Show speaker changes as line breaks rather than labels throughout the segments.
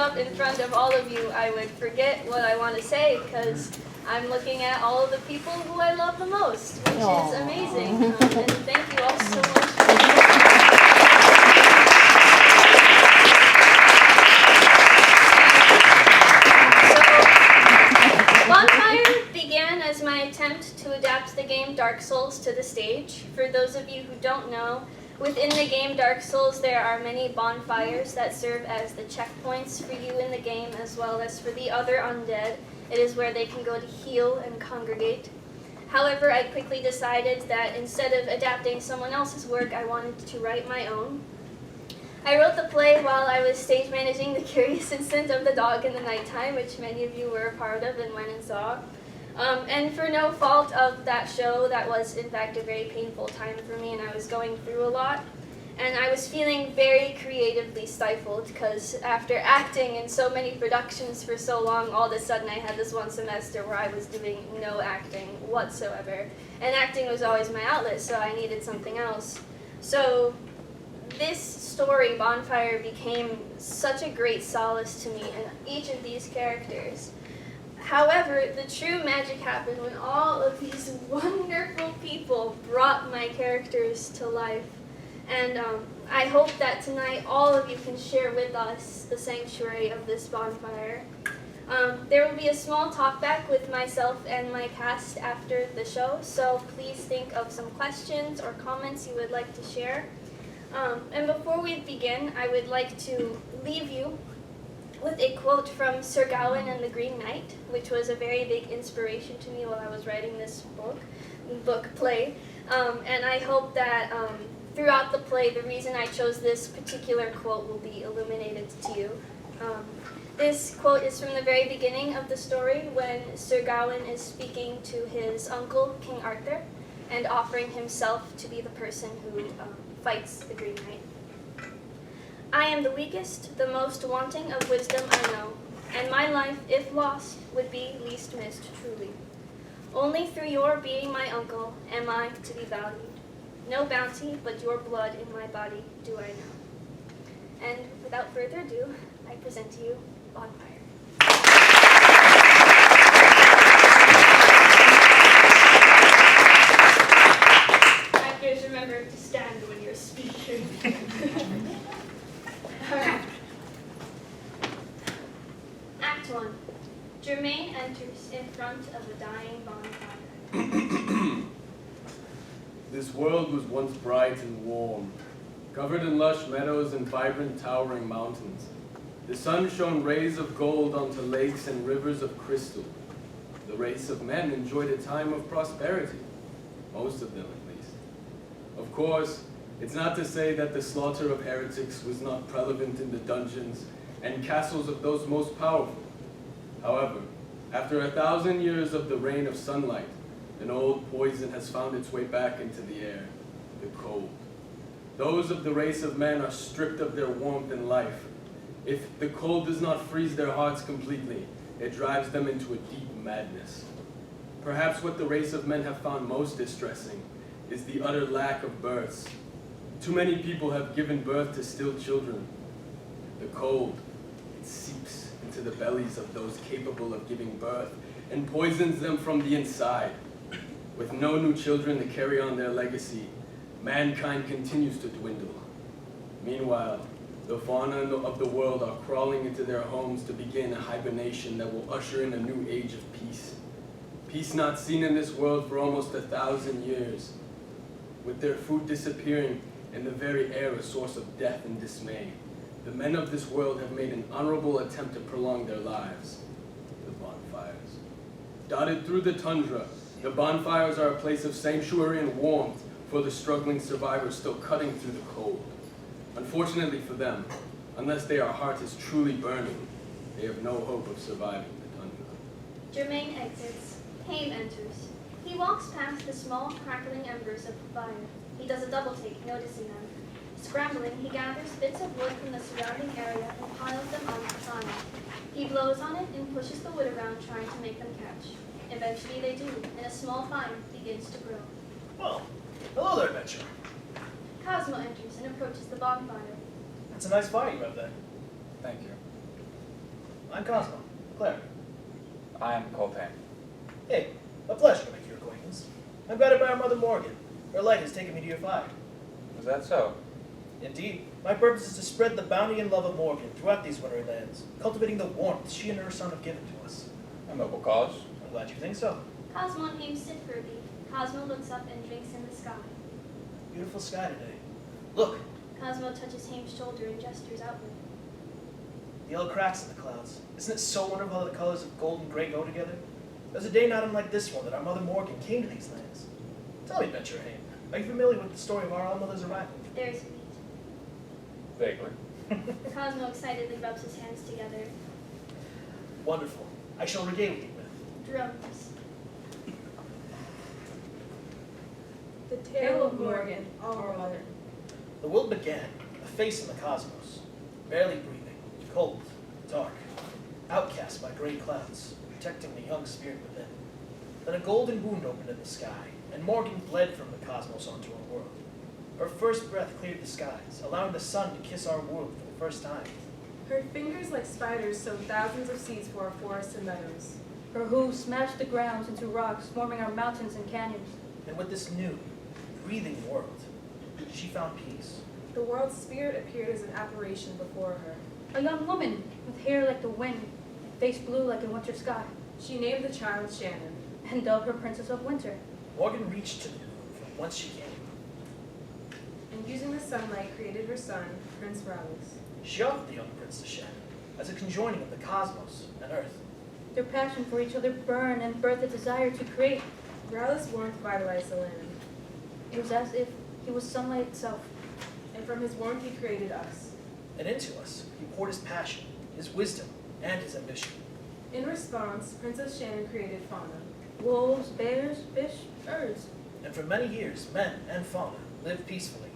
up in front of all of you, I would forget what I want to say because I'm looking at all of the people who I love the most, which is amazing. And thank you all so much. Bonfire began as my attempt to adapt the game Dark Souls to the stage. For those of you who don't know, within the game Dark Souls there are many bonfires that serve as the checkpoints for you in the game as well as for the other undead. It is where they can go to heal and congregate. However, I quickly decided that instead of adapting someone else's work, I wanted to write my own. I wrote the play while I was stage managing The Curious Incident of the Dog in the Nighttime, which many of you were a part of and went and saw. And for no fault of that show, that was in fact a very painful time for me and I was going through a lot. And I was feeling very creatively stifled because after acting in so many productions for so long, all of a sudden I had this one semester where I was doing no acting whatsoever. And acting was always my outlet, so I needed something else. So this story, Bonfire, became such a great solace to me in each of these characters. However, the true magic happened when all of these wonderful people brought my characters to life. And I hope that tonight all of you can share with us the sanctuary of this bonfire. There will be a small talkback with myself and my cast after the show, so please think of some questions or comments you would like to share. And before we begin, I would like to leave you with a quote from Sir Gawain and the Green Knight, which was a very big inspiration to me while I was writing this play. And I hope that throughout the play, the reason I chose this particular quote will be illuminated to you. This quote is from the very beginning of the story when Sir Gawain is speaking to his uncle, King Arthur, and offering himself to be the person who fights the Green Knight. I am the weakest, the most wanting of wisdom I know, and my life, if lost, would be least missed truly. Only through your being my uncle am I to be valued. No bounty, but your blood in my body do I know. And without further ado, I present to you Bonfire. Actors, remember to stand when you're speaking. Alright. Act 1. Germaine enters in front of a dying bonfire.
This world was once bright and warm, covered in lush meadows and vibrant towering mountains. The sun shone rays of gold onto lakes and rivers of crystal. The race of men enjoyed a time of prosperity, most of them at least. Of course, it's not to say that the slaughter of heretics was not prevalent in the dungeons and castles of those most powerful. However, after 1,000 years of the reign of sunlight, an old poison has found its way back into the air, the cold. Those of the race of men are stripped of their warmth and life. If the cold does not freeze their hearts completely, it drives them into a deep madness. Perhaps what the race of men have found most distressing is the utter lack of births. Too many people have given birth to still children. The cold, it seeps into the bellies of those capable of giving birth and poisons them from the inside. With no new children to carry on their legacy, mankind continues to dwindle. Meanwhile, the fauna of the world are crawling into their homes to begin a hibernation that will usher in a new age of peace. Peace not seen in this world for almost 1,000 years. With their food disappearing and the very air a source of death and dismay, the men of this world have made an honorable attempt to prolong their lives. The bonfires. Dotted through the tundra, the bonfires are a place of sanctuary and warmth for the struggling survivors still cutting through the cold. Unfortunately for them, unless their heart is truly burning, they have no hope of surviving the tundra.
Germaine exits. Haim enters. He walks past the small, crackling embers of the fire. He does a double take, noticing them. Scrambling, he gathers bits of wood from the surrounding area and piles them on the fire. He blows on it and pushes the wood around, trying to make them catch. Eventually they do, and a small fire begins to grow.
Well, hello there, adventurer.
Cosmo enters and approaches the bonfire.
That's a nice fire you have there.
Thank you.
I'm Cosmo, cleric.
I am called Haim.
Hey, a pleasure to make your acquaintance. I'm guided by our mother Morgan. Her light has taken me to your fire.
Is that so?
Indeed, my purpose is to spread the bounty and love of Morgan throughout these wintry lands, cultivating the warmth she and her son have given to us.
A noble cause.
I'm glad you think so.
Cosmo and Haim sit for a beat. Cosmo looks up and drinks in the sky.
Beautiful sky today. Look,
Cosmo touches Haim's shoulder and gestures outward.
the yellow cracks in the clouds. Isn't it so wonderful how the colors of gold and gray go together? There's a day not unlike this one that our mother Morgan came to these lands. Tell me, Adventurer Haim, are you familiar with the story of our all-mother's arrival?
There's a beat.
Vaguely.
Cosmo excitedly rubs his hands together.
Wonderful. I shall regale you with.
Drums.
The tale of Morgan, our mother.
The world began, a face in the cosmos, barely breathing, cold, dark, outcast by gray clouds, protecting the young spirit within. Then a golden wound opened in the sky, and Morgan bled from the cosmos onto our world. Her first breath cleared the skies, allowing the sun to kiss our world for the first time.
Her fingers like spiders sowed thousands of seeds for our forests and meadows.
Her hooves smashed the grounds into rocks, forming our mountains and canyons.
And with this new, breathing world, she found peace.
The world's spirit appeared as an apparition before her.
A young woman with hair like the wind, and face blue like a winter sky,
She named the child Shannon.
and dubbed her Princess of Winter.
Morgan reached to the moon from whence she came.
And using the sunlight created her son, Prince Rallis.
She offered the young prince to Shannon as a conjoining of the cosmos and earth.
Their passion for each other burned and birthed a desire to create.
Rallis' warmth vitalized the land,
It was as if he was sunlight itself.
and from his warmth he created us.
And into us, he poured his passion, his wisdom, and his ambition.
In response, Princess Shannon created fauna.
Wolves, bears, fish, birds.
And for many years, men and fauna lived peacefully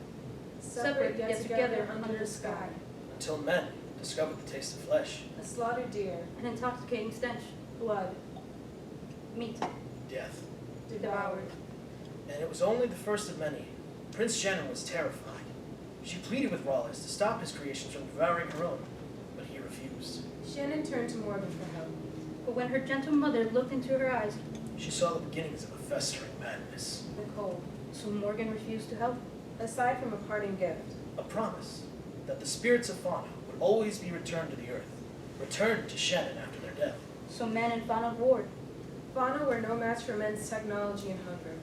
Separate yet together under the sky.
until men discovered the taste of flesh,
A slaughtered deer,
An intoxicating stench.
blood,
Meat.
death.
devoured.
And it was only the first of many. Prince Shannon was terrified. She pleaded with Rallis to stop his creations from devouring her own, but he refused.
Shannon turned to Morgan for help.
But when her gentle mother looked into her eyes,
She saw the beginnings of a festering madness,
The cold.
so Morgan refused to help.
Aside from a parting gift,
a promise that the spirits of fauna would always be returned to the earth, returned to Shannon after their death.
So man and fauna warred.
fauna were no match for men's technology and hunger.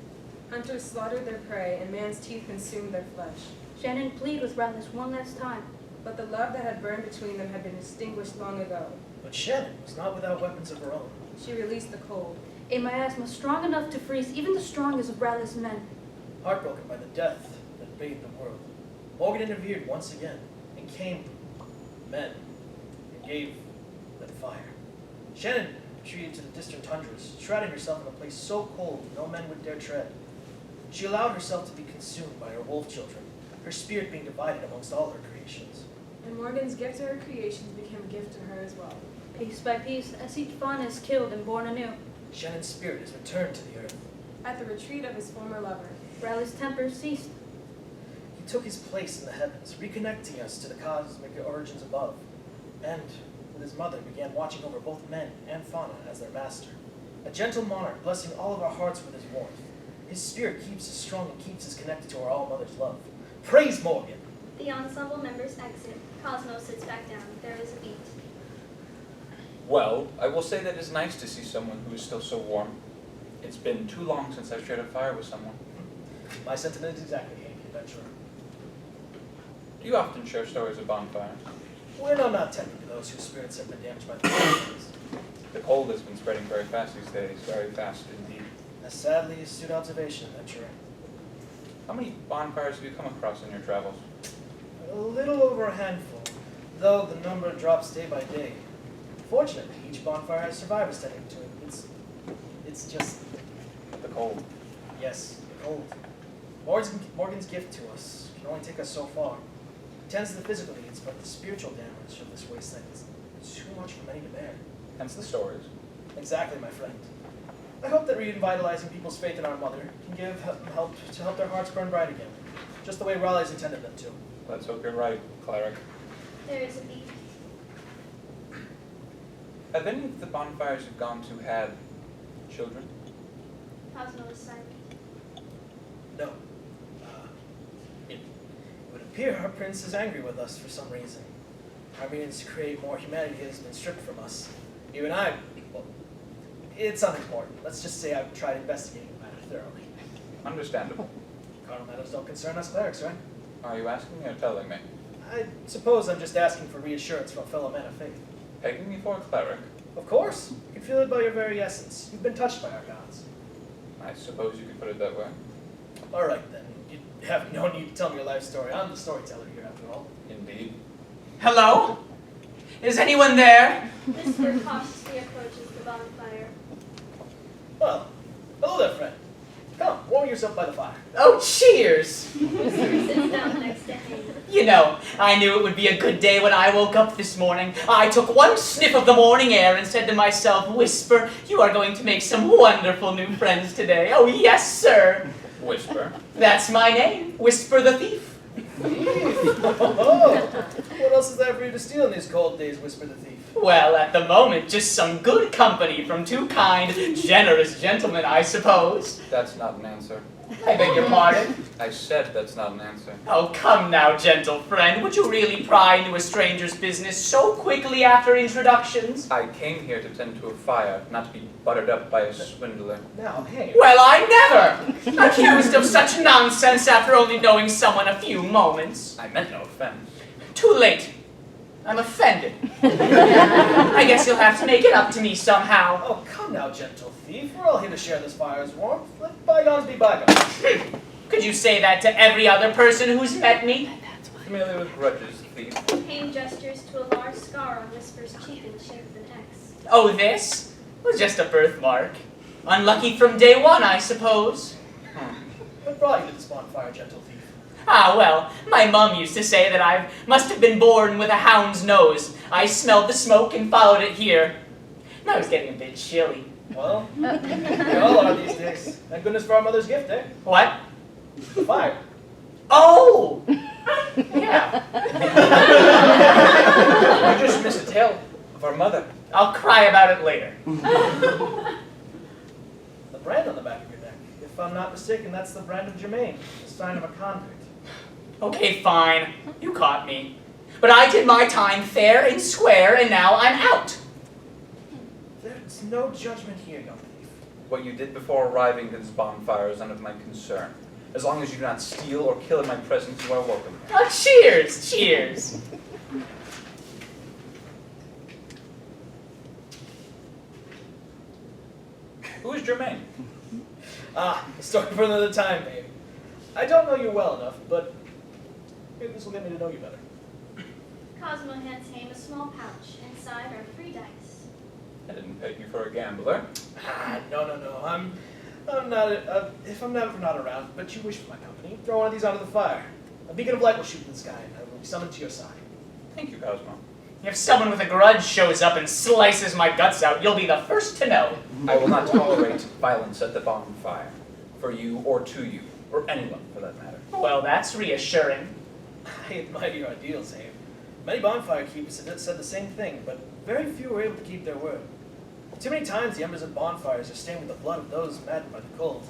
Hunters slaughtered their prey, and man's teeth consumed their flesh.
Shannon pleaded with Rallis one last time.
But the love that had burned between them had been extinguished long ago.
But Shannon was not without weapons of her own.
She released the cold.
A miasma strong enough to freeze even the strongest of Rallis' men.
Heartbroken by the death that bathed the world, Morgan interfered once again and came men and gave them fire. Shannon retreated to the distant tundras, shrouding herself in a place so cold no men would dare tread. She allowed herself to be consumed by her wolf children, her spirit being divided amongst all her creations.
And Morgan's gift to her creations became a gift to her as well.
Piece by piece, as each fauna is killed and born anew,
Shannon's spirit is returned to the earth.
At the retreat of his former lover,
Rallis' temper ceased.
He took his place in the heavens, reconnecting us to the cosmic origins above, and with his mother began watching over both men and fauna as their master. A gentle monarch blessing all of our hearts with his warmth. His spirit keeps us strong and keeps us connected to our all-mother's love. Praise Morgan!
The ensemble members exit. Cosmo sits back down. There is a beat.
Well, I will say that it's nice to see someone who is still so warm. It's been too long since I've shared a fire with someone.
My sentiment is exactly Haim, the adventurer.
Do you often share stories of bonfires?
We're not technically those whose spirits have been damaged by the flames.
The cold has been spreading very fast these days, very fast indeed.
A sadly astute observation, adventurer.
How many bonfires have you come across in your travels?
A little over a handful, though the number drops day by day. Fortunately, each bonfire has survivors tending to it. It's just,
The cold.
yes, the cold. Morgan's gift to us can only take us so far. It tends to the physical needs, but the spiritual damage of this wasteland is too much for many to bear.
Hence the stories.
Exactly, my friend. I hope that revitalizing people's faith in our mother can give help to help their hearts burn bright again, just the way Raleigh's intended them to.
Let's hope you're right, cleric.
There is a beat.
Have any of the bonfires you've gone to had children?
Cosmo was silent.
No. It would appear our prince is angry with us for some reason. Our means to create more humanity has been stripped from us. Even I, well, it's unimportant. Let's just say I've tried investigating the matter thoroughly.
Understandable.
Carnal matters don't concern us clerics, right?
Are you asking me or telling me?
I suppose I'm just asking for reassurance from a fellow man of faith.
Taking me for a cleric?
Of course. You can feel it by your very essence. You've been touched by our gods.
I suppose you could put it that way.
All right, then. You have no need to tell me your life story. I'm the storyteller here, after all.
Indeed.
Hello? Is anyone there?
Whisper cautiously approaches the bonfire.
Well, hello there, friend. Come, warm yourself by the fire.
Oh, cheers!
Whisper sits down next to Haim.
You know, I knew it would be a good day when I woke up this morning. I took one sniff of the morning air and said to myself, Whisper, you are going to make some wonderful new friends today. Oh, yes, sir.
Whisper.
That's my name, Whisper the Thief.
Oh, what else is there for you to steal in these cold days, Whisper the Thief?
Well, at the moment, just some good company from two kind, generous gentlemen, I suppose.
That's not an answer.
I beg your pardon?
I said that's not an answer.
Oh, come now, gentle friend. Would you really pry into a stranger's business so quickly after introductions?
I came here to tend to a fire, not to be buttered up by a swindler.
Now, hey.
Well, I never! Accused of such nonsense after only knowing someone a few moments.
I meant no offense.
Too late. I'm offended. I guess you'll have to make it up to me somehow.
Oh, come now, gentle thief. We're all here to share this fire's warmth. Let bygones be bygones.
Could you say that to every other person who's met me?
Familiar with grudges, thief.
Haim gestures to a large scar on Whisper's cheek in the shape of an X.
Oh, this was just a birthmark. Unlucky from day one, I suppose.
What brought you to this bonfire, gentle thief?
Ah, well, my mum used to say that I must have been born with a hound's nose. I smelled the smoke and followed it here. And I was getting a bit chilly.
Well, we all are these days. Thank goodness for our mother's gift, eh?
What?
The fire.
Oh! Yeah.
You just missed a tale of our mother.
I'll cry about it later.
The brand on the back of your neck. If I'm not mistaken, that's the brand of Germaine, the sign of a convict.
Okay, fine. You caught me. But I did my time fair and square, and now I'm out.
There's no judgment here, young thief.
What you did before arriving to this bonfire is none of my concern. As long as you do not steal or kill in my presence, you are welcome.
Oh, cheers, cheers.
Who is Germaine?
Ah, a story for another time, babe. I don't know you well enough, but maybe this will get me to know you better.
Cosmo hands Haim a small pouch. Inside are 3 dice.
I didn't peg you for a gambler.
Ah, no. I'm not, if I'm never not around, but you wish for my company, throw one of these onto the fire. A beacon of light will shoot in the sky, and I will be summoned to your side.
Thank you, Cosmo.
If someone with a grudge shows up and slices my guts out, you'll be the first to know.
I will not tolerate violence at the bonfire. For you or to you, or anyone for that matter.
Well, that's reassuring.
I admire your ideals, Haim. Many bonfire keepers have said the same thing, but very few are able to keep their word. Too many times the embers of bonfires are stained with the blood of those maddened by the cold.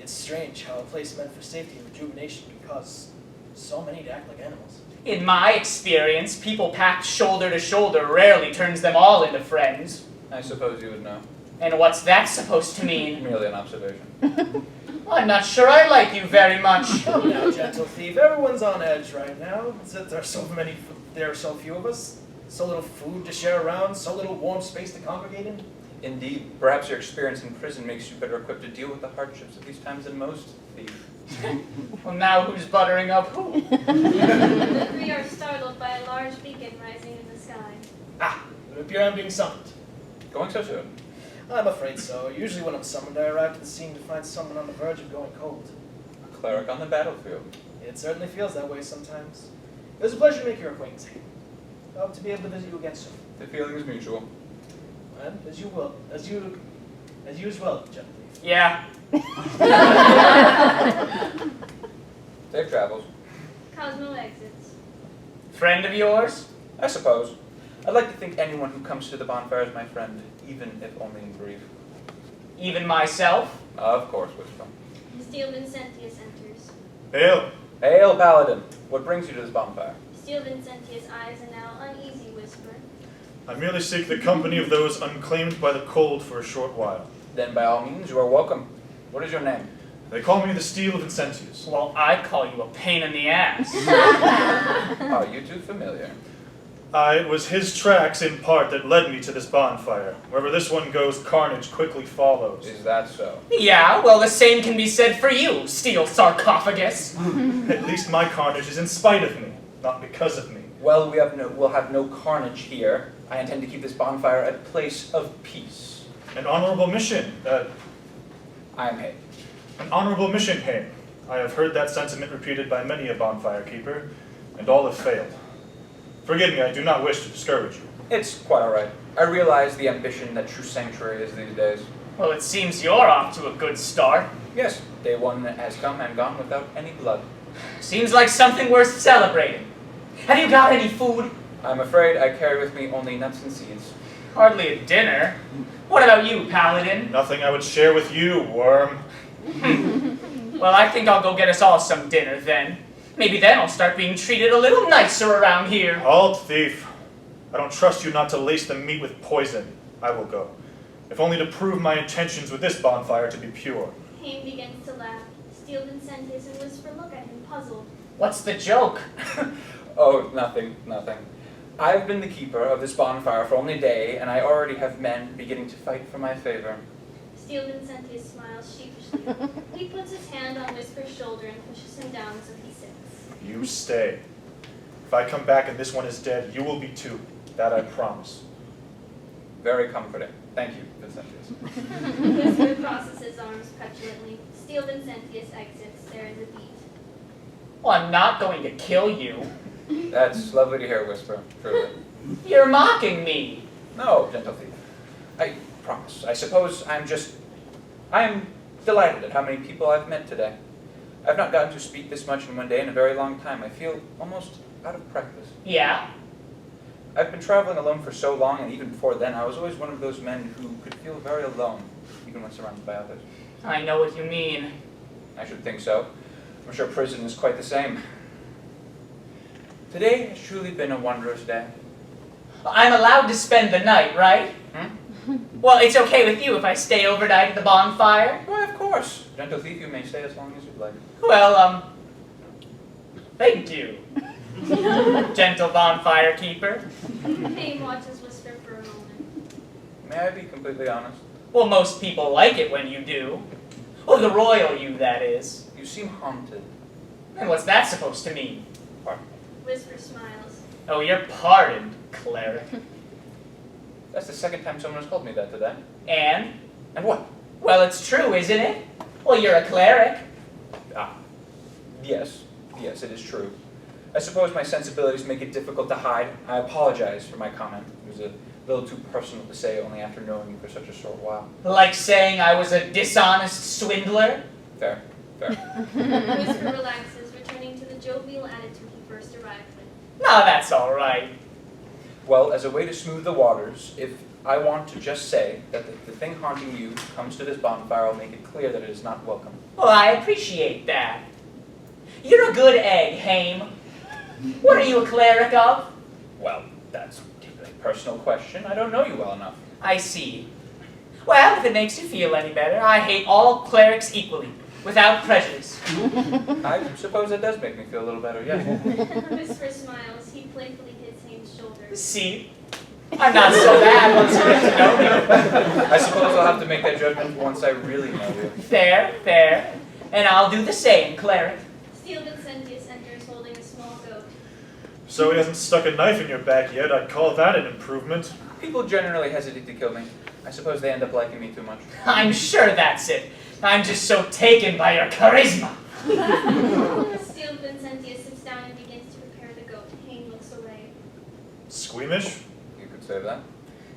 It's strange how a place meant for safety and rejuvenation can cause so many to act like animals.
In my experience, people packed shoulder to shoulder rarely turns them all into friends.
I suppose you would know.
And what's that supposed to mean?
Merely an observation.
I'm not sure I like you very much.
Come now, gentle thief. Everyone's on edge right now. It's that there are so few of us, so little food to share around, so little warm space to congregate in.
Indeed, perhaps your experience in prison makes you better equipped to deal with the hardships of these times than most, thief.
Well, now who's buttering up who?
The 3 are startled by a large beacon rising in the sky.
Ah, it would appear I'm being summoned.
Going so soon?
I'm afraid so. Usually when I'm summoned, I arrive at the scene to find someone on the verge of going cold.
A cleric on the battlefield.
It certainly feels that way sometimes. It was a pleasure to make your acquaintance, Haim. I hope to be able to visit you again soon.
The feeling is mutual.
And as you will, as you as well, gentle thief.
Yeah.
Safe travels.
Cosmo exits.
Friend of yours?
I suppose. I'd like to think anyone who comes to the bonfire is my friend, even if only in brief.
Even myself?
Of course, Whisper.
Steel Vincentius enters.
Hail!
Hail, Paladin. What brings you to this bonfire?
Steel Vincentius' eyes are now uneasy whisper.
I merely seek the company of those unclaimed by the cold for a short while.
Then by all means, you are welcome. What is your name?
They call me the Steel Vincentius.
Well, I call you a pain in the ass.
Are you too familiar?
It was his tracks, in part, that led me to this bonfire. Wherever this one goes, carnage quickly follows.
Is that so?
Yeah, well, the same can be said for you, Steel Sarcophagus.
At least my carnage is in spite of me, not because of me.
Well, we'll have no carnage here. I intend to keep this bonfire a place of peace.
An honorable mission.
I am Haim.
An honorable mission, Haim. I have heard that sentiment repeated by many a bonfire keeper, and all have failed. Forgive me, I do not wish to discourage you.
It's quite all right. I realize the ambition that true sanctuary is these days.
Well, it seems you're off to a good start.
Yes, day one has come and gone without any blood.
Seems like something worth celebrating. Have you got any food?
I'm afraid I carry with me only nuts and seeds.
Hardly a dinner. What about you, Paladin?
Nothing I would share with you, worm.
Well, I think I'll go get us all some dinner then. Maybe then I'll start being treated a little nicer around here.
Halt, thief. I don't trust you not to lace the meat with poison. I will go, if only to prove my intentions with this bonfire to be pure.
Haim begins to laugh. Steel Vincentius and Whisper look at him, puzzled.
What's the joke?
Oh, nothing. I've been the keeper of this bonfire for only a day, and I already have men beginning to fight for my favor.
Steel Vincentius smiles sheepishly. He puts his hand on Whisper's shoulder and pushes him down so he sits.
You stay. If I come back and this one is dead, you will be too. That I promise.
Very comforting. Thank you, Vincentius.
Whisper crosses his arms petulantly. Steel Vincentius exits. There is a beat.
Well, I'm not going to kill you.
That's lovely to hear, Whisper. Truly.
You're mocking me.
No, gentle thief. I promise. I suppose I am delighted at how many people I've met today. I've not gotten to speak this much in one day in a very long time. I feel almost out of practice.
Yeah?
I've been traveling alone for so long, and even before then, I was always one of those men who could feel very alone, even when surrounded by others.
I know what you mean.
I should think so. I'm sure prison is quite the same. Today has truly been a wondrous day.
I'm allowed to spend the night, right? Well, it's okay with you if I stay overnight at the bonfire?
Why, of course. Gentle thief, you may stay as long as you'd like.
Well, thank you. Gentle bonfire keeper.
Haim watches Whisper for a moment.
May I be completely honest?
Well, most people like it when you do. Oh, the royal you, that is.
You seem haunted.
And what's that supposed to mean?
Pardon.
Whisper smiles.
Oh, you're pardoned, cleric.
That's the second time someone has called me that today.
And?
And what?
Well, it's true, isn't it? Well, you're a cleric.
Yes, it is true. I suppose my sensibilities make it difficult to hide. I apologize for my comment. It was a little too personal to say only after knowing you for such a short while.
Like saying I was a dishonest swindler?
Fair.
Whisper relaxes, returning to the jovial attitude he first arrived with.
No, that's all right.
Well, as a way to smooth the waters, if I want to just say that the thing haunting you comes to this bonfire, I'll make it clear that it is not welcome.
Well, I appreciate that. You're a good egg, Haim. What are you a cleric of?
Well, that's a personal question. I don't know you well enough.
I see. Well, if it makes you feel any better, I hate all clerics equally, without prejudice.
I suppose it does make me feel a little better, yes.
Whisper smiles. He playfully hits Haim's shoulder.
See? I'm not so bad once you get to know me.
I suppose I'll have to make that judgment once I really know you.
Fair. And I'll do the same, cleric.
Steel Vincentius enters holding a small goat.
So he hasn't stuck a knife in your back yet. I'd call that an improvement.
People generally hesitate to kill me. I suppose they end up liking me too much.
I'm sure that's it. I'm just so taken by your charisma.
Steel Vincentius sits down and begins to prepare the goat. Haim looks away.
Squeamish?
You could say that.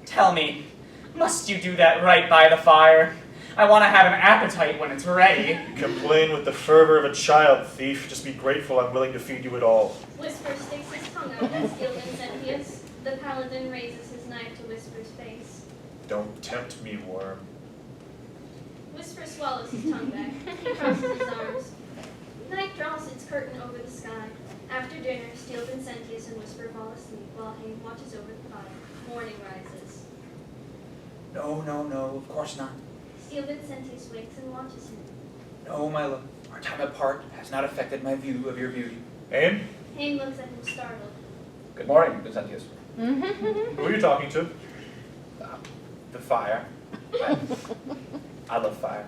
Tell me, must you do that right by the fire? I want to have an appetite when it's ready.
Complain with the fervor of a child, thief. Just be grateful I'm willing to feed you at all.
Whisper sticks his tongue out at Steel Vincentius. The paladin raises his knife to Whisper's face.
Don't tempt me, worm.
Whisper swallows his tongue back. He crosses his arms. Night draws its curtain over the sky. After dinner, Steel, Vincentius, and Whisper fall asleep while Haim watches over the fire. Morning rises.
No, of course not.
Steel, Vincentius wakes and watches him.
No, my love. Our time apart has not affected my view of your beauty.
Haim?
Haim looks at him startled.
Good morning, Vincentius.
Who are you talking to?
The fire. I love fire.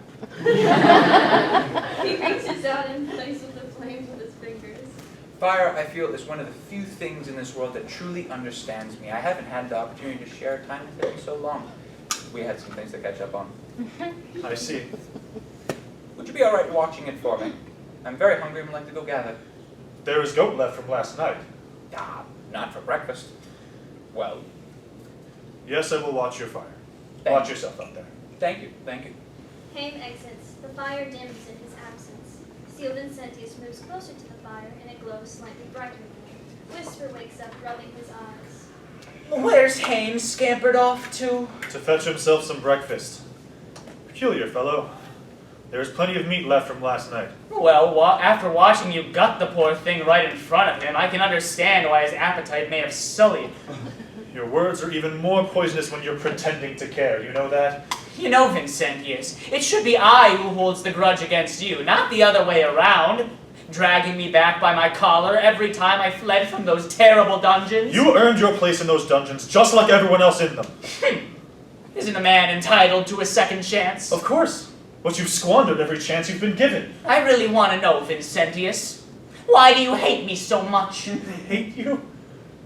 He reaches out and plays with the flames with his fingers.
Fire, I feel, is one of the few things in this world that truly understands me. I haven't had the opportunity to share time with it in so long. We had some things to catch up on.
I see.
Would you be all right watching it for me? I'm very hungry and would like to go gather.
There is goat left from last night.
Ah, not for breakfast. Well,
Yes, I will watch your fire.
Thank
Watch
you.
yourself up there.
thank you, thank you.
Haim exits. The fire dims in his absence. Steel, Vincentius moves closer to the fire, and it glows slightly brighter again. Whisper wakes up, rubbing his eyes.
Where's Haim scampered off to?
To fetch himself some breakfast. Peculiar fellow. There is plenty of meat left from last night.
Well, after watching you gut the poor thing right in front of him, I can understand why his appetite may have sullied.
Your words are even more poisonous when you're pretending to care, you know that?
You know, Vincentius, it should be I who holds the grudge against you, not the other way around. Dragging me back by my collar every time I fled from those terrible dungeons.
You earned your place in those dungeons, just like everyone else in them.
Isn't a man entitled to a second chance?
Of course. But you've squandered every chance you've been given.
I really want to know, Vincentius. Why do you hate me so much?
Hate you?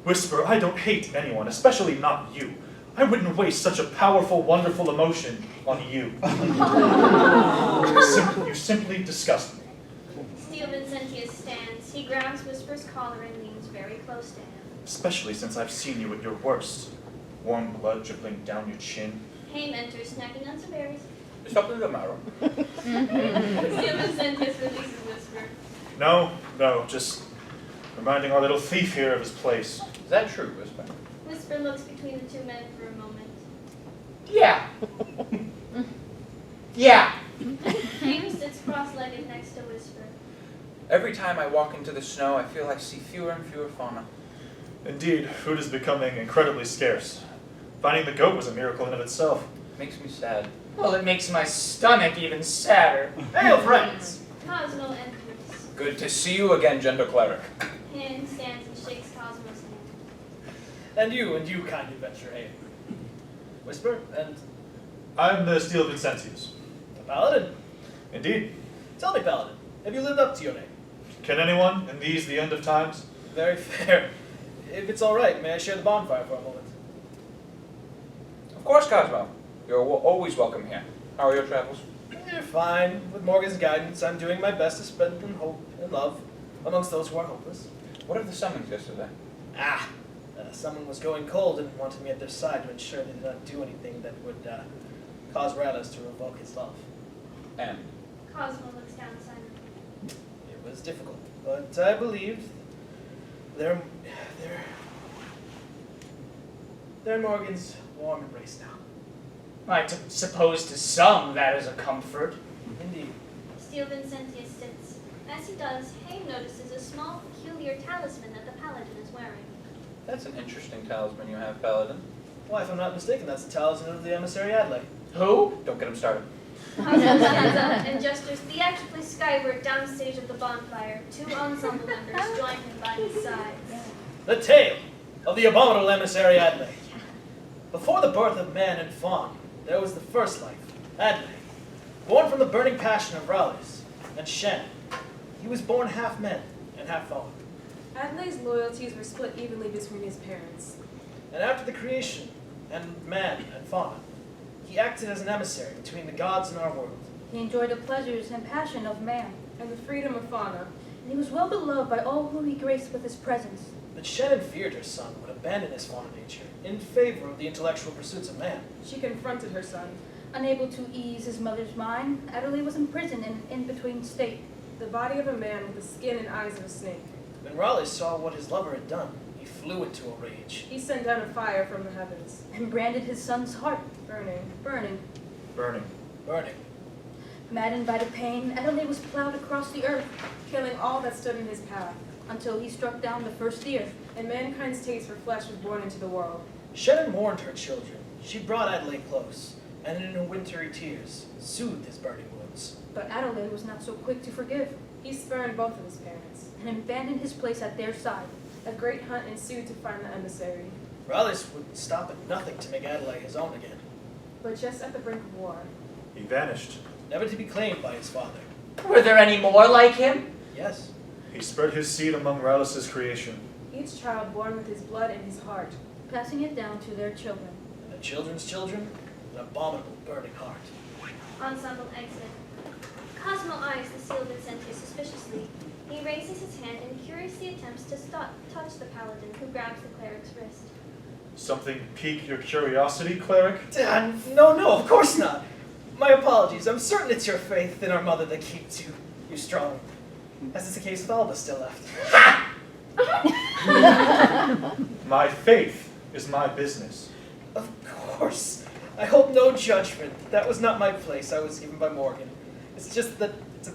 Whisper, I don't hate anyone, especially not you. I wouldn't waste such a powerful, wonderful emotion on you. You simply disgust me.
Steel, Vincentius stands. He grabs Whisper's collar and leans very close to him.
Especially since I've seen you at your worst. Warm blood dribbling down your chin.
Haim enters, snacking on some berries.
Is something the matter?
Steel, Vincentius releases Whisper.
No, just reminding our little thief here of his place.
Is that true, Whisper?
Whisper looks between the two men for a moment.
Yeah. Yeah.
Haim sits cross-legged next to Whisper.
Every time I walk into the snow, I feel I see fewer and fewer fauna.
Indeed, food is becoming incredibly scarce. Finding the goat was a miracle in of itself.
Makes me sad.
Well, it makes my stomach even sadder.
Hail, friends!
Cosmo enters.
Good to see you again, Gender Cleric.
Haim stands and shakes Cosmo's hand.
And you, kind adventure, Haim. Whisper, and
I'm the Steel Vincentius.
the paladin.
Indeed.
Tell me, paladin, have you lived up to your name?
Can anyone in these the end of times?
Very fair. If it's all right, may I share the bonfire for a moment?
Of course, Cosmo. You're always welcome here. How are your travels?
You're fine. With Morgan's guidance, I'm doing my best to spread hope and love amongst those who are hopeless.
What of the summons yesterday?
Someone was going cold and wanted me at their side to ensure they did not do anything that would cause Rallis to revoke his love.
And
Cosmo looks down silently.
It was difficult, but I believe they're in Morgan's warm embrace now.
I suppose to some that is a comfort.
Indeed.
Steel, Vincentius sits. As he does, Haim notices a small, peculiar talisman that the paladin is wearing.
that's an interesting talisman you have, Paladin.
Why, if I'm not mistaken, that's the talisman of the emissary Adley.
Who?
Don't get him started.
Cosmo stands up and gestures theatrically skyward downstage of the bonfire. Two ensemble members join him by his side.
The tale of the abominable emissary Adley. Before the birth of man and fawn, there was the first life, Adley, born from the burning passion of Rallis and Shen. He was born half man and half fawn.
Adley's loyalties were split evenly between his parents.
And after the creation and man and fauna, he acted as an emissary between the gods and our world.
He enjoyed the pleasures and passion of man,
And the freedom of fauna.
and he was well beloved by all whom he graced with his presence.
But Shannon feared her son would abandon his fauna nature in favor of the intellectual pursuits of man.
She confronted her son.
Unable to ease his mother's mind, Adderley was imprisoned in an in-between state.
The body of a man with the skin and eyes of a snake.
When Raleigh saw what his lover had done, He flew into a rage.
He sent down a fire from the heavens,
And branded his son's heart,
burning.
burning.
Burning.
Burning.
Maddened by the pain, Adelaide was plowed across the earth
Killing all that stood in his path.
until he struck down the first deer.
And mankind's taste for flesh was born into the world.
Shannon mourned her children. She brought Adelaide close, and in her wintry tears, soothed his burning wounds.
But Adelaide was not so quick to forgive,
He spurned both of his parents.
and abandoned his place at their side.
A great hunt ensued to find the emissary.
Raleigh would stop at nothing to make Adelaide his own again,
But just at the brink of war,
He vanished.
never to be claimed by his father.
Were there any more like him?
Yes,
He spread his seed among Rallis' creation.
each child born with his blood in his heart.
Passing it down to their children.
and the children's children, an abominable burning heart.
Ensemble exit. Cosmo eyes the seal Vincentius suspiciously. He raises his hand and curiously attempts to touch the paladin, who grabs the cleric's wrist.
Something pique your curiosity, cleric?
Dad, no, of course not. My apologies. I'm certain it's your faith in our mother that keeps you strong. As is the case with all of us still left.
My faith is my business.
Of course. I hope no judgment. That was not my place. I was given by Morgan. It's just that it's a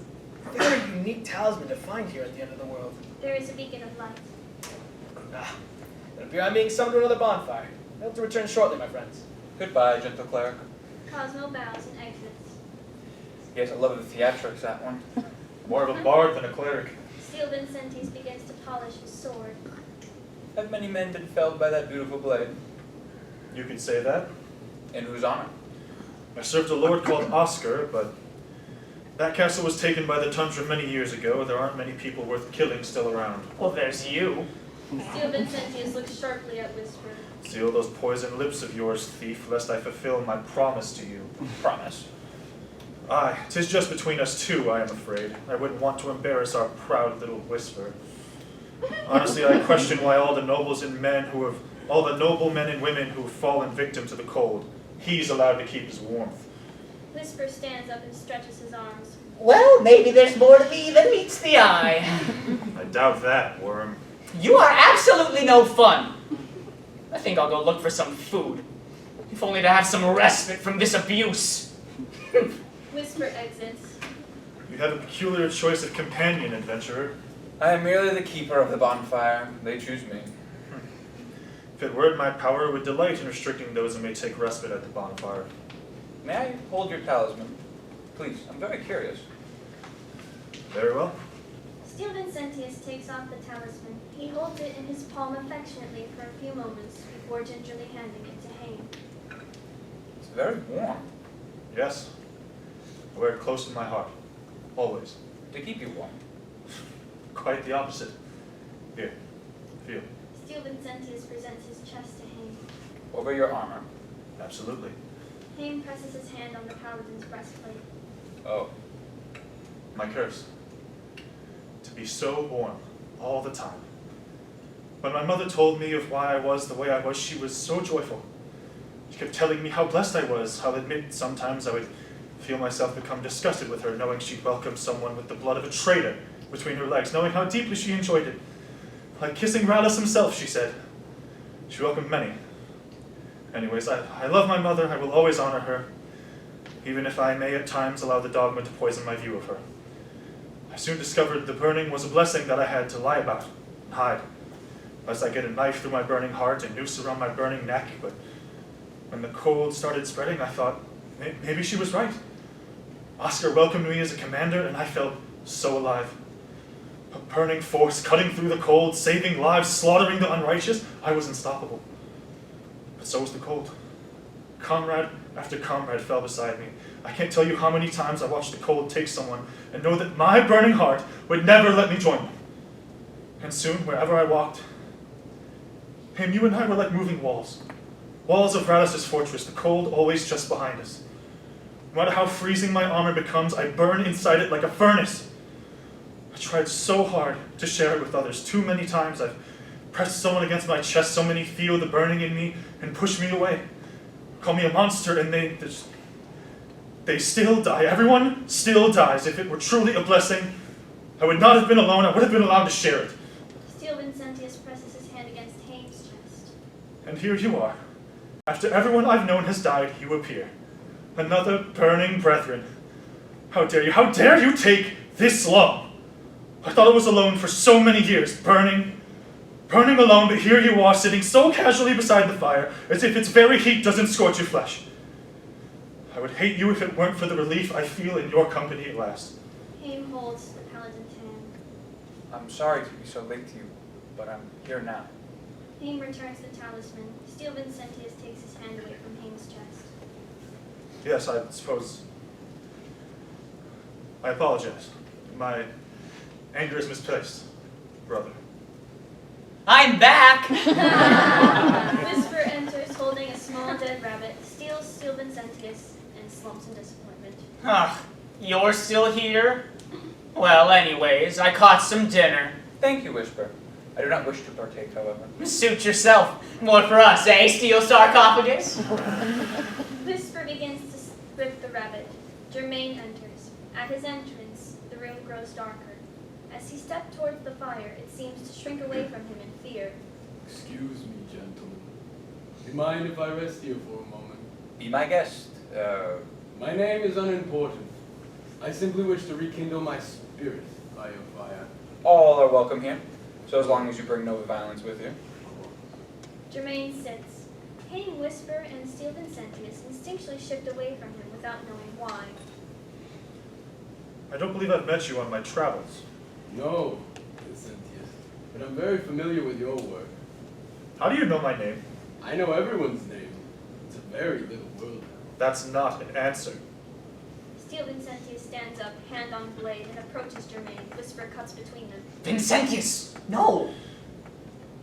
very unique talisman to find here at the end of the world.
There is a beacon of light.
It appears I'm being summoned to another bonfire. I hope to return shortly, my friends.
Goodbye, gentle cleric.
Cosmo bows and exits.
Yes, I love the theatrics, that one.
More of a bard than a cleric.
Seal Vincentius begins to polish his sword.
Have many men been felled by that beautiful blade?
You could say that.
In whose honor?
I served a lord called Oscar, but that castle was taken by the Tundra many years ago. There aren't many people worth killing still around.
Well, there's you.
Seal Vincentius looks sharply at Whisper.
Seal those poison lips of yours, thief, lest I fulfill my promise to you.
Promise.
Aye, 'tis just between us two, I am afraid. I wouldn't want to embarrass our proud little Whisper. Honestly, I question why all the nobles and men all the noble men and women who have fallen victim to the cold, he's allowed to keep his warmth.
Whisper stands up and stretches his arms.
Well, maybe there's more to me than meets the eye.
I doubt that, Worm.
You are absolutely no fun. I think I'll go look for some food. If only to have some respite from this abuse.
Whisper exits.
You have a peculiar choice of companion, adventurer.
I am merely the keeper of the bonfire. They choose me.
If it were in my power, I would delight in restricting those who may take respite at the bonfire.
May I hold your talisman? Please, I'm very curious.
Very well.
Seal Vincentius takes off the talisman. He holds it in his palm affectionately for a few moments before gingerly handing it to Haim.
It's very warm.
Yes. I wear it close to my heart. Always.
To keep you warm.
Quite the opposite. Here. Feel.
Seal Vincentius presents his chest to Haim.
Over your armor.
Absolutely.
Haim presses his hand on the paladin's breastplate.
Oh.
My curse. To be so warm all the time. When my mother told me of why I was the way I was, she was so joyful. She kept telling me how blessed I was. I'll admit sometimes I would feel myself become disgusted with her, knowing she'd welcomed someone with the blood of a traitor between her legs, knowing how deeply she enjoyed it. Like kissing Rallis himself, she said. She welcomed many. Anyways, I love my mother. I will always honor her, even if I may at times allow the dogma to poison my view of her. I soon discovered the burning was a blessing that I had to lie about and hide, lest I get a knife through my burning heart and noose around my burning neck. But when the cold started spreading, I thought, maybe she was right. Oscar welcomed me as a commander, and I felt so alive. A burning force, cutting through the cold, saving lives, slaughtering the unrighteous. I was unstoppable. But so was the cold. Comrade after comrade fell beside me. I can't tell you how many times I watched the cold take someone and know that my burning heart would never let me join them. And soon, wherever I walked, Haim, you and I were like moving walls. Walls of Rallis' fortress, the cold always just behind us. No matter how freezing my armor becomes, I burn inside it like a furnace. I tried so hard to share it with others. Too many times I've pressed someone against my chest, so many feel the burning in me and push me away. Call me a monster, and they still die. Everyone still dies. If it were truly a blessing, I would not have been alone. I would have been allowed to share it.
Seal Vincentius presses his hand against
And here you are. After everyone I've known has died, you appear. Another burning brethren. How dare you? How dare you take this long? I thought it was alone for so many years, burning alone, but here you are, sitting so casually beside the fire, as if its very heat doesn't scorch your flesh. I would hate you if it weren't for the relief I feel in your company at last.
Haim holds the paladin's hand.
I'm sorry to be so late to you, but I'm here now.
Haim returns the talisman. Still Vincentius takes his hand away from Haim's chest.
Yes, I suppose. I apologize. My anger is misplaced, brother.
I'm back!
Whisper enters holding a small dead rabbit, steals Still Vincentius, and slumps in disappointment.
Ah, you're still here? Well, anyways, I caught some dinner.
Thank you, Whisper. I do not wish to partake, however.
Suit yourself. More for us, eh, Steel Sarcophagus?
Whisper begins to whip the rabbit. Germaine enters. At his entrance, the room grows darker. As he stepped towards the fire, it seems to shrink away from him in fear.
Excuse me, gentlemen. Do you mind if I rest here for a moment?
Be my guest.
My name is unimportant. I simply wish to rekindle my spirit by your fire.
All are welcome here, so as long as you bring no violence with you.
Germaine sits. Haim, Whisper, and Steel Vincentius instinctually shift away from him without knowing why.
I don't believe I've met you on my travels.
No, Vincentius, but I'm very familiar with your work.
How do you know my name?
I know everyone's name. It's a very little world.
That's not an answer.
Steel Vincentius stands up, hand on blade, and approaches Germaine. Whisper cuts between them.
Vincentius! No!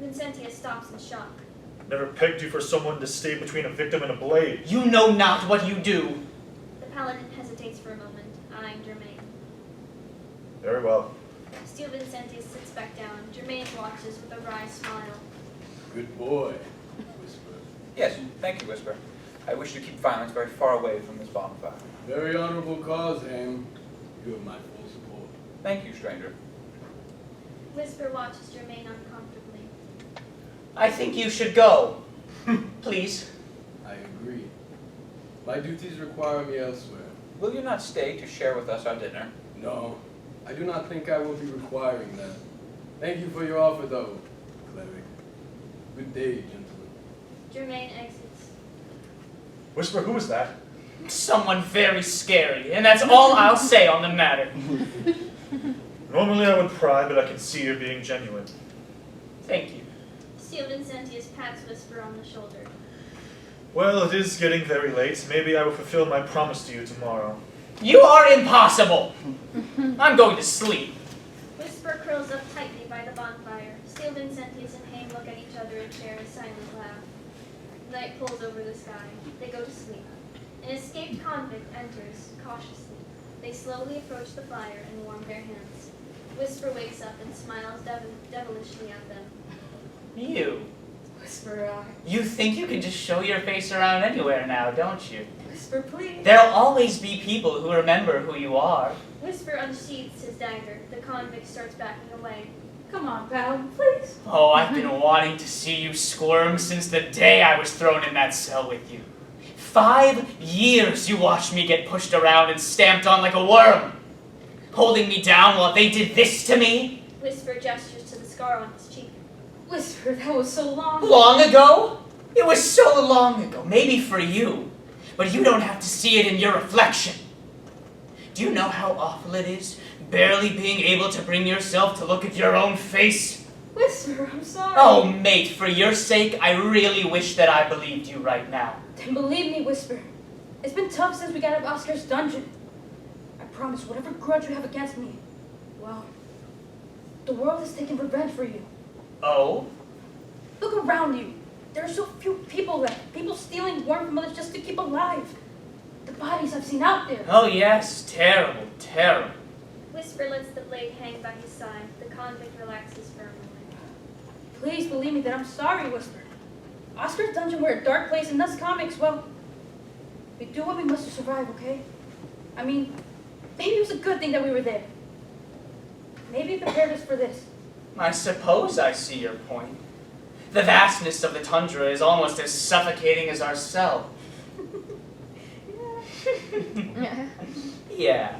Vincentius stops in shock.
Never pegged you for someone to stay between a victim and a blade.
You know not what you do.
The paladin hesitates for a moment, eyeing Germaine.
Very well.
Steel Vincentius sits back down. Germaine watches with a wry smile.
Good boy, Whisper.
Yes, thank you, Whisper. I wish to keep violence very far away from this bonfire.
Very honorable cause, Haim. You have my full support.
Thank you, stranger.
Whisper watches Germaine uncomfortably.
I think you should go. Please.
I agree. My duties require me elsewhere.
Will you not stay to share with us our dinner?
No, I do not think I will be requiring that. Thank you for your offer, though, cleric. Good day, gentlemen.
Germaine exits.
Whisper, who is that?
Someone very scary, and that's all I'll say on the matter.
Normally I would pry, but I can see you're being genuine.
Thank you.
Steel Vincentius pats Whisper on the shoulder.
Well, it is getting very late. Maybe I will fulfill my promise to you tomorrow.
You are impossible. I'm going to sleep.
Whisper curls up tightly by the bonfire. Steel Vincentius and Haim look at each other and share a silent laugh. Night pulls over the sky. They go to sleep. An escaped convict enters, cautiously. They slowly approach the fire and warm their hands. Whisper wakes up and smiles devilishly at them.
You.
Whisper,
You think you can just show your face around anywhere now, don't you?
Whisper, please.
There'll always be people who remember who you are.
Whisper unsheathes his dagger. The convict starts backing away.
Come on, pal, please.
Oh, I've been wanting to see you squirm since the day I was thrown in that cell with you. 5 years you watched me get pushed around and stamped on like a worm. Holding me down while they did this to me.
Whisper gestures to the scar on his cheek.
Whisper, that was so long.
Long ago? It was so long ago, maybe for you. But you don't have to see it in your reflection. Do you know how awful it is, barely being able to bring yourself to look at your own face?
Whisper, I'm sorry.
Oh, mate, for your sake, I really wish that I believed you right now.
Then believe me, Whisper. It's been tough since we got out of Oscar's dungeon. I promise, whatever grudge you have against me, well, the world has taken revenge for you.
Oh?
Look around you. There are so few people left. People stealing warmth from others just to keep alive. The bodies I've seen out there.
Oh yes, terrible, terrible.
Whisper lets the blade hang by his side. The convict relaxes for a moment.
Please believe me that I'm sorry, Whisper. Oscar's dungeon were a dark place, and us comics, well, we do what we must to survive, okay? I mean, maybe it was a good thing that we were there. Maybe it prepared us for this.
I suppose I see your point. The vastness of the tundra is almost as suffocating as our cell. Yeah.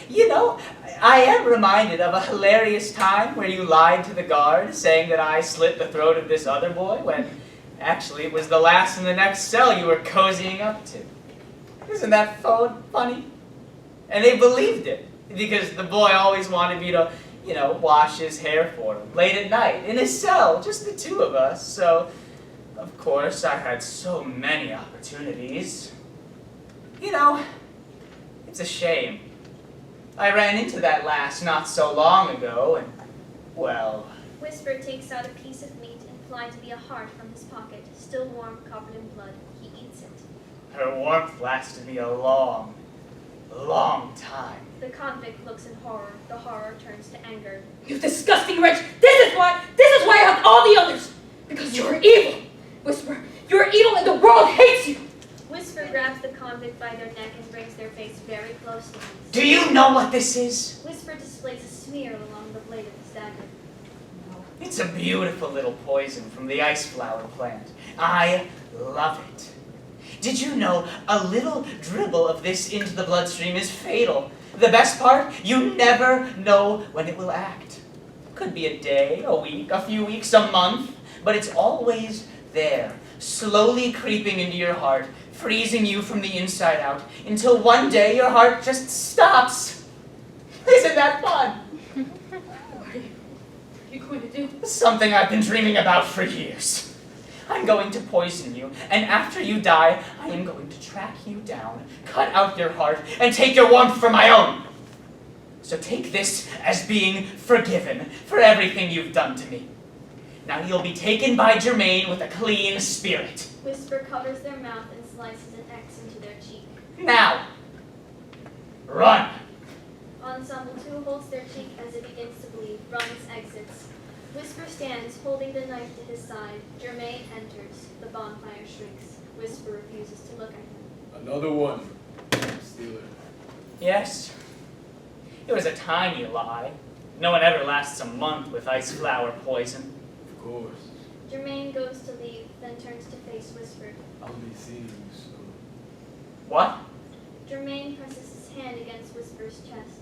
You know, I am reminded of a hilarious time where you lied to the guard, saying that I slit the throat of this other boy, when actually it was the last in the next cell you were cozying up to. Isn't that funny? And they believed it, because the boy always wanted me to, wash his hair for him, late at night, in his cell, just the two of us. So, of course, I had so many opportunities. It's a shame. I ran into that lass not so long ago, and, well...
Whisper takes out a piece of meat inclined to be a heart from his pocket, still warm, covered in blood. He eats it.
Her warmth lasted me a long time.
The convict looks in horror. The horror turns to anger.
You disgusting wretch! This is why I have all the others! Because you're evil! Whisper, you're evil and the world hates you!
Whisper grabs the convict by their neck and brings their face very close to his.
Do you know what this is?
Whisper displays a smear along the blade of his dagger.
It's a beautiful little poison from the ice flower plant. I love it. Did you know a little dribble of this into the bloodstream is fatal? The best part, you never know when it will act. Could be a day, a week, a few weeks, a month, but it's always there, slowly creeping into your heart, freezing you from the inside out, until one day your heart just stops. Isn't that fun?
What are you going to do?
Something I've been dreaming about for years. I'm going to poison you, and after you die, I am going to track you down, cut out your heart, and take your warmth for my own. So take this as being forgiven for everything you've done to me. Now you'll be taken by Germaine with a clean spirit.
Whisper covers their mouth and slices an X into their cheek.
Now, run.
Ensemble 2 holds their cheek as it begins to bleed. Runs, exits. Whisper stands, holding the knife to his side. Germaine enters. The bonfire shrinks. Whisper refuses to look at him.
Another one. Stealer.
Yes, it was a tiny lie. No one ever lasts a month with ice flower poison.
Of course.
Germaine goes to leave, then turns to face Whisper.
I'll be seeing you soon.
What?
Germaine presses his hand against Whisper's chest.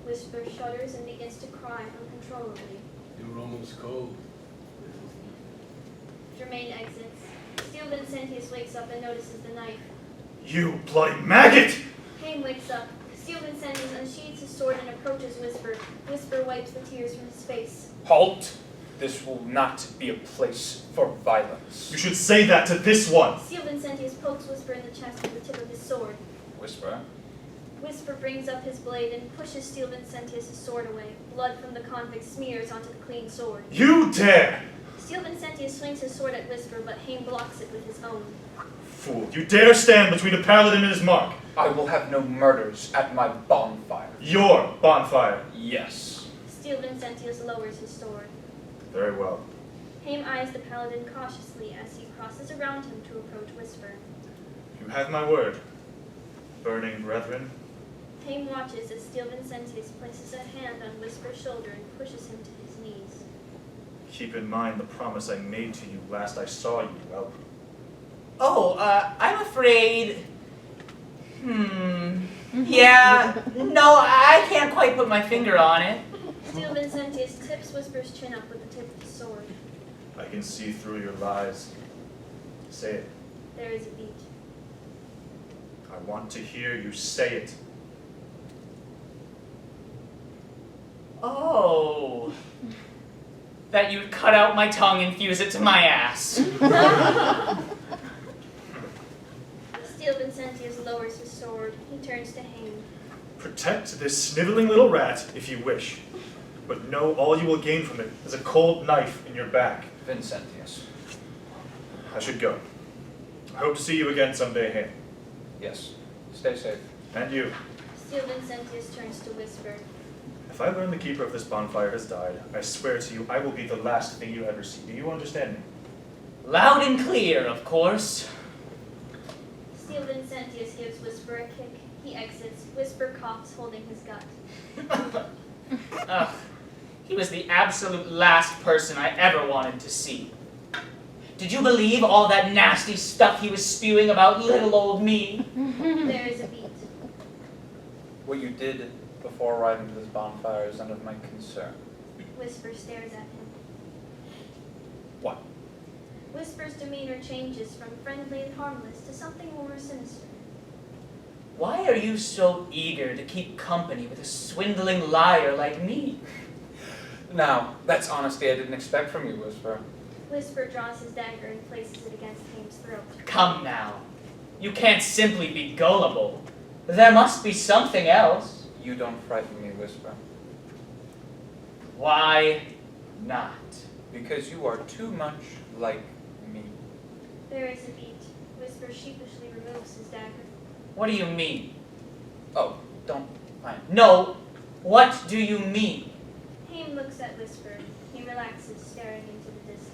Whisper shudders and begins to cry uncontrollably.
You're almost cold.
Germaine exits. Still Vincentius wakes up and notices the knife.
You bloody maggot!
Haim wakes up. Still Vincentius unsheathes his sword and approaches Whisper. Whisper wipes the tears from his face.
Halt! This will not be a place for violence.
You should say that to this one!
Still Vincentius pokes Whisper in the chest with the tip of his sword.
Whisper.
Whisper brings up his blade and pushes Steel Vincentius' sword away. Blood from the convict smears onto the clean sword.
You dare!
Steel Vincentius swings his sword at Whisper, but Haim blocks it with his own.
Fool, you dare stand between a paladin and his mark!
I will have no murders at my bonfire.
Your bonfire.
Yes.
Steel Vincentius lowers his sword.
Very well.
Haim eyes the paladin cautiously as he crosses around him to approach Whisper.
You have my word, burning brethren.
Haim watches as Steel Vincentius places a hand on Whisper's shoulder and pushes him to his knees.
Keep in mind the promise I made to you last I saw you, whelp.
Oh, I'm afraid... Yeah, no, I can't quite put my finger on it.
Steel Vincentius tips Whisper's chin up with the tip of his sword.
I can see through your lies. Say it.
There is a beat.
I want to hear you say it.
Oh. That you'd cut out my tongue and fuse it to my ass.
Steel Vincentius lowers his sword. He turns to Haim.
Protect this sniveling little rat if you wish, but know all you will gain from it is a cold knife in your back.
Vincentius.
I should go. I hope to see you again someday, Haim.
Yes. Stay safe.
And you.
Steel Vincentius turns to Whisper.
If I learn the keeper of this bonfire has died, I swear to you I will be the last thing you ever see. Do you understand me?
Loud and clear, of course.
Steel Vincentius gives Whisper a kick. He exits. Whisper coughs, holding his gut.
Ugh. He was the absolute last person I ever wanted to see. Did you believe all that nasty stuff he was spewing about little old me?
There is a beat.
What you did before arriving to this bonfire is none of my concern.
Whisper stares at him.
What?
Whisper's demeanor changes from friendly and harmless to something more sinister.
Why are you so eager to keep company with a swindling liar like me?
Now, that's honesty I didn't expect from you, Whisper.
Whisper draws his dagger and places it against Haim's throat.
Come now. You can't simply be gullible. There must be something else.
You don't frighten me, Whisper.
Why not?
Because you are too much like me.
There is a beat. Whisper sheepishly removes his dagger.
What do you mean?
Oh, don't mind.
No, what do you mean?
Haim looks at Whisper. He relaxes, staring into the distance.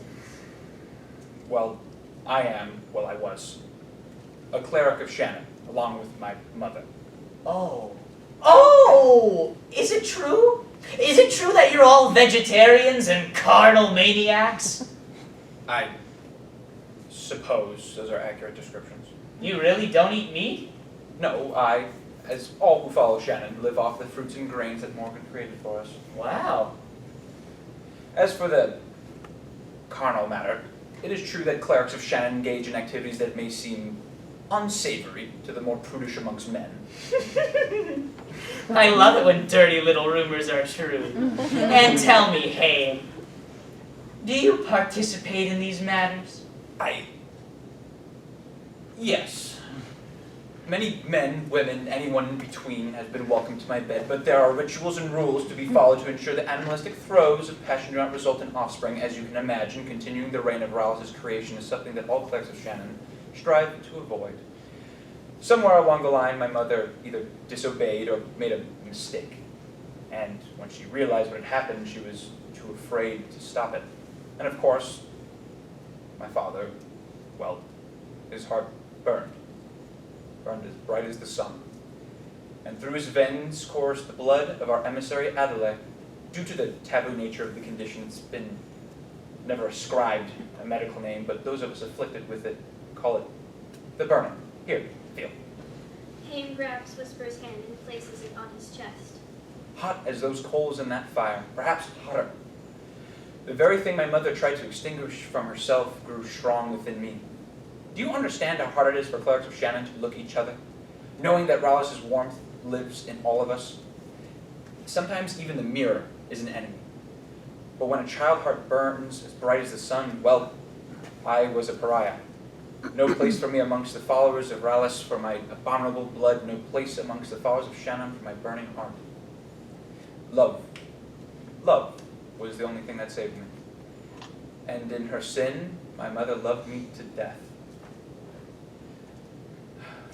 Well, I was, a cleric of Shannon, along with my mother.
Oh. Oh! Is it true? Is it true that you're all vegetarians and carnal maniacs?
I suppose those are accurate descriptions.
You really don't eat meat?
No, I, as all who follow Shannon, live off the fruits and grains that Morgan created for us.
Wow.
As for the carnal matter, it is true that clerics of Shannon engage in activities that may seem unsavory to the more prudish amongst men.
I love it when dirty little rumors are true. And tell me, Haim, do you participate in these matters?
Yes. Many men, women, anyone in between has been welcome to my bed, but there are rituals and rules to be followed to ensure that animalistic throes of passion do not result in offspring. As you can imagine, continuing the reign of Rallis' creation is something that all clerics of Shannon strive to avoid. Somewhere along the line, my mother either disobeyed or made a mistake. And when she realized what had happened, she was too afraid to stop it. And of course, my father, well, his heart burned as bright as the sun. And through his veins coursed the blood of our emissary Adelaide. Due to the taboo nature of the condition, it's been never ascribed a medical name, but those of us afflicted with it call it the burning. Here, feel.
Haim grabs Whisper's hand and places it on his chest.
Hot as those coals in that fire, perhaps hotter. The very thing my mother tried to extinguish from herself grew strong within me. Do you understand how hard it is for clerics of Shannon to look at each other, knowing that Rallis' warmth lives in all of us? Sometimes even the mirror is an enemy. But when a child heart burns as bright as the sun, well, I was a pariah. No place for me amongst the followers of Rallis for my abominable blood, no place amongst the followers of Shannon for my burning heart. Love was the only thing that saved me. And in her sin, my mother loved me to death.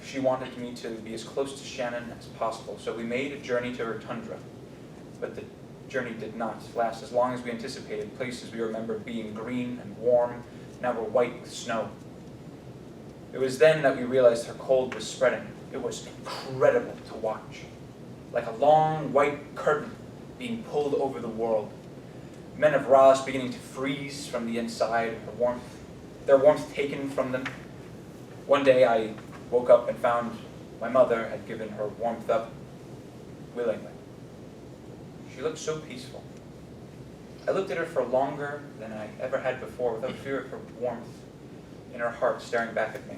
She wanted me to be as close to Shannon as possible, so we made a journey to her tundra. But the journey did not last as long as we anticipated. Places we remember being green and warm now were white with snow. It was then that we realized her cold was spreading. It was incredible to watch, like a long white curtain being pulled over the world. Men of Rallis beginning to freeze from the inside, their warmth taken from them. One day I woke up and found my mother had given her warmth up willingly. She looked so peaceful. I looked at her for longer than I ever had before, without fear of her warmth in her heart staring back at me.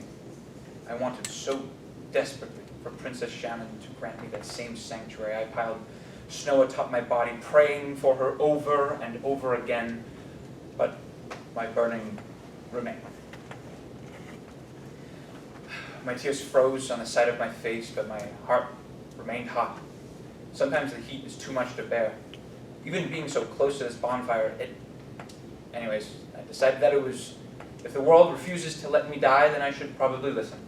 I wanted so desperately for Princess Shannon to grant me that same sanctuary. I piled snow atop my body, praying for her over and over again, but my burning remained. My tears froze on the side of my face, but my heart remained hot. Sometimes the heat is too much to bear. Even being so close to this bonfire, Anyways, I decided that if the world refuses to let me die, then I should probably listen.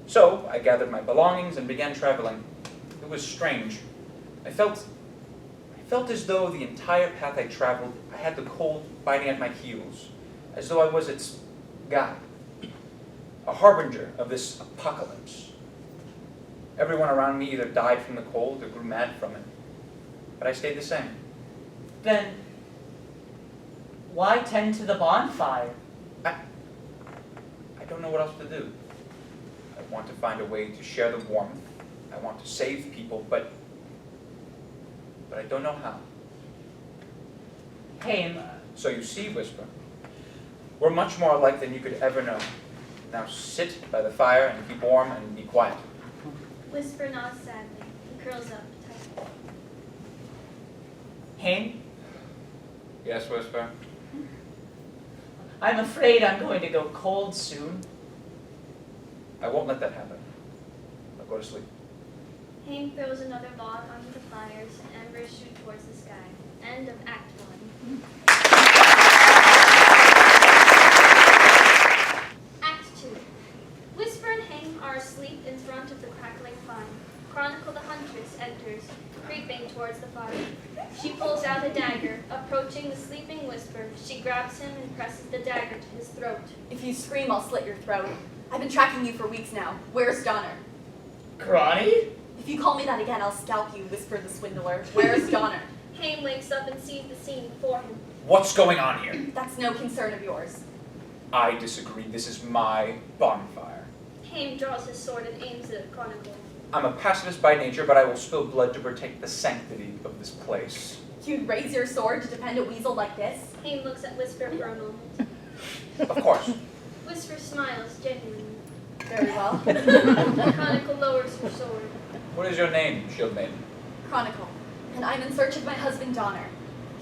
So, I gathered my belongings and began traveling. It was strange. I felt as though the entire path I traveled, I had the cold biting at my heels, as though I was its guide, a harbinger of this apocalypse. Everyone around me either died from the cold or grew mad from it, but I stayed the same.
Then, why tend to the bonfire?
I don't know what else to do. I want to find a way to share the warmth. I want to save people, but I don't know how.
Haim,
So you see, Whisper, we're much more alike than you could ever know. Now sit by the fire and keep warm and be quiet.
Whisper nods sadly. He curls up tight.
Haim,
Yes, Whisper?
I'm afraid I'm going to go cold soon.
I won't let that happen. I'll go to sleep.
Haim throws another log onto the fires, and embers shoot towards the sky. End of Act 1. Act 2. Whisper and Haim are asleep in front of the crackling fire. Chronicle the huntress enters, creeping towards the fire. She pulls out a dagger. Approaching the sleeping Whisper, she grabs him and presses the dagger to his throat.
If you scream, I'll slit your throat. I've been tracking you for weeks now. Where's Donner?
Cronny?
If you call me that again, I'll scalp you, whispered the swindler. Where's Donner?
Haim wakes up and sees the scene before him.
What's going on here?
That's no concern of yours.
I disagree. This is my bonfire.
Haim draws his sword and aims it at Chronicle.
I'm a pacifist by nature, but I will spill blood to protect the sanctity of this place.
You'd raise your sword to defend a weasel like this?
Haim looks at Whisper for a moment.
Of course.
Whisper smiles genuinely.
Very well.
Chronicle lowers her sword.
What is your name, Shield Maiden?
Chronicle, and I'm in search of my husband Donner.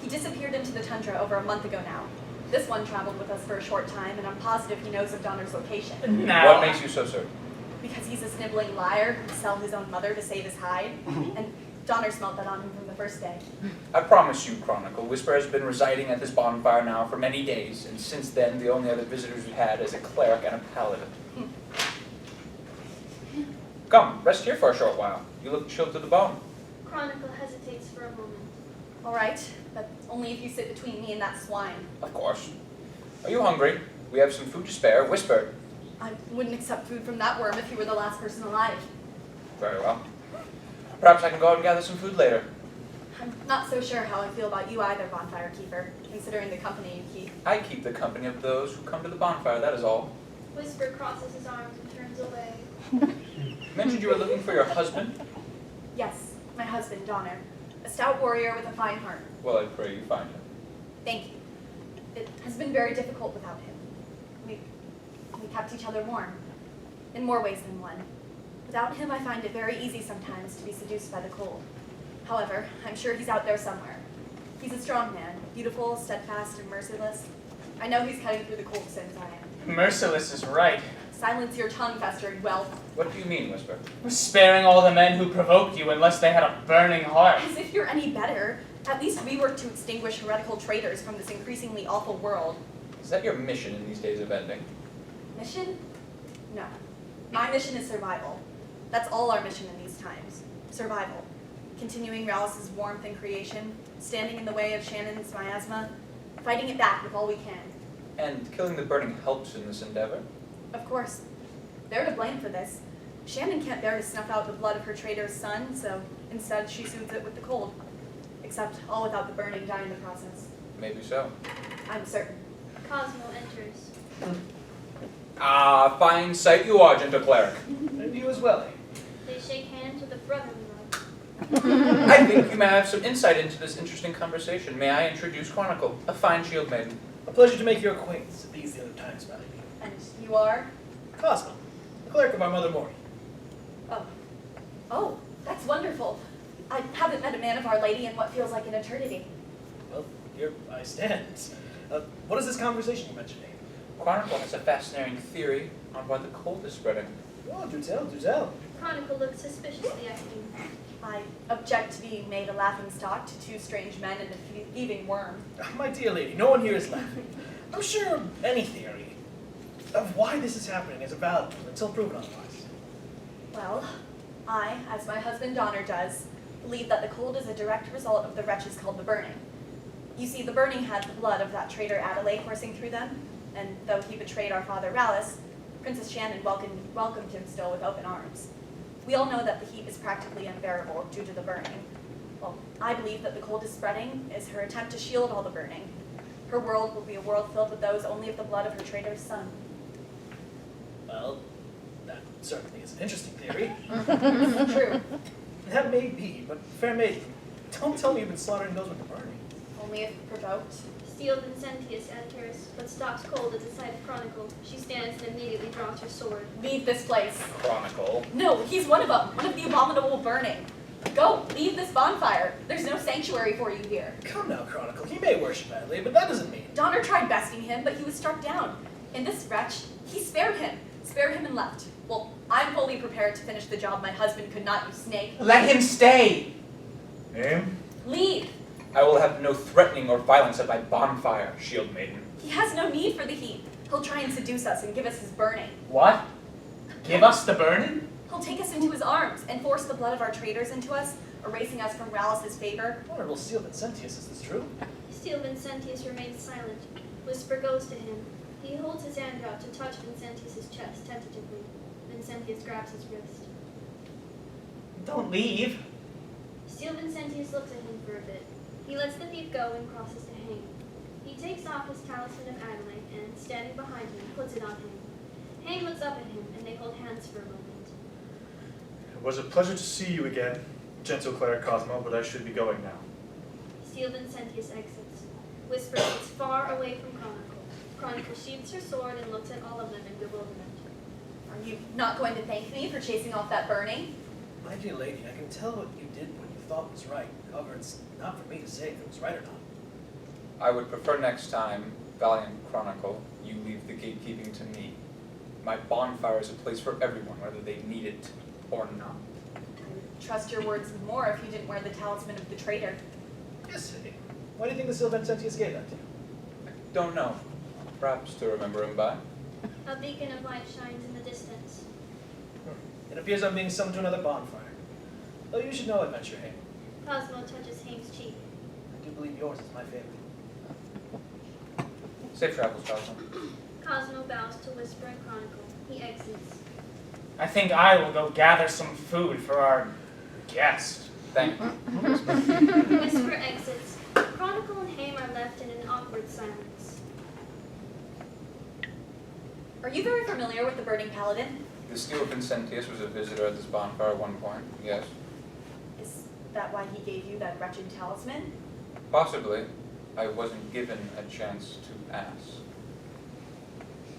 He disappeared into the tundra over a month ago now. This one traveled with us for a short time, and I'm positive he knows of Donner's location.
Now,
What makes you so certain?
Because he's a sniveling liar who'd sell his own mother to save his hide, and Donner smelled that on him from the first day.
I promise you, Chronicle, Whisper has been residing at this bonfire now for many days, and since then, the only other visitors we've had is a cleric and a paladin. Come, rest here for a short while. You look chilled to the bone.
Chronicle hesitates for a moment.
All right, but only if you sit between me and that swine.
Of course. Are you hungry? We have some food to spare. Whisper.
I wouldn't accept food from that worm if he were the last person alive.
Very well. Perhaps I can go out and gather some food later.
I'm not so sure how I feel about you either, Bonfire Keeper, considering the company you keep.
I keep the company of those who come to the bonfire, that is all.
Whisper crosses his arms and turns away.
You mentioned you were looking for your husband?
Yes, my husband, Donner. A stout warrior with a fine heart.
Well, I pray you find him.
Thank you. It has been very difficult without him. We kept each other warm, in more ways than one. Without him, I find it very easy sometimes to be seduced by the cold. However, I'm sure he's out there somewhere. He's a strong man, beautiful, steadfast, and merciless. I know he's cutting through the cold same as I am.
Merciless is right.
Silence your tongue, festering whelp.
What do you mean, Whisper?
Sparing all the men who provoked you unless they had a burning heart.
As if you're any better. At least we work to extinguish heretical traitors from this increasingly awful world.
Is that your mission in these days of ending?
Mission? No. My mission is survival. That's all our mission in these times. Survival. Continuing Rallis's warmth and creation, standing in the way of Shannon's miasma, fighting it back with all we can.
And killing the burning helps in this endeavor?
Of course. They're to blame for this. Shannon can't bear to snuff out the blood of her traitor's son, so instead she soothes it with the cold. Except all without the burning die in the process.
Maybe so.
I'm certain.
Cosmo enters.
Ah, fine sight you are, gentle cleric.
And you as well, eh?
They shake hands with a brotherly love.
I think you may have some insight into this interesting conversation. May I introduce Chronicle, a fine shield maiden?
A pleasure to make your acquaintance at these the other times, my lady.
And you are?
Cosmo, the clerk of our Mother Mori.
Oh. Oh, that's wonderful. I haven't met a man of Our Lady in what feels like an eternity.
Well, here I stand. What is this conversation you mentioned, Haim?
Chronicle has a fascinating theory on why the cold is spreading.
Oh, do tell, do tell.
Chronicle looks suspiciously at him.
I object to being made a laughingstock to two strange men and a thieving worm.
My dear lady, no one here is laughing. I'm sure any theory of why this is happening is a valid one until proven otherwise.
Well, I, as my husband Donner does, believe that the cold is a direct result of the wretches called the Burning. You see, the Burning had the blood of that traitor Adelaide coursing through them, and though he betrayed our father Rallis, Princess Shannon welcomed him still with open arms. We all know that the heat is practically unbearable due to the Burning. well, I believe that the cold is spreading is her attempt to shield all the burning. Her world will be a world filled with those only of the blood of her traitor's son.
Well, that certainly is an interesting theory.
True.
That may be, but fair maiden, don't tell me you've been slaughtering those with the burning.
Only if provoked.
Steal Vincentius, Accursed, but stops cold at the sight of Chronicle. She stands and immediately draws her sword.
Leave this place.
Chronicle.
No, he's one of them. One of the abominable burning. Go, leave this bonfire. There's no sanctuary for you here.
Come now, Chronicle. He may worship badly, but that doesn't mean.
Donner tried besting him, but he was struck down. And this wretch, he spared him and left. Well, I'm fully prepared to finish the job my husband could not, you snake.
Let him stay.
Name?
Leave.
I will have no threatening or violence at my bonfire, shield maiden.
He has no need for the heat. He'll try and seduce us and give us his burning.
What? Give us the burning?
He'll take us into his arms and force the blood of our traitors into us, erasing us from Rallis's favor.
Honorable Seal Vincentius, is this true?
Steal Vincentius remains silent. Whisper goes to him. He holds his hand out to touch Vincentius's chest tentatively. Vincentius grabs his wrist.
Don't leave.
Steal Vincentius looks at him for a bit. He lets the thief go and crosses to Haim. He takes off his talisman of adamant and, standing behind him, puts it on him. Haim looks up at him, and they hold hands for a moment.
It was a pleasure to see you again, gentle Cleric Cosmo, but I should be going now.
Steal Vincentius exits. Whisper gets far away from Chronicle. Chronicle sheathes her sword and looks at all of them in bewilderment.
Are you not going to thank me for chasing off that burning?
My dear lady, I can tell what you did what you thought was right. However, it's not for me to say if it was right or not.
I would prefer next time, valiant Chronicle, you leave the gatekeeping to me. My bonfire is a place for everyone, whether they need it or not.
I would trust your words more if you didn't wear the talisman of the traitor.
Yes, Vinny. Why do you think the Seal Vincentius gave that to you?
I don't know. Perhaps to remember him by.
A beacon of light shines in the distance.
It appears I'm being summoned to another bonfire. Though you should know, Adventure Haim.
Cosmo touches Haim's cheek.
I do believe yours is my favorite.
Safe travels, Cosmo.
Cosmo bows to Whisper and Chronicle. He exits.
I think I will go gather some food for our guest.
Thank you.
Whisper exits. Chronicle and Haim are left in an awkward silence.
Are you very familiar with the burning paladin?
The Steel Vincentius was a visitor at this bonfire at one point, yes.
Is that why he gave you that wretched talisman?
Possibly. I wasn't given a chance to ask.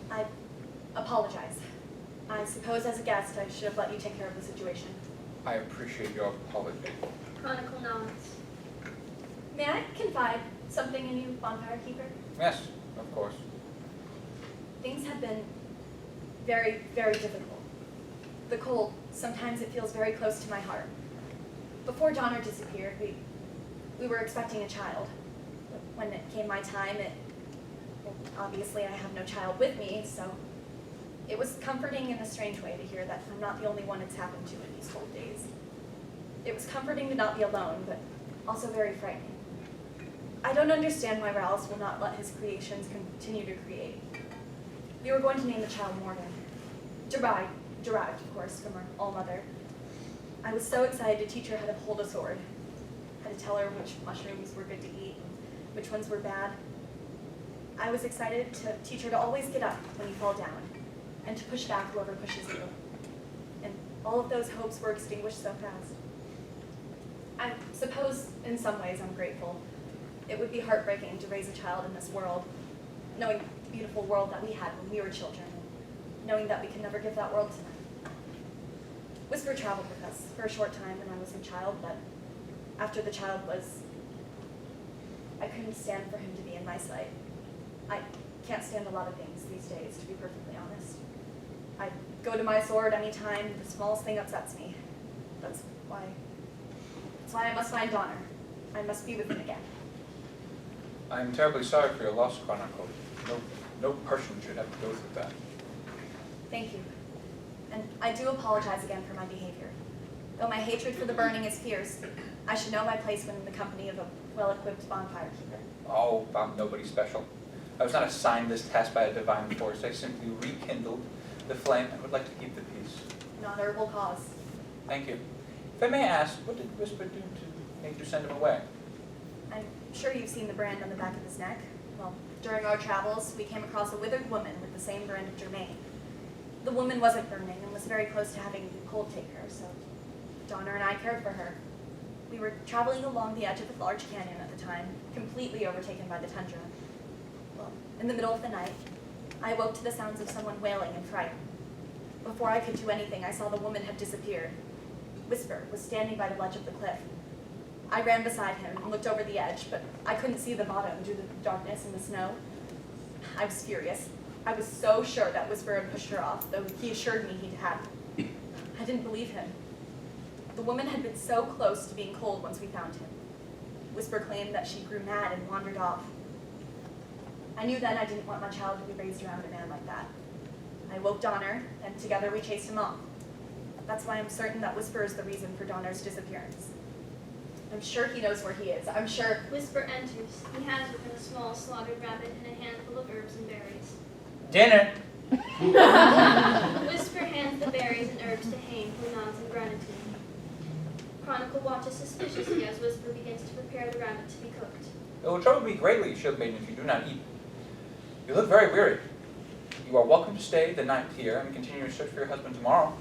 I apologize. I suppose as a guest I should have let you take care of the situation.
I appreciate your apology.
Chronicle nods.
May I confide something in you, Bonfire Keeper?
Yes, of course.
Things have been very, very difficult. The cold, sometimes it feels very close to my heart. Before Donner disappeared, we were expecting a child. But when it came my time, well, obviously I have no child with me, so it was comforting in a strange way to hear that I'm not the only one it's happened to in these cold days. It was comforting to not be alone, but also very frightening. I don't understand why Rallis will not let his creations continue to create. We were going to name the child Morgan. Derived, of course, from our all-mother. I was so excited to teach her how to hold a sword, how to tell her which mushrooms were good to eat, and which ones were bad. I was excited to teach her to always get up when you fall down, and to push back whoever pushes you. And all of those hopes were extinguished so fast. I suppose, in some ways, I'm grateful. It would be heartbreaking to raise a child in this world, knowing the beautiful world that we had when we were children, and knowing that we can never give that world to them. Whisper traveled with us for a short time when I was a child, but after the child was, I couldn't stand for him to be in my sight. I can't stand a lot of things these days, to be perfectly honest. I go to my sword anytime the smallest thing upsets me. That's why I must find Donner. I must be with him again.
I'm terribly sorry for your loss, Chronicle. No person should have to go through that.
Thank you. And I do apologize again for my behavior. Though my hatred for the burning is fierce, I should know my place when in the company of a well-equipped bonfire keeper.
Oh, I'm nobody special. I was not assigned this task by a divine force. I simply rekindled the flame and would like to keep the peace.
An honorable cause.
Thank you. If I may ask, what did Whisper do to made you send him away?
I'm sure you've seen the brand on the back of his neck. Well, during our travels, we came across a withered woman with the same brand of Germaine. The woman wasn't burning and was very close to having cold take her, so Donner and I cared for her. We were traveling along the edge of a large canyon at the time, completely overtaken by the tundra. Well, in the middle of the night, I awoke to the sounds of someone wailing in fright. Before I could do anything, I saw the woman had disappeared. Whisper was standing by the ledge of the cliff. I ran beside him and looked over the edge, but I couldn't see the bottom due to the darkness and the snow. I was furious. I was so sure that Whisper had pushed her off, though he assured me he hadn't. I didn't believe him. The woman had been so close to being cold once we found him. Whisper claimed that she grew mad and wandered off. I knew then I didn't want my child to be raised around a man like that. I woke Donner, and together we chased him off. That's why I'm certain that Whisper is the reason for Donner's disappearance. I'm sure he knows where he is. I'm sure.
Whisper enters. He has with him a small slaughtered rabbit and a handful of herbs and berries.
Dinner.
Whisper hands the berries and herbs to Haim, who nods in gratitude. Chronicle watches suspiciously as Whisper begins to prepare the rabbit to be cooked.
It will trouble me greatly, Shield Maiden, if you do not eat. You look very weary. You are welcome to stay the night here and continue your search for your husband tomorrow.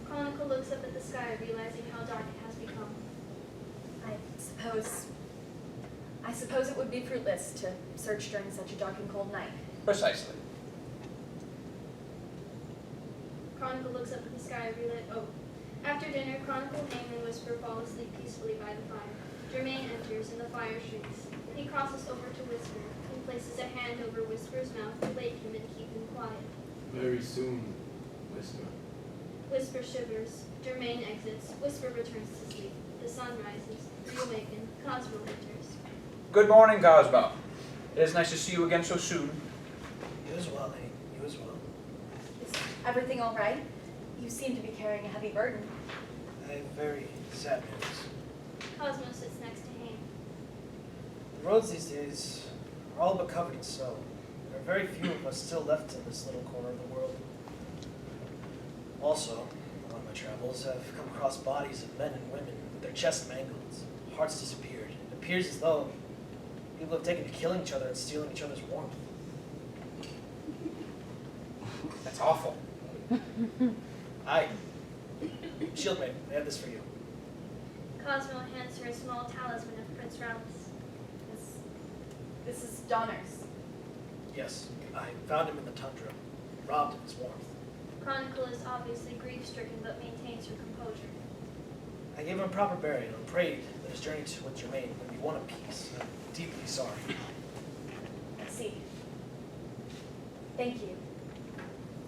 Chronicle looks up at the sky, realizing how dark it has become.
I suppose it would be fruitless to search during such a dark and cold night.
Precisely.
Chronicle looks up at the sky, After dinner, Chronicle, Haim, and Whisper fall asleep peacefully by the fire. Germaine enters, and the fire shrieks. He crosses over to Whisper and places a hand over Whisper's mouth to wake him and keep him quiet.
Very soon, Whisper.
Whisper shivers. Germaine exits. Whisper returns to sleep. The sun rises. Reawakened, Cosmo enters.
Good morning, Cosmo. It is nice to see you again so soon.
You as well, Haim. You as well.
Is everything all right? You seem to be carrying a heavy burden.
I have very sad news.
Cosmo sits next to Haim.
The roads these days are all but covered in snow. There are very few of us still left in this little corner of the world. Also, on my travels, I've come across bodies of men and women with their chests mangled, hearts disappeared. It appears as though people have taken to killing each other and stealing each other's warmth.
That's awful.
Shield Maiden, I have this for you.
Cosmo hands her a small talisman of Prince Ralph's.
This is Donner's.
Yes, I found him in the tundra, robbed of his warmth.
Chronicle is obviously grief-stricken but maintains her composure.
I gave him proper burial and prayed that his journey with Germaine would be one of peace. I'm deeply sorry.
I see. Thank you.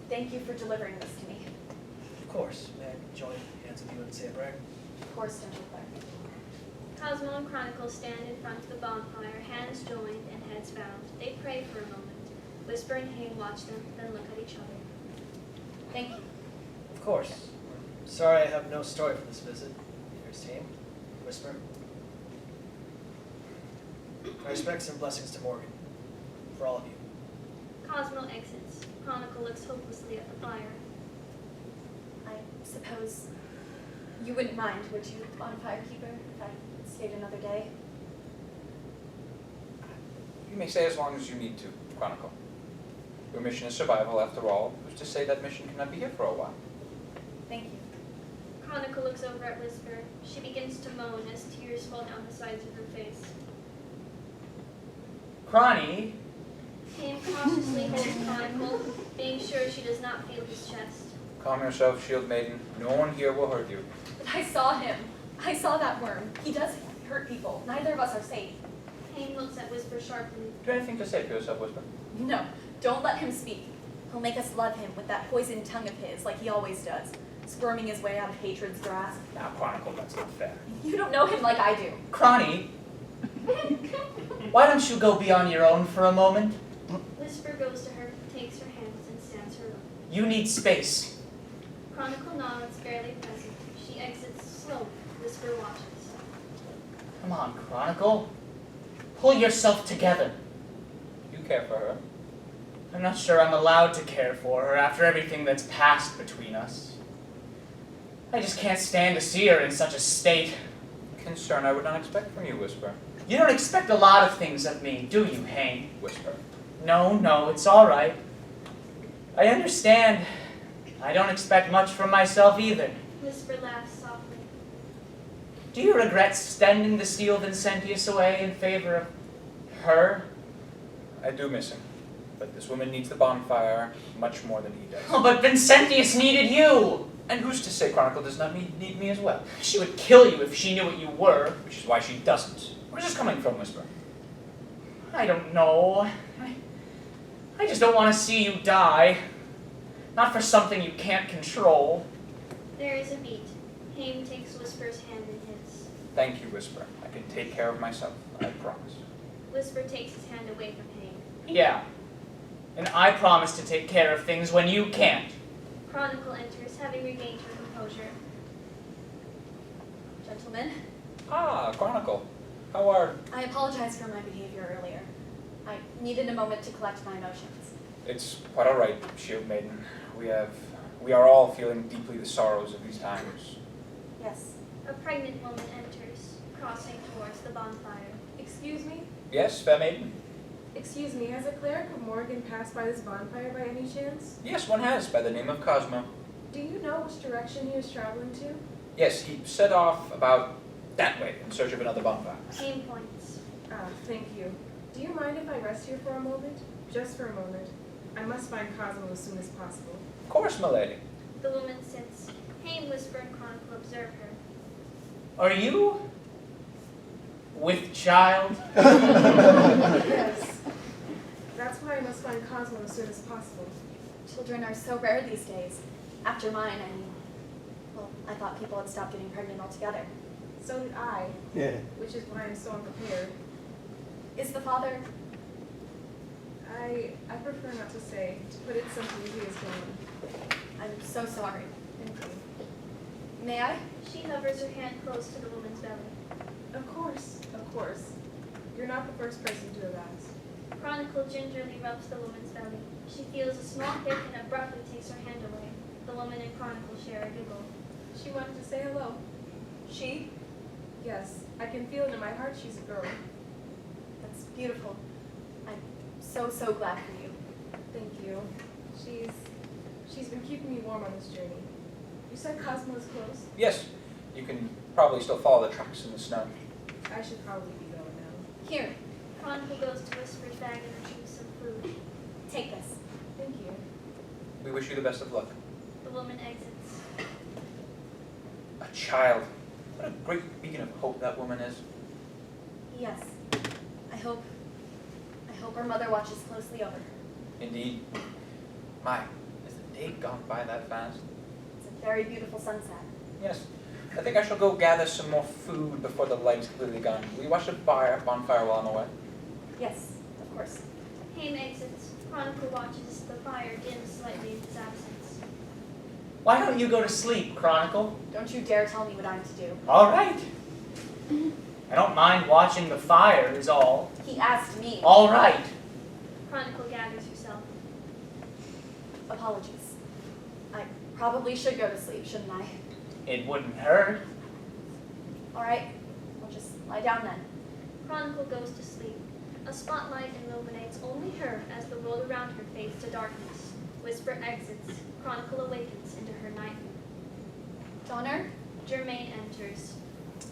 Thank you for delivering this to me.
Of course, may I join hands with you and say a prayer?
Of course, Dungeon Clerk.
Cosmo and Chronicle stand in front of the bonfire, hands joined and heads bowed. They pray for a moment. Whisper and Haim watch them, then look at each other.
Thank you.
Of course. Sorry I have no story for this visit. Here's Haim. Whisper. My respects and blessings to Morgan. For all of you.
Cosmo exits. Chronicle looks hopelessly at the fire.
I suppose you wouldn't mind, would you, Bonfire Keeper, if I stayed another day?
You may stay as long as you need to, Chronicle. Your mission is survival, after all. Who's to say that mission cannot be here for a while?
Thank you.
Chronicle looks over at Whisper. She begins to moan as tears fall down the sides of her face.
Cronny,
Haim cautiously holds Chronicle, being sure she does not feel his chest.
Calm yourself, Shield Maiden. No one here will hurt you.
But I saw him. I saw that worm. He does hurt people. Neither of us are safe.
Haim looks at Whisper sharply.
Do you have anything to say for yourself, Whisper?
No, don't let him speak. He'll make us love him with that poisoned tongue of his, like he always does, squirming his way out of hatred's grasp.
Now, Chronicle, that's not fair.
You don't know him like I do.
Cronny, why don't you go be on your own for a moment?
Whisper goes to her, takes her hands, and stands her up.
You need space.
Chronicle nods, barely present. She exits slowly. Whisper watches.
Come on, Chronicle. Pull yourself together.
You care for her.
I'm not sure I'm allowed to care for her after everything that's passed between us. I just can't stand to see her in such a state.
concern I would not expect from you, Whisper.
You don't expect a lot of things of me, do you, Haim?
Whisper.
No, it's all right. I understand. I don't expect much from myself either.
Whisper laughs softly.
Do you regret sending the steel Vincentius away in favor of her?
I do miss him, but this woman needs the bonfire much more than he does.
Oh, but Vincentius needed you!
And who's to say Chronicle does not need me as well?
She would kill you if she knew what you were.
Which is why she doesn't. Where's this coming from, Whisper?
I don't know. I just don't want to see you die. Not for something you can't control.
There is a beat. Haim takes Whisper's hand in his.
Thank you, Whisper. I can take care of myself, I promise.
Whisper takes his hand away from Haim.
Yeah. And I promise to take care of things when you can't.
Chronicle enters, having regained her composure.
Gentlemen,
Ah, Chronicle. How are...
I apologize for my behavior earlier. I needed a moment to collect my emotions.
It's quite all right, Shield Maiden. We are all feeling deeply the sorrows of these times.
Yes.
A pregnant woman enters, crossing towards the bonfire.
Excuse me?
Yes, Fair Maiden?
Excuse me, has a cleric of Morgan passed by this bonfire by any chance?
Yes, one has, by the name of Cosmo.
Do you know which direction he was traveling to?
Yes, he set off about that way in search of another bonfire.
Haim points.
Ah, thank you. Do you mind if I rest here for a moment? Just for a moment. I must find Cosmo as soon as possible.
Of course, milady.
The woman sits. Haim, Whisper, and Chronicle observe her.
Are you with child?
Yes. That's why I must find Cosmo as soon as possible.
Children are so rare these days. After mine, I mean, well, I thought people had stopped getting pregnant altogether.
So did I.
Yeah.
Which is why I'm so unprepared.
Is the father?
I prefer not to say. To put it simply, he is gone.
I'm so sorry.
Thank you.
May I?
She hovers her hand close to the woman's belly.
Of course, of course. You're not the first person to have asked.
Chronicle gingerly rubs the woman's belly. She feels a small kick and abruptly takes her hand away. The woman and Chronicle share a giggle.
She wanted to say hello.
She?
Yes, I can feel it in my heart she's a girl.
That's beautiful. I'm so glad for you.
Thank you. She's been keeping me warm on this journey. You said Cosmo is close?
Yes, you can probably still follow the tracks in the snow.
I should probably be going now.
Here,
Chronicle goes to Whisper's bag and retrieves some food.
take this.
Thank you.
We wish you the best of luck.
The woman exits.
A child. What a great beacon of hope that woman is.
Yes. I hope her mother watches closely over her.
Indeed. My, has the day gone by that fast?
It's a very beautiful sunset.
Yes. I think I shall go gather some more food before the light's clearly gone. Will you watch the bonfire while I'm away?
Yes, of course.
Haim exits. Chronicle watches the fire dim slightly in his absence.
Why don't you go to sleep, Chronicle?
Don't you dare tell me what I'm to do.
All right. I don't mind watching the fire is all.
He asked me.
All right.
Chronicle gathers herself.
Apologies. I probably should go to sleep, shouldn't I?
It wouldn't hurt.
All right, I'll just lie down then.
Chronicle goes to sleep. A spotlight illuminates only her as the world around her fades to darkness. Whisper exits. Chronicle awakens into her nightmare.
Donner?
Germaine enters.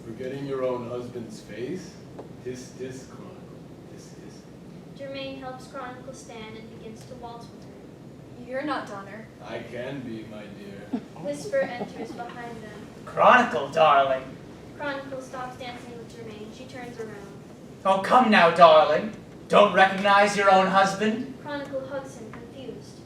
Forgetting your own husband's face? Tis, Chronicle. Tis.
Germaine helps Chronicle stand and begins to waltz with her.
You're not Donner.
I can be, my dear.
Whisper enters behind them.
Chronicle, darling.
Chronicle stops dancing with Germaine. She turns around.
Oh, come now, darling. Don't recognize your own husband?
Chronicle hugs him, confused.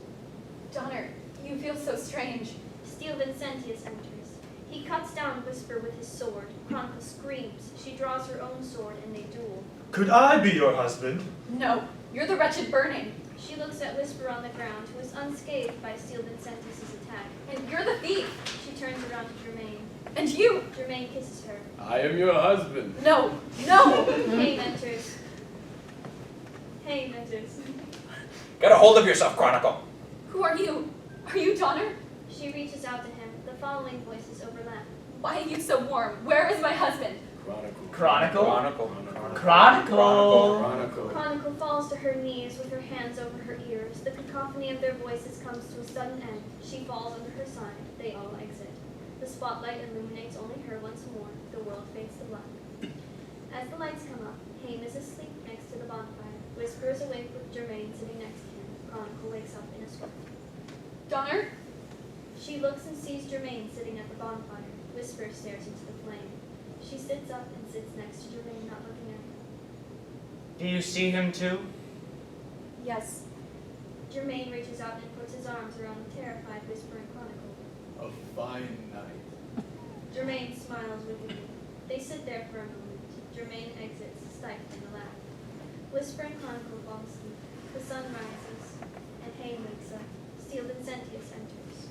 Donner, you feel so strange.
Steel Vincentius enters. He cuts down Whisper with his sword. Chronicle screams. She draws her own sword and they duel.
Could I be your husband?
No, you're the wretched burning.
She looks at Whisper on the ground, who is unscathed by Steel Vincentius' attack.
And you're the thief.
She turns around to Germaine.
And you.
Germaine kisses her.
I am your husband.
No.
Haim enters. Haim enters.
Get a hold of yourself, Chronicle.
Who are you? Are you Donner?
She reaches out to him. The following voices overlap.
Why are you so warm? Where is my husband?
Chronicle.
Chronicle.
Chronicle.
Chronicle falls to her knees with her hands over her ears. The cacophony of their voices comes to a sudden end. She falls under her side. They all exit. The spotlight illuminates only her once more. The world fades to black. As the lights come up, Haim is asleep next to the bonfire. Whisper is awake with Germaine sitting next to him. Chronicle wakes up in a sweat.
Donner?
She looks and sees Germaine sitting at the bonfire. Whisper stares into the flame. She sits up and sits next to Germaine, not looking at her.
Do you see him too?
Yes.
Germaine reaches out and puts his arms around the terrified Whisper and Chronicle.
A fine night.
Germaine smiles wickedly. They sit there for a moment. Germaine exits, stifling a laugh. Whisper and Chronicle fall asleep. The sun rises, and Haim wakes up. Steel Vincentius enters.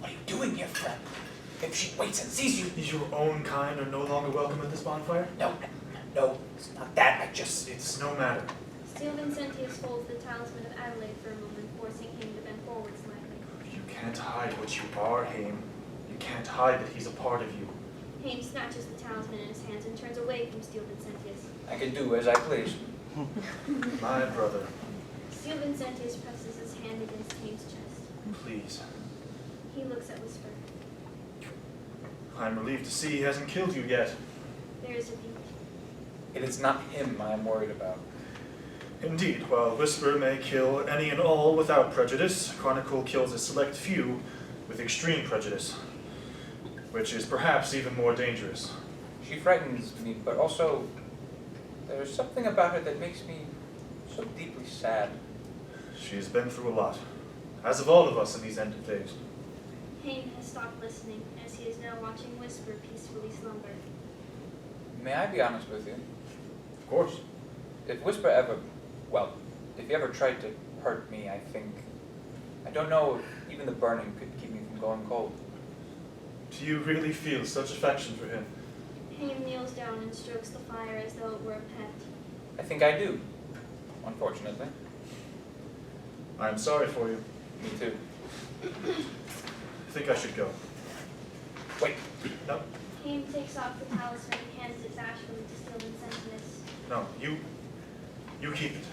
What are you doing here, friend? If she waits and sees you...
Your own kind are no longer welcome at this bonfire?
No, it's not that.
It's no matter.
Steel Vincentius holds the talisman of Adelaide for a moment, forcing him to bend forward slightly.
You can't hide what you are, Haim. You can't hide that he's a part of you.
Haim snatches the talisman in his hands and turns away from Steel Vincentius.
I can do as I please.
My brother,
Steel Vincentius presses his hand against Haim's chest.
please.
He looks at Whisper.
I'm relieved to see he hasn't killed you yet.
There is a beat.
It is not him I am worried about.
Indeed, while Whisper may kill any and all without prejudice, Chronicle kills a select few with extreme prejudice, which is perhaps even more dangerous.
She frightens me, but also there's something about her that makes me so deeply sad.
She's been through a lot, as of all of us in these end of days.
Haim has stopped listening as he is now watching Whisper peacefully slumber.
May I be honest with you?
Of course.
If Whisper if he ever tried to hurt me, I don't know if even the burning could keep me from going cold.
Do you really feel such affection for him?
Haim kneels down and strokes the fire as though it were a pet.
I think I do, unfortunately.
I'm sorry for you.
Me too.
I think I should go.
Wait,
No,
Haim takes off the talisman and hands it bashfully to Steel Vincentius.
no, you keep it.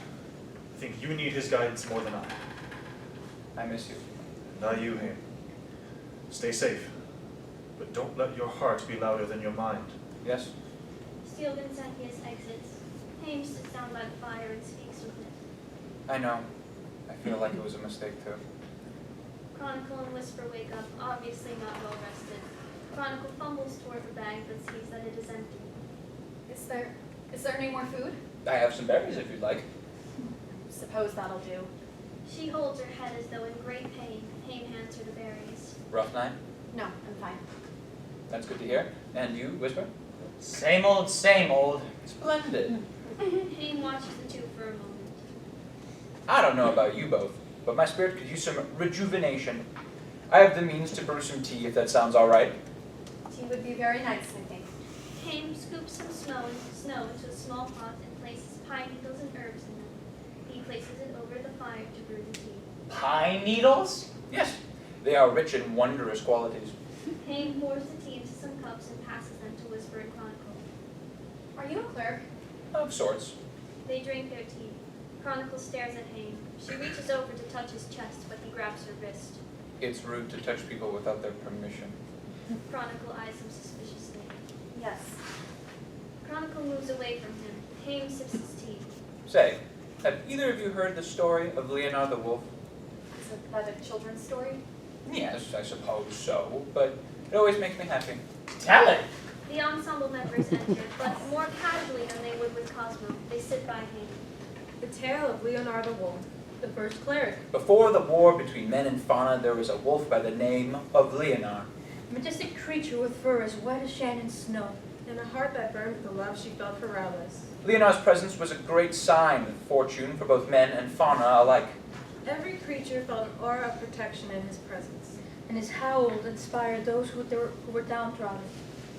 I think you need his guidance more than I.
I miss you.
Not you, Haim. Stay safe, but don't let your heart be louder than your mind.
Yes?
Steel Vincentius exits. Haim sits down by the fire and speaks with it.
I know. I feel like it was a mistake too.
Chronicle and Whisper wake up, obviously not well rested. Chronicle fumbles toward the bag but sees that it is empty.
Is there any more food?
I have some berries if you'd like.
Suppose that'll do.
She holds her head as though in great pain. Haim hands her the berries.
Rough night?
No, I'm fine.
That's good to hear. And you, Whisper?
Same old, same old.
Splendid.
Haim watches the two for a moment.
I don't know about you both, but my spirit could use some rejuvenation. I have the means to brew some tea if that sounds all right.
Tea would be very nice, I think.
Haim scoops some snow into a small pot and places pine needles and herbs in them. He places it over the fire to brew the tea.
Pine needles?
Yes, they are rich in wondrous qualities.
Haim pours the tea into some cups and passes them to Whisper and Chronicle.
Are you a cleric?
Of sorts.
They drink their tea. Chronicle stares at Haim. She reaches over to touch his chest, but he grabs her wrist.
It's rude to touch people without their permission.
Chronicle eyes him suspiciously.
Yes.
Chronicle moves away from him. Haim sips his tea.
Say, have either of you heard the story of Leonard the Wolf?
Is that a children's story?
Yes, I suppose so, but it always makes me happy.
Tell it.
The ensemble members enter, but more casually than they would with Cosmo. They sit by Haim.
The Tale of Leonard the Wolf, the first cleric.
Before the war between men and fauna, there was a wolf by the name of Leonard.
A majestic creature with fur as white as Shannon's snow.
And a heart that burned with the love she felt for Rowless.
Leonard's presence was a great sign of fortune for both men and fauna alike.
Every creature felt an aura of protection in his presence.
And his howl inspired those who were downtrodden.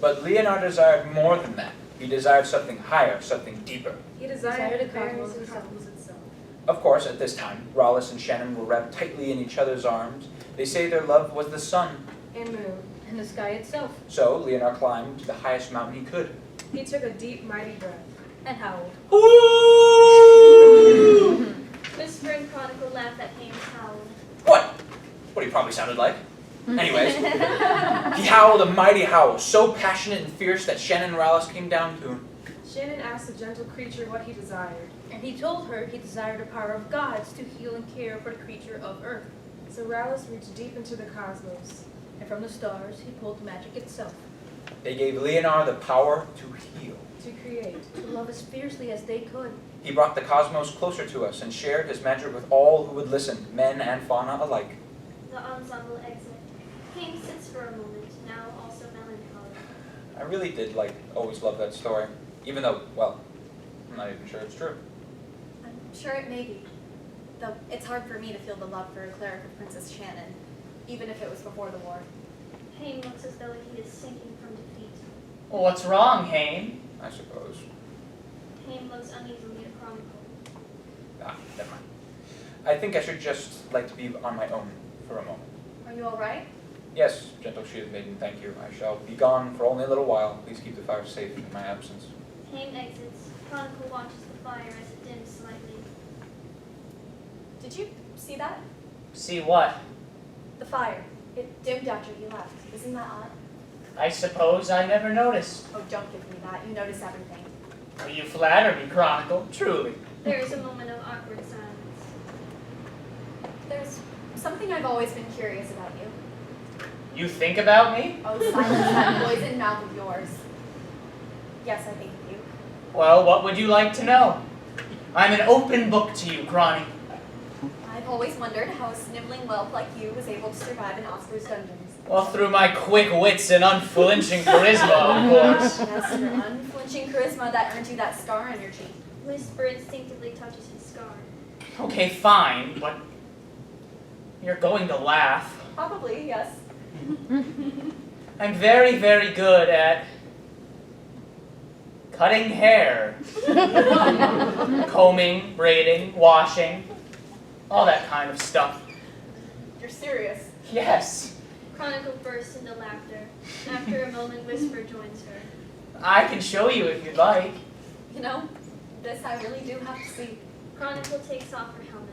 But Leonard desired more than that. He desired something higher, something deeper.
He desired
the
the cosmos
cosmos
and
itself.
cosmos itself.
Of course, at this time, Rowless and Shannon were wrapped tightly in each other's arms. They say their love was the sun.
And moon.
And the sky itself.
So Leonard climbed to the highest mountain he could.
He took a deep, mighty breath.
And howled.
Ooh!
Whisper and Chronicle laughed at Haim's howl.
What he probably sounded like. Anyways, he howled a mighty howl, so passionate and fierce that Shannon and Rallis came down to him.
Shannon asked the gentle creature what he desired.
And he told her he desired the power of gods to heal and care for the creature of earth.
So Rallis reached deep into the cosmos.
And from the stars, he pulled magic itself.
They gave Leonard the power to heal.
To create.
To love as fiercely as they could.
He brought the cosmos closer to us and shared his magic with all who would listen, men and fauna alike.
The ensemble exit. Haim sits for a moment, now also melancholy.
I really did always love that story, even though, well, I'm not even sure it's true.
I'm sure it may be. Though it's hard for me to feel the love for a cleric of Princess Shannon, even if it was before the war.
Haim looks as though he is sinking from defeat.
Well, what's wrong, Haim?
I suppose.
Haim looks uneasily at Chronicle.
Never mind. I think I should just like to be on my own for a moment.
Are you all right?
Yes, gentle shield maiden, thank you. I shall be gone for only a little while. Please keep the fire safe in my absence.
Haim exits. Chronicle watches the fire as it dims slightly.
Did you see that?
See what?
The fire. It dimmed after you left. Isn't that odd?
I suppose I never noticed.
Oh, don't give me that. You notice everything.
Well, you flatter me, Chronicle, truly.
There is a moment of awkward silence.
There's something I've always been curious about you.
You think about me?
Oh, silence that poison mouth of yours. Yes, I think of you.
Well, what would you like to know? I'm an open book to you, Chrony.
I've always wondered how a sniveling whelp like you was able to survive in Oscar's dungeons.
Well, through my quick wits and unflinching charisma, of course.
Yes, your unflinching charisma that earned you that scar on your cheek.
Whisper instinctively touches his scar.
Okay, fine, but you're going to laugh.
Probably, yes.
I'm very, very good at cutting hair. Combing, braiding, washing, all that kind of stuff.
You're serious.
Yes,
Chronicle bursts into laughter. After a moment, Whisper joins her.
I can show you if you'd like.
You know, this I really do have to see.
Chronicle takes off her helmet.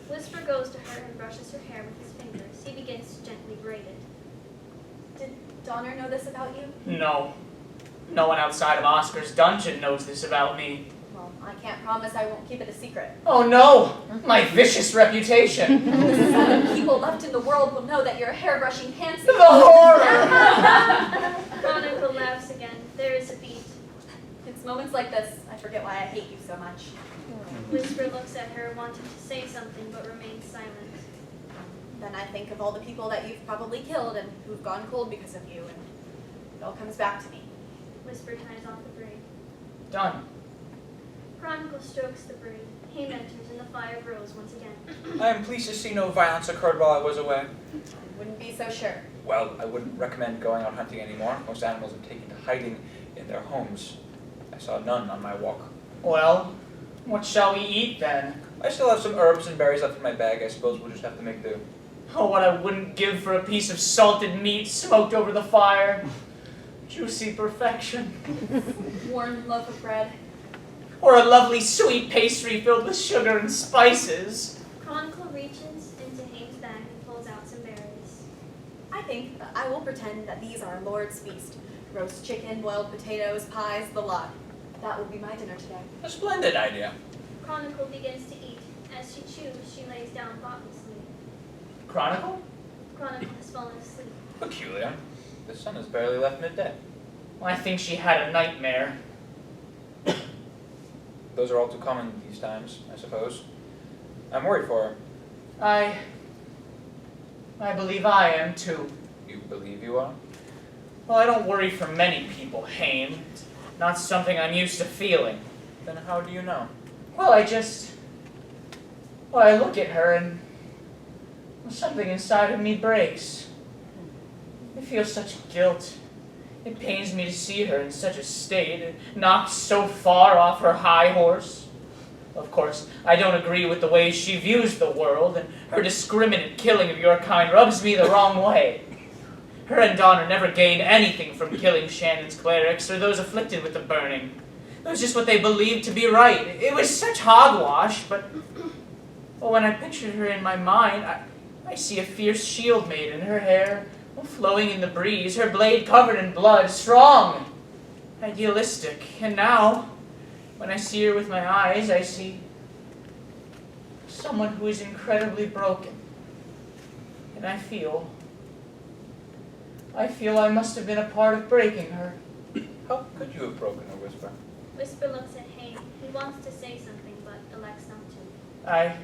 Whisper goes to her and brushes her hair with his fingers. He begins to gently braid it.
Did Donner know this about you?
No. No one outside of Oscar's dungeon knows this about me.
Well, I can't promise I won't keep it a secret.
Oh no! My vicious reputation.
Seven people left in the world will know that you're a hairbrushing pansy.
The horror!
Chronicle laughs again. There is a beat.
It's moments like this I forget why I hate you so much.
Whisper looks at her, wanting to say something, but remains silent.
Then I think of all the people that you've probably killed and who've gone cold because of you, and it all comes back to me.
Whisper ties off the braid.
Done.
Chronicle strokes the braid. Haim enters and the fire grows once again.
I am pleased to see no violence occurred while I was away.
I wouldn't be so sure.
Well, I wouldn't recommend going out hunting anymore. Most animals have taken to hiding in their homes. I saw none on my walk.
Well, what shall we eat then?
I still have some herbs and berries left in my bag. I suppose we'll just have to make do.
Oh, what I wouldn't give for a piece of salted meat smoked over the fire. Juicy perfection.
Warm loaf of bread.
Or a lovely sweet pastry filled with sugar and spices.
Chronicle reaches into Haim's bag and pulls out some berries.
I think I will pretend that these are Lord's feast. Roast chicken, boiled potatoes, pies, the lot. That will be my dinner today.
A splendid idea.
Chronicle begins to eat. As she chews, she lays down thoughtlessly.
Chronicle?
Chronicle has fallen asleep.
Peculiar. The sun has barely left midday.
I think she had a nightmare.
Those are all too common these times, I suppose. I'm worried for her.
I believe I am too.
You believe you are?
Well, I don't worry for many people, Haim. It's not something I'm used to feeling.
Then how do you know?
Well, I look at her and something inside of me breaks. I feel such guilt. It pains me to see her in such a state, knocked so far off her high horse. Of course, I don't agree with the way she views the world, and her discriminate killing of your kind rubs me the wrong way. Her and Donner never gained anything from killing Shannon's clerics or those afflicted with the burning. It was just what they believed to be right. It was such hogwash, but when I pictured her in my mind, I see a fierce shield maiden, her hair flowing in the breeze, her blade covered in blood, strong, idealistic. And now, when I see her with my eyes, I see someone who is incredibly broken. And I feel I must have been a part of breaking her.
How could you have broken her, Whisper?
Whisper looks at Haim. He wants to say something, but elects not to.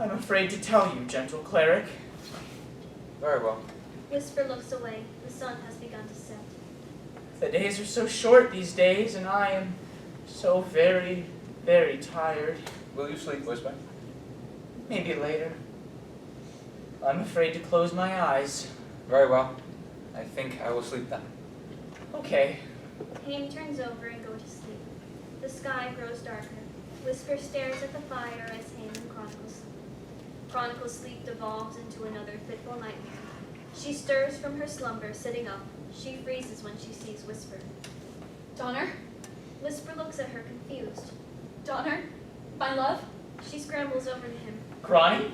I'm afraid to tell you, gentle cleric.
Very well.
Whisper looks away. The sun has begun to set.
The days are so short these days, and I am so very, very tired.
Will you sleep, Whisper?
Maybe later. I'm afraid to close my eyes.
Very well. I think I will sleep then.
Okay.
Haim turns over and goes to sleep. The sky grows darker. Whisper stares at the fire as Haim and Chronicle's. Chronicle's sleep devolves into another fitful nightmare. She stirs from her slumber, sitting up. She freezes when she sees Whisper.
Donner?
Whisper looks at her confused.
Donner? My love?
She scrambles over to him.
Cronny?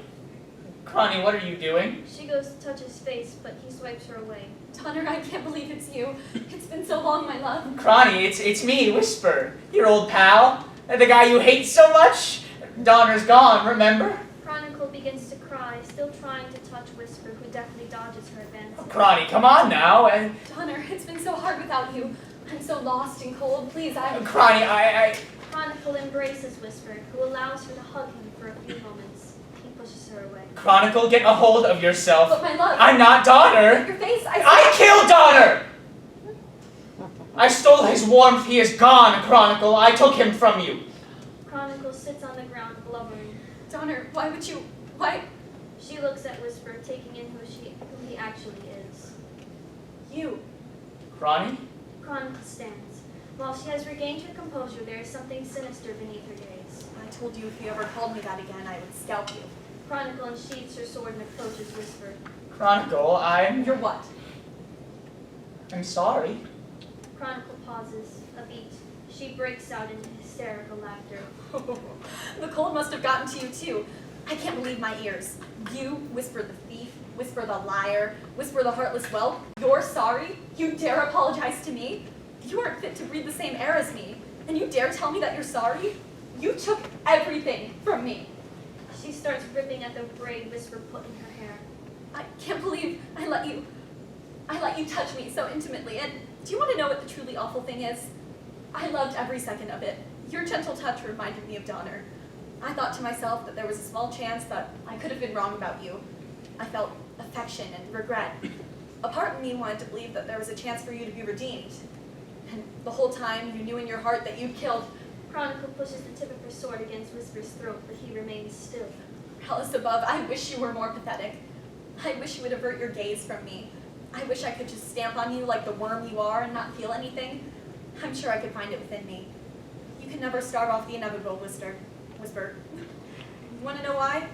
Cronny, what are you doing?
She goes to touch his face, but he swipes her away.
Donner, I can't believe it's you. It's been so long, my love.
Cronny, it's me, Whisper. Your old pal. The guy you hate so much. Donner's gone, remember?
Chronicle begins to cry, still trying to touch Whisper, who deftly dodges her advances.
Cronny, come on now.
Donner, it's been so hard without you. I'm so lost and cold. Please,
Cronny, I...
Chronicle embraces Whisper, who allows her to hug him for a few moments. He pushes her away.
Chronicle, get a hold of yourself.
But my love...
I'm not Donner.
Your face,
I killed Donner! I stole his warmth. He is gone, Chronicle. I took him from you.
Chronicle sits on the ground, blubbering.
Donner, why would you... Why...
She looks at Whisper, taking in who he actually is.
You.
Cronny?
Chronicle stands. While she has regained her composure, there is something sinister beneath her gaze.
I told you if you ever called me that again, I would scalp you.
Chronicle unsheathes her sword and approaches Whisper.
Chronicle,
You're what?
I'm sorry.
Chronicle pauses, a beat. She breaks out into hysterical laughter.
The cold must have gotten to you, too. I can't believe my ears. You, Whisper the thief, Whisper the liar, Whisper the heartless whelp. You're sorry? You dare apologize to me? You aren't fit to breathe the same air as me. And you dare tell me that you're sorry? You took everything from me.
She starts ripping at the braid Whisper put in her hair.
I can't believe I let you touch me so intimately. And do you want to know what the truly awful thing is? I loved every second of it. Your gentle touch reminded me of Donner. I thought to myself that there was a small chance that I could have been wrong about you. I felt affection and regret. A part of me wanted to believe that there was a chance for you to be redeemed. And the whole time you knew in your heart that you'd killed.
Chronicle pushes the tip of her sword against Whisper's throat, but he remains still.
Alice above, I wish you were more pathetic. I wish you would avert your gaze from me. I wish I could just stamp on you like the worm you are and not feel anything. I'm sure I could find it within me. You can never start off the inevitable, Whisper. You want to know why?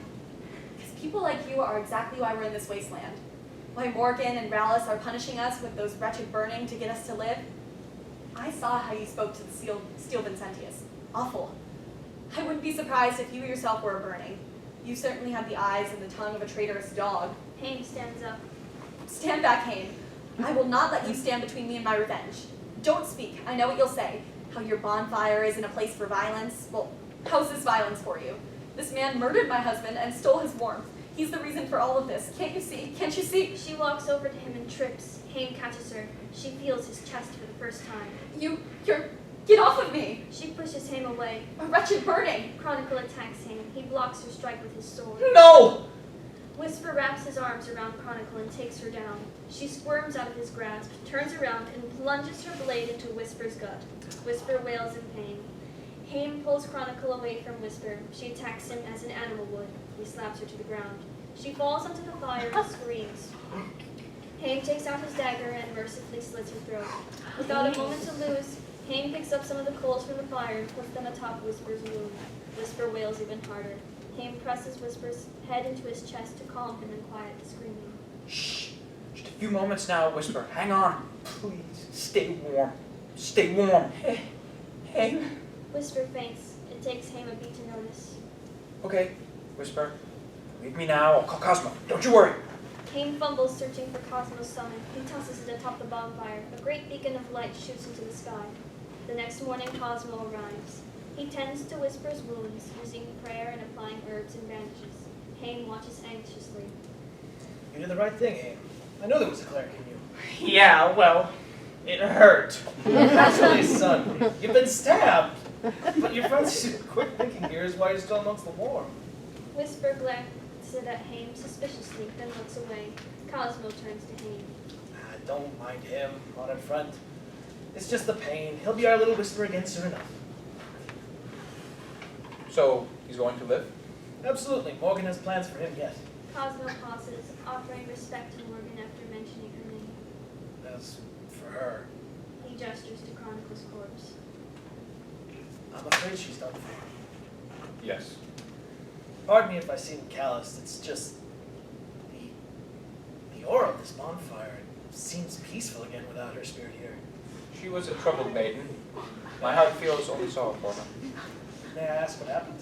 Because people like you are exactly why we're in this wasteland. Why Morgan and Rallis are punishing us with those wretched burning to get us to live. I saw how you spoke to the Steel Vincentius. Awful. I wouldn't be surprised if you yourself were a burning. You certainly have the eyes and the tongue of a traitorous dog.
Haim stands up.
Stand back, Haim. I will not let you stand between me and my revenge. Don't speak. I know what you'll say. How your bonfire isn't a place for violence. Well, how's this violence for you? This man murdered my husband and stole his warmth. He's the reason for all of this. Can't you see? Can't you see?
She walks over to him and trips. Haim catches her. She feels his chest for the first time.
Get off of me!
She pushes Haim away.
A wretched burning!
Chronicle attacks him. He blocks her strike with his sword.
No!
Whisper wraps his arms around Chronicle and takes her down. She squirms out of his grasp, turns around, and plunges her blade into Whisper's gut. Whisper wails in pain. Haim pulls Chronicle away from Whisper. She attacks him as an animal would. He slaps her to the ground. She falls onto the fire and screams. Haim takes out his dagger and mercifully slits her throat. Without a moment to lose, Haim picks up some of the coals from the fire and puts them atop Whisper's wound. Whisper wails even harder. Haim presses Whisper's head into his chest to calm him and quiet the screaming.
Shh. Just a few moments now, Whisper. Hang on. Please, stay warm. Stay warm. Hey.
Whisper faints. It takes Haim a beat to notice.
Okay, Whisper. Leave me now. I'll call Cosmo. Don't you worry.
Haim fumbles searching for Cosmo's summon. He tosses it atop the bonfire. A great beacon of light shoots into the sky. The next morning, Cosmo arrives. He tends to Whisper's wounds, using prayer and applying herbs and bandages. Haim watches anxiously.
You did the right thing, Haim. I knew there was a cleric in you.
Yeah, well, it hurt.
Congratulations, son. You've been stabbed. But your friend's quick thinking here is why you're still amongst the warm.
Whisper glances at Haim suspiciously, then looks away. Cosmo turns to Haim.
Don't mind him, honored friend. It's just the pain. He'll be our little Whisper again soon enough.
So, he's going to live?
Absolutely. Morgan has plans for him yet.
Cosmo pauses, offering respect to Morgan after mentioning her name.
As for her,
He gestures to Chronicle's corpse.
I'm afraid she's done for.
Yes.
Pardon me if I seem calloused. It's just the aura of this bonfire seems peaceful again without her spirit here.
She was a troubled maiden. My heart feels only sorrow for her.
May I ask what happened?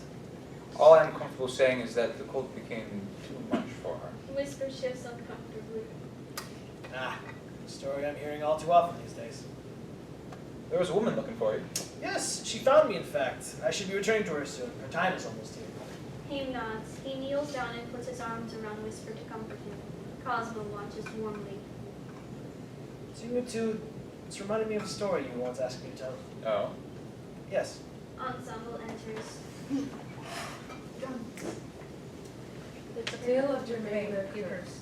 All I'm comfortable saying is that the cold became too much for her.
Whisper shifts uncomfortably.
A story I'm hearing all too often these days.
There was a woman looking for you.
Yes, she found me, in fact. I should be returning to her soon. Her time is almost here.
Haim nods. He kneels down and puts his arms around Whisper to comfort him. Cosmo watches warmly.
Seeing you two, it's reminded me of a story you once asked me to tell.
Oh?
Yes.
Ensemble enters.
The tale of Germaine the Accursed.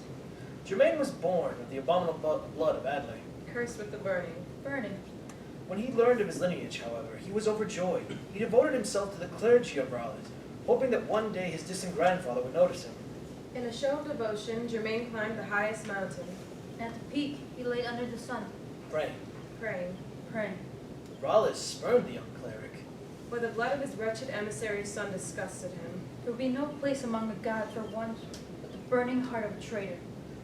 Germaine was born of the abominable blood of Adlai.
Cursed with the burning.
Burning.
When he learned of his lineage, however, he was overjoyed. He devoted himself to the clergy of Raleigh, hoping that one day his distant grandfather would notice him.
In a show of devotion, Germaine climbed the highest mountain,
At the peak, he lay under the sun,
Praying.
praying.
praying.
Raleigh spurned the young cleric.
For the blood of his wretched emissary's son disgusted him.
There would be no place among the gods for one but the burning heart of a traitor,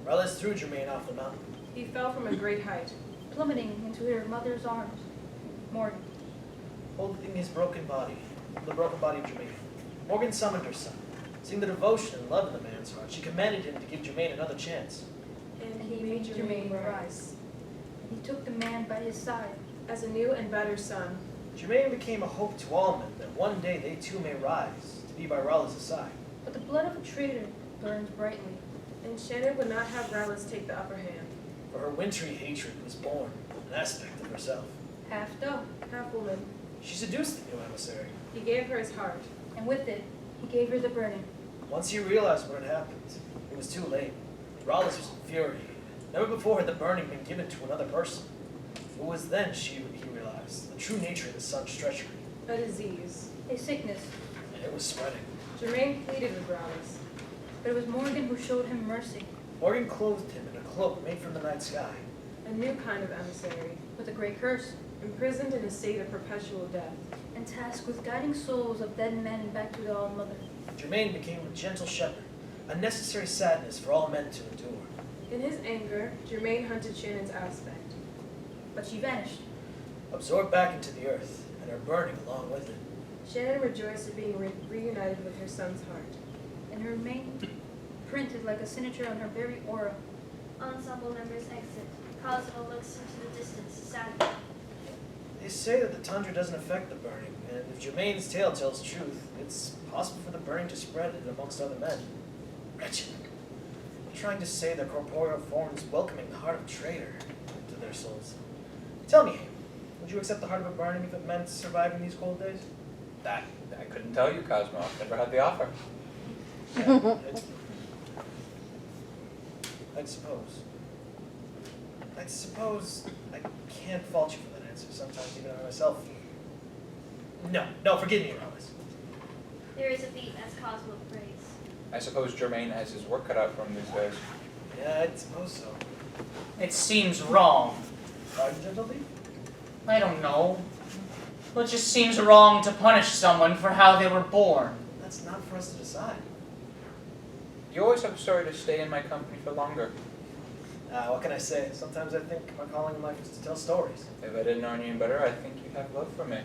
Raleigh threw Germaine off the mountain.
He fell from a great height.
plummeting into her mother's arms. Morgan.
Holding his broken body, the broken body of Germaine, Morgan summoned her son. Seeing the devotion and love in the man's heart, she commanded him to give Germaine another chance.
And he made Germaine rise
He took the man by his side.
as a new and better son.
Germaine became a hope to all men that one day they too may rise to be by Raleigh's side.
But the blood of a traitor burns brightly.
And Shannon would not have Rallis take the upper hand.
For her wintry hatred was born, an aspect of herself.
Half dove,
Half woman,
She seduced the new emissary.
he gave her his heart.
and with it, he gave her the burning.
Once he realized what had happened, it was too late. Raleigh was infuriated. Never before had the burning been given to another person. It was then he realized the true nature of his son's treachery,
A disease.
A sickness,
and it was spreading.
Germaine pleaded with Rallis.
but it was Morgan who showed him mercy.
Morgan clothed him in a cloak made from the night sky.
A new kind of emissary,
With a great curse,
imprisoned in a state of perpetual death.
and tasked with guiding souls of dead men back to the All-Mother.
Germaine became a gentle shepherd, a necessary sadness for all men to endure.
In his anger, Germaine hunted Shannon's aspect.
But she vanished.
Absorbed back into the earth, and her burning along with it.
Shannon rejoiced at being reunited with her son's heart.
And her remained printed like a signature on her very aura.
Ensemble members exit. Cosmo looks into the distance, sadly.
They say that the tundra doesn't affect the burning, and if Germaine's tale tells truth, it's possible for the burning to spread it amongst other men. Wretched. They're trying to say their corporeal forms welcoming the heart of a traitor into their souls. Tell me, Haim, would you accept the heart of a burning if it meant surviving these cold days?
I couldn't tell you, Cosmo. I've never had the offer.
Yeah, I'd suppose I can't fault you for that answer. Sometimes even I myself. No, forgive me, Alice.
There is a beat as Cosmo prays.
I suppose Germaine has his work cut out for him these days.
Yeah, I'd suppose so.
It seems wrong.
Pardon, gentle thief?
I don't know. Well, it just seems wrong to punish someone for how they were born.
That's not for us to decide.
You always have a story to stay in my company for longer.
What can I say? Sometimes I think my calling in life is to tell stories.
If I didn't know any better, I think you have love for me.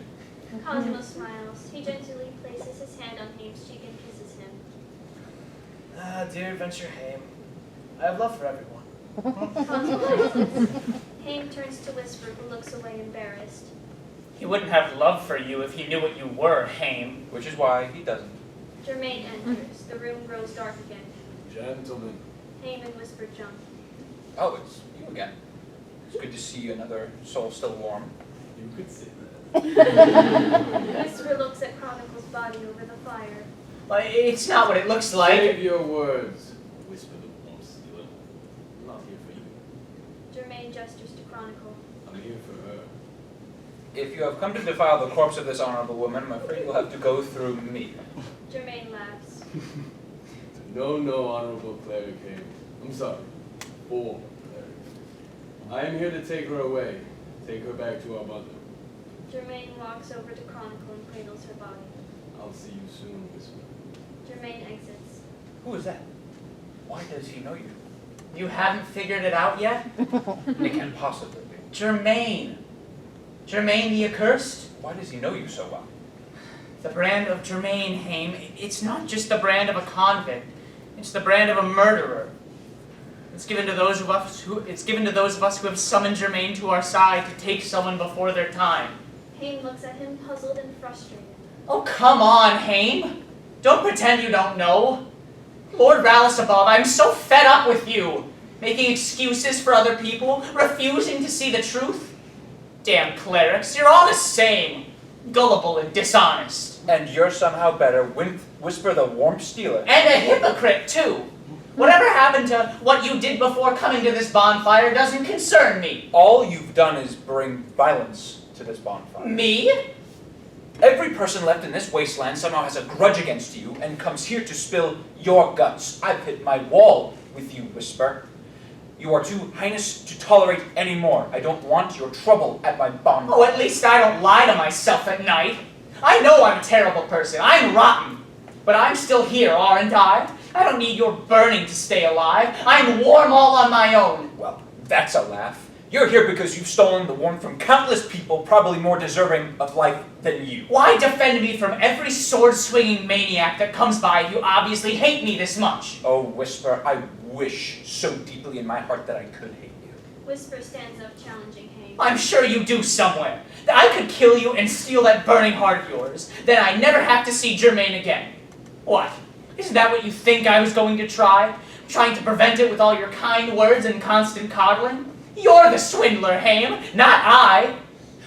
Cosmo smiles. He gently places his hand on Haim's cheek and kisses him.
Dear adventure Haim, I have love for everyone.
Cosmo exits. Haim turns to Whisper, who looks away embarrassed.
He wouldn't have love for you if he knew what you were, Haim.
Which is why he doesn't.
Germaine enters. The room grows dark again.
Gentlemen.
Haim and Whisper jump.
Oh, it's you again. It's good to see another soul still warm.
You could say that.
Whisper looks at Chronicle's body over the fire.
Well, it's not what it looks like.
Save your words, whisper the warm stealer. I'm not here for you.
Germaine gestures to Chronicle.
I'm here for her.
If you have come to defile the corpse of this honorable woman, I'm afraid you'll have to go through me.
Germaine laughs.
No honorable cleric Haim. I'm sorry. Former cleric. I am here to take her away. Take her back to our mother.
Germaine walks over to Chronicle and cradles her body.
I'll see you soon, Whisper.
Germaine exits.
Who is that? Why does he know you?
You haven't figured it out yet?
It can't possibly be.
Germaine. Germaine the Accursed?
Why does he know you so well?
The brand of Germaine, Haim, it's not just the brand of a convict. It's the brand of a murderer. It's given to those of us who have summoned Germaine to our side to take someone before their time.
Haim looks at him, puzzled and frustrated.
Oh, come on, Haim. Don't pretend you don't know. Lord Rallis above, I'm so fed up with you. Making excuses for other people, refusing to see the truth. Damn clerics, you're all the same. Gullible and dishonest.
And you're somehow better, Whisper the warmth stealer.
And a hypocrite, too. Whatever happened to what you did before coming to this bonfire doesn't concern me.
All you've done is bring violence to this bonfire.
Me?
Every person left in this wasteland somehow has a grudge against you and comes here to spill your guts. I've hit my wall with you, Whisper. You are too heinous to tolerate any more. I don't want your trouble at my bonfire.
Oh, at least I don't lie to myself at night. I know I'm a terrible person. I'm rotten. But I'm still here, aren't I? I don't need your burning to stay alive. I'm warm all on my own.
Well, that's a laugh. You're here because you've stolen the warmth from countless people probably more deserving of life than you.
Why defend me from every sword-swinging maniac that comes by if you obviously hate me this much?
Oh, Whisper, I wish so deeply in my heart that I could hate you.
Whisper stands up, challenging Haim.
I'm sure you do somewhere. That I could kill you and steal that burning heart of yours. Then I never have to see Germaine again. What? Isn't that what you think I was going to try? Trying to prevent it with all your kind words and constant coddling? You're the swindler, Haim, not I.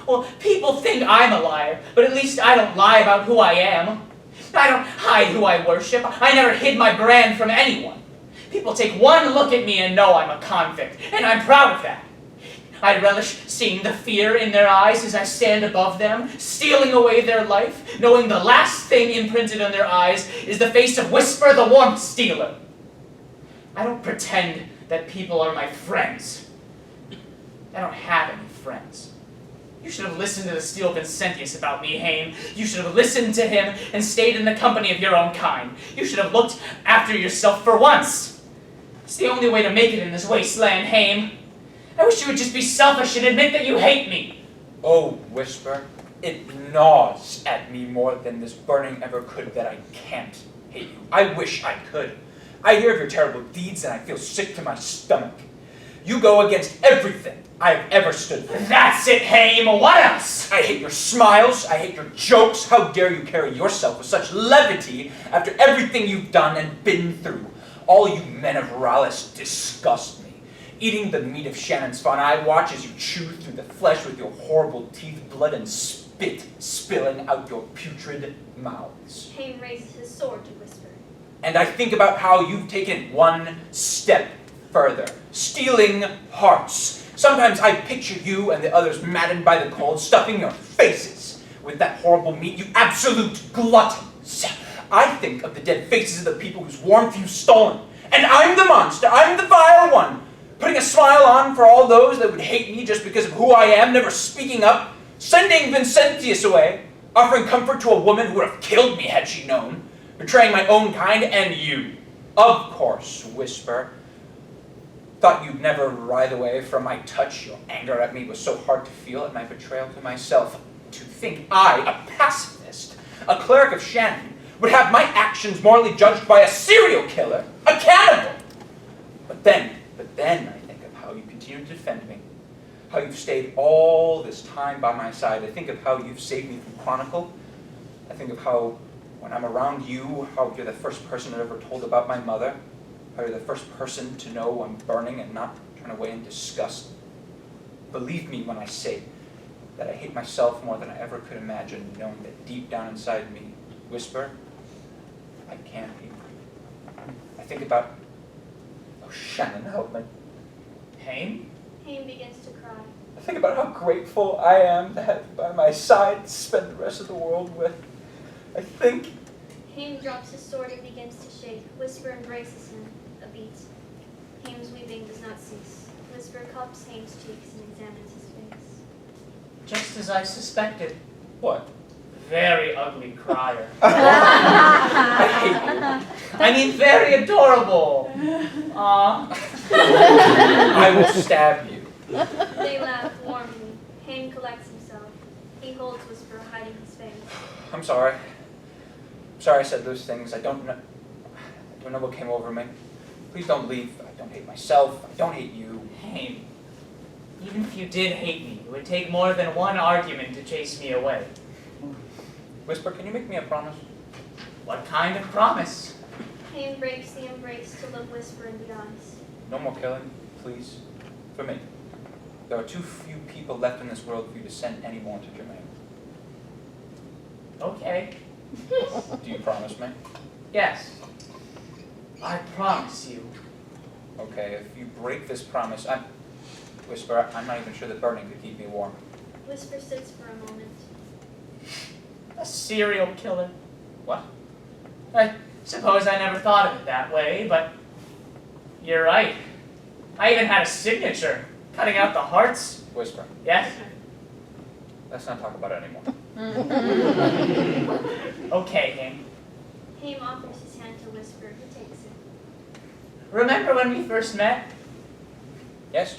Well, people think I'm a liar, but at least I don't lie about who I am. I don't hide who I worship. I never hid my brand from anyone. People take one look at me and know I'm a convict, and I'm proud of that. I relish seeing the fear in their eyes as I stand above them, stealing away their life, knowing the last thing imprinted on their eyes is the face of Whisper the Warmth Stealer. I don't pretend that people are my friends. I don't have any friends. You should have listened to the steel Vincentius about me, Haim. You should have listened to him and stayed in the company of your own kind. You should have looked after yourself for once. It's the only way to make it in this wasteland, Haim. I wish you would just be selfish and admit that you hate me.
Oh, Whisper, it gnaws at me more than this burning ever could that I can't hate you. I wish I could. I hear of your terrible deeds and I feel sick to my stomach. You go against everything I've ever stood for.
That's it, Haim. What else?
I hate your smiles. I hate your jokes. How dare you carry yourself with such levity after everything you've done and been through? All you men of Rallis disgust me. Eating the meat of Shannon's fawn, I watch as you chew through the flesh with your horrible teeth, blood and spit spilling out your putrid mouths.
Haim raises his sword to Whisper.
And I think about how you've taken one step further, stealing hearts. Sometimes I picture you and the others maddened by the cold, stuffing your faces with that horrible meat, you absolute gluttons. I think of the dead faces of the people whose warmth you've stolen. And I'm the monster, I'm the vile one, putting a smile on for all those that would hate me just because of who I am, never speaking up, sending Vincentius away, offering comfort to a woman who would have killed me had she known, betraying my own kind and you. Of course, Whisper. Thought you'd never writhe away from my touch. Your anger at me was so hard to feel at my betrayal to myself. To think I, a pacifist, a cleric of Shannon, would have my actions morally judged by a serial killer, a cannibal. But then I think of how you continue to defend me, how you've stayed all this time by my side. I think of how you've saved me from Chronicle. I think of how, when I'm around you, how you're the first person I've ever told about my mother, how you're the first person to know I'm burning and not turn away in disgust. Believe me when I say that I hate myself more than I ever could imagine, knowing that deep down inside me, Whisper, I can't hate you. I think about, oh, Shannon, help me.
Haim?
Haim begins to cry.
I think about how grateful I am to have you by my side to spend the rest of the world with. I think...
Haim drops his sword and begins to shake. Whisper embraces him. A beat. Haim's weeping does not cease. Whisper cups Haim's cheeks and examines his face.
Just as I suspected.
What?
Very ugly crier.
I hate you.
I mean, very adorable. Aww.
I will stab you.
They laugh warmly. Haim collects himself. He holds Whisper, hiding his face.
I'm sorry. I'm sorry I said those things. I don't know what came over me. Please don't leave. I don't hate myself. I don't hate you.
Haim, even if you did hate me, it would take more than one argument to chase me away.
Whisper, can you make me a promise?
What kind of promise?
Haim breaks the embrace to look Whisper in the eyes.
No more killing, please. For me. There are too few people left in this world for you to send any more to Germaine.
Okay.
Do you promise me?
Yes. I promise you.
Okay, if you break this promise, Whisper, I'm not even sure that burning could keep me warm.
Whisper sits for a moment.
A serial killer.
What?
I suppose I never thought of it that way, but you're right. I even had a signature, cutting out the hearts.
Whisper,
Yes?
let's not talk about it anymore.
Okay, Haim.
Haim offers his hand to Whisper, who takes it.
Remember when we first met?
Yes?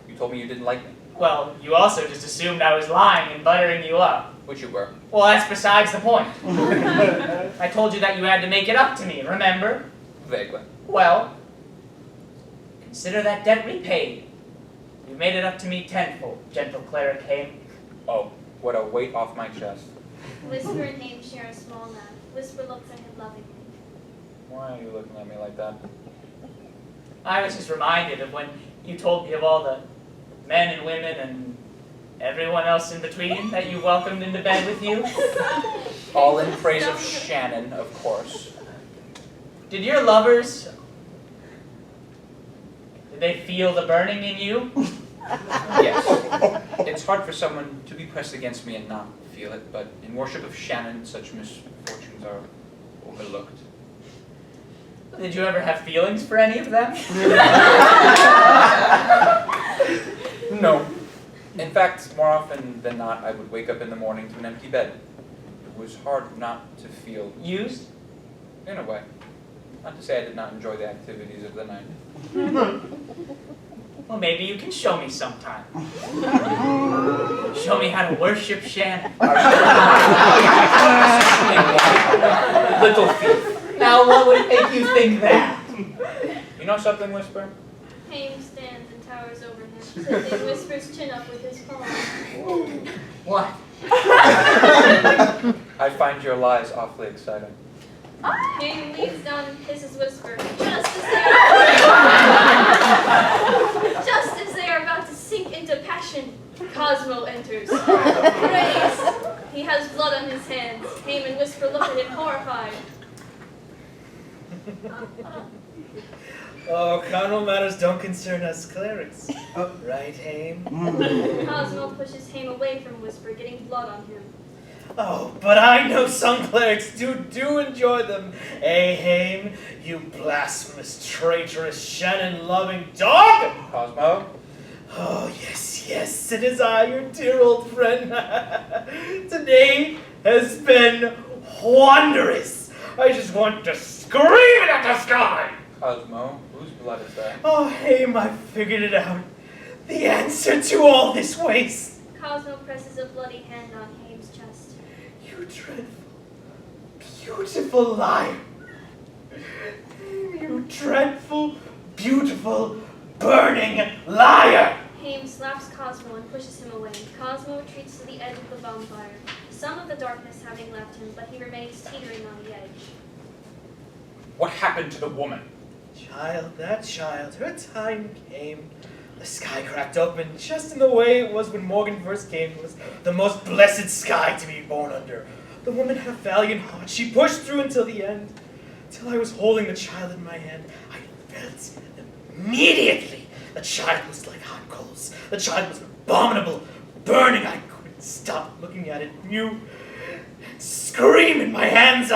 You told me you didn't like me.
Well, you also just assumed I was lying and buttering you up.
Which you were.
Well, that's besides the point. I told you that you had to make it up to me, remember?
Vaguely.
Well, consider that debt repaid. You made it up to me tenfold, gentle cleric Haim.
Oh, what a weight off my chest.
Whisper and Haim share a small laugh. Whisper looks at him lovingly.
Why are you looking at me like that?
I was just reminded of when you told me of all the men and women and everyone else in between that you welcomed into bed with you.
All in praise of Shannon, of course.
Did your lovers... Did they feel the burning in you?
Yes. It's hard for someone to be pressed against me and not feel it, but in worship of Shannon, such misfortunes are overlooked.
Did you ever have feelings for any of them?
No. In fact, more often than not, I would wake up in the morning to an empty bed. It was hard not to feel
Used?
in a way. Not to say I did not enjoy the activities of the night.
Well, maybe you can show me sometime. Show me how to worship Shannon.
Little thief.
Now, what would make you think that?
You know something, Whisper?
Haim stands and towers over him, tipping Whisper's chin up with his palm.
What?
I find your lies awfully exciting.
Haim leans down and kisses Whisper, just as they are about to sink into passion. Cosmo enters. Praise! He has blood on his hands. Haim and Whisper look at him horrified.
Oh, carnal matters don't concern us clerics. Right, Haim?
Cosmo pushes Haim away from Whisper, getting blood on him.
Oh, but I know some clerics do enjoy them. Haim, you blasphemous, traitorous, Shannon-loving dog!
Cosmo?
Oh, yes, it is I, your dear old friend. Today has been wondrous. I just want to scream it at the sky.
Cosmo, whose blood is that?
Oh, Haim, I figured it out. The answer to all this waste.
Cosmo presses a bloody hand on Haim's chest.
You dreadful, beautiful liar. You dreadful, beautiful, burning liar.
Haim slaps Cosmo and pushes him away. Cosmo retreats to the edge of the bonfire, some of the darkness having left him, but he remains teetering on the edge.
What happened to the woman?
That child, her time came. The sky cracked open just in the way it was when Morgan first came. It was the most blessed sky to be born under. The woman had a valiant heart. She pushed through until the end. Till I was holding the child in my hand, I felt immediately the child was like hot coals. The child was abominable, burning. I couldn't stop looking at it. You scream in my hands.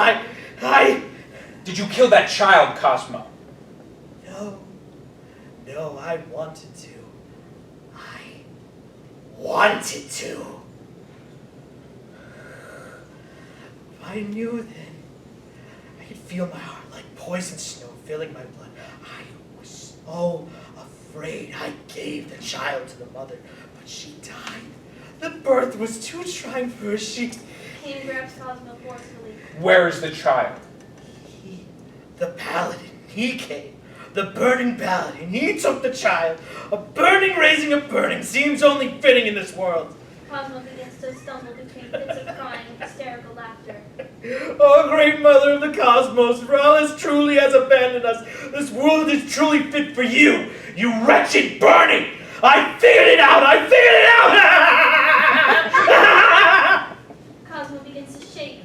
Did you kill that child, Cosmo?
No, I wanted to. I wanted to. If I knew then, I could feel my heart like poison snow filling my blood. I was so afraid. I gave the child to the mother, but she died. The birth was too trying for her.
Haim grabs Cosmo forcefully.
Where is the child?
The paladin, he came. The burning paladin, he took the child. A burning raising a burning seems only fitting in this world.
Cosmo begins to stumble between fits of crying and hysterical laughter.
Oh, great mother of the cosmos, Rallis truly has abandoned us. This world is truly fit for you, you wretched burning. I figured it out!
Cosmo begins to shake.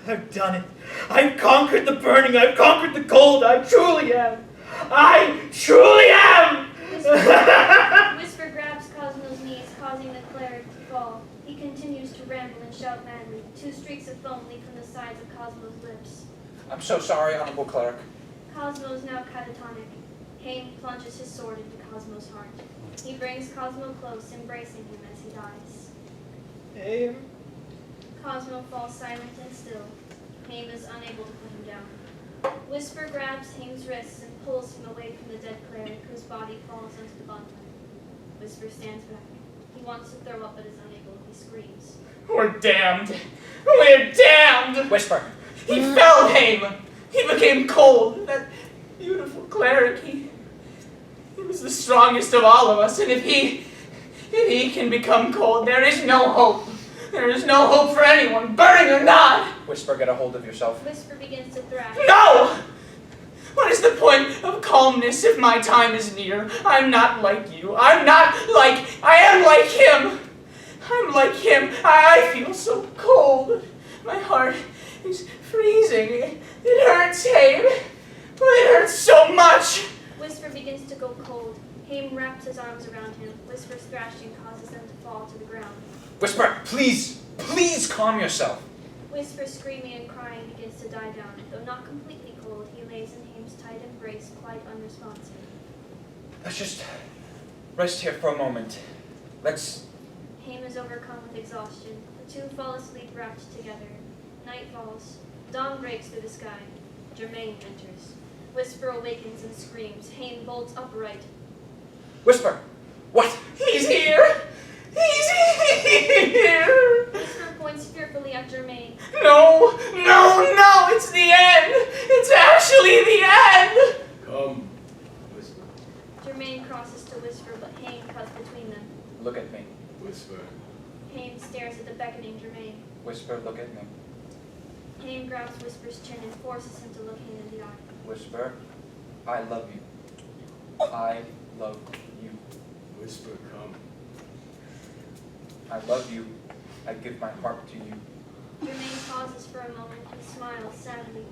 I've done it. I've conquered the burning. I've conquered the cold. I truly am.
Whisper grabs Cosmo's knees, causing the cleric to fall. He continues to ramble and shout madly. 2 streaks of foam leak from the sides of Cosmo's lips.
I'm so sorry, Honorable Cleric.
Cosmo is now catatonic. Haim plunges his sword into Cosmo's heart. He brings Cosmo close, embracing him as he dies.
Haim.
Cosmo falls silent and still. Haim is unable to put him down. Whisper grabs Haim's wrists and pulls him away from the dead cleric, whose body falls onto the bonfire. Whisper stands back. He wants to throw up but is unable. He screams.
We're damned. We're damned.
Whisper.
He fell, Haim. He became cold. That beautiful cleric, he was the strongest of all of us, and if he can become cold, there is no hope. There is no hope for anyone, burning or not.
Whisper, get a hold of yourself.
Whisper begins to thrash.
No! What is the point of calmness if my time is near? I'm not like you. I am like him. I'm like him. I feel so cold. My heart is freezing. It hurts, Haim. It hurts so much.
Whisper begins to go cold. Haim wraps his arms around him. Whisper's thrashing causes them to fall to the ground.
Whisper, please calm yourself.
Whisper, screaming and crying, begins to die down. Though not completely cold, he lays in Haim's tight embrace, quite unresponsive.
Let's just rest here for a moment.
Haim is overcome with exhaustion. The 2 fall asleep wrapped together. Night falls. Dawn breaks through the sky. Germaine enters. Whisper awakens and screams. Haim bolts upright.
Whisper, what?
He's here. He's here.
Whisper points fearfully at Germaine.
No, it's the end. It's actually the end.
Come, Whisper.
Germaine crosses to Whisper, but Haim cuts between them.
Look at me.
Whisper.
Haim stares at the beckoning Germaine.
Whisper, look at me.
Haim grabs Whisper's chin and forces him to look him in the eye.
Whisper, I love you. I love you.
Whisper, come.
I love you. I give my heart to you.
Germaine pauses for a moment and smiles sadly.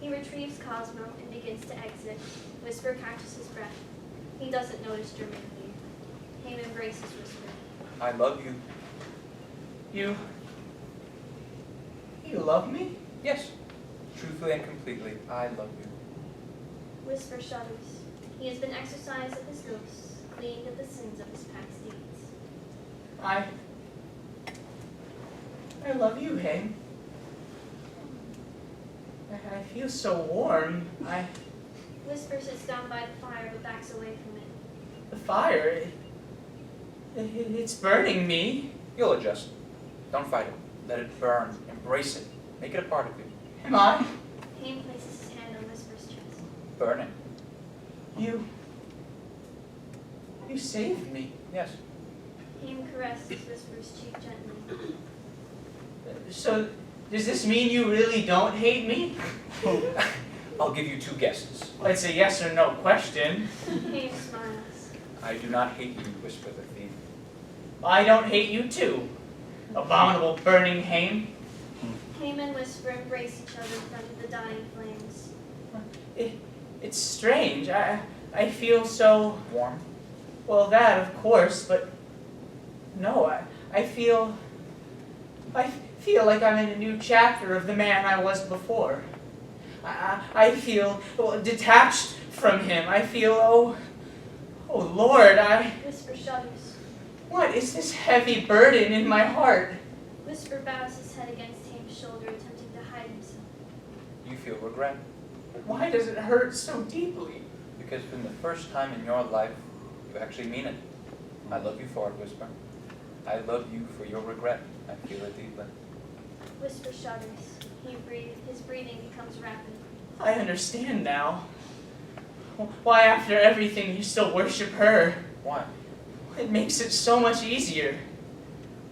He retrieves Cosmo and begins to exit. Whisper catches his breath. He doesn't notice Germaine leave. Haim embraces Whisper.
I love you.
You love me?
Yes. Truthfully and completely, I love you.
Whisper shudders. He has been exorcised of his ghosts, cleaned of the sins of his past deeds.
I love you, Haim. I feel so warm.
Whisper sits down by the fire but backs away from it.
The fire, it's burning me.
You'll adjust. Don't fight it. Let it burn. Embrace it. Make it a part of you.
Am I?
Haim places his hand on Whisper's chest.
Burn it.
You saved me.
Yes.
Haim caresses Whisper's cheek gently.
So, does this mean you really don't hate me?
I'll give you 2 guesses.
Well, it's a yes or no question.
Haim smiles.
I do not hate you, Whisper the Thief.
I don't hate you too. Abominable burning Haim.
Haim and Whisper embrace each other in front of the dying flames.
It's strange. I feel so...
Warm?
Well, that, of course, but... No, I feel like I'm in a new chapter of the man I was before. I feel detached from him. I feel, oh Lord,
Whisper shudders.
What is this heavy burden in my heart?
Whisper bows his head against Haim's shoulder, attempting to hide himself.
You feel regret.
Why does it hurt so deeply?
Because for the first time in your life, you actually mean it. I love you for it, Whisper. I love you for your regret. I feel it deeply.
Whisper shudders. His breathing becomes rapid.
I understand now. Why, after everything, you still worship her?
Why?
It makes it so much easier.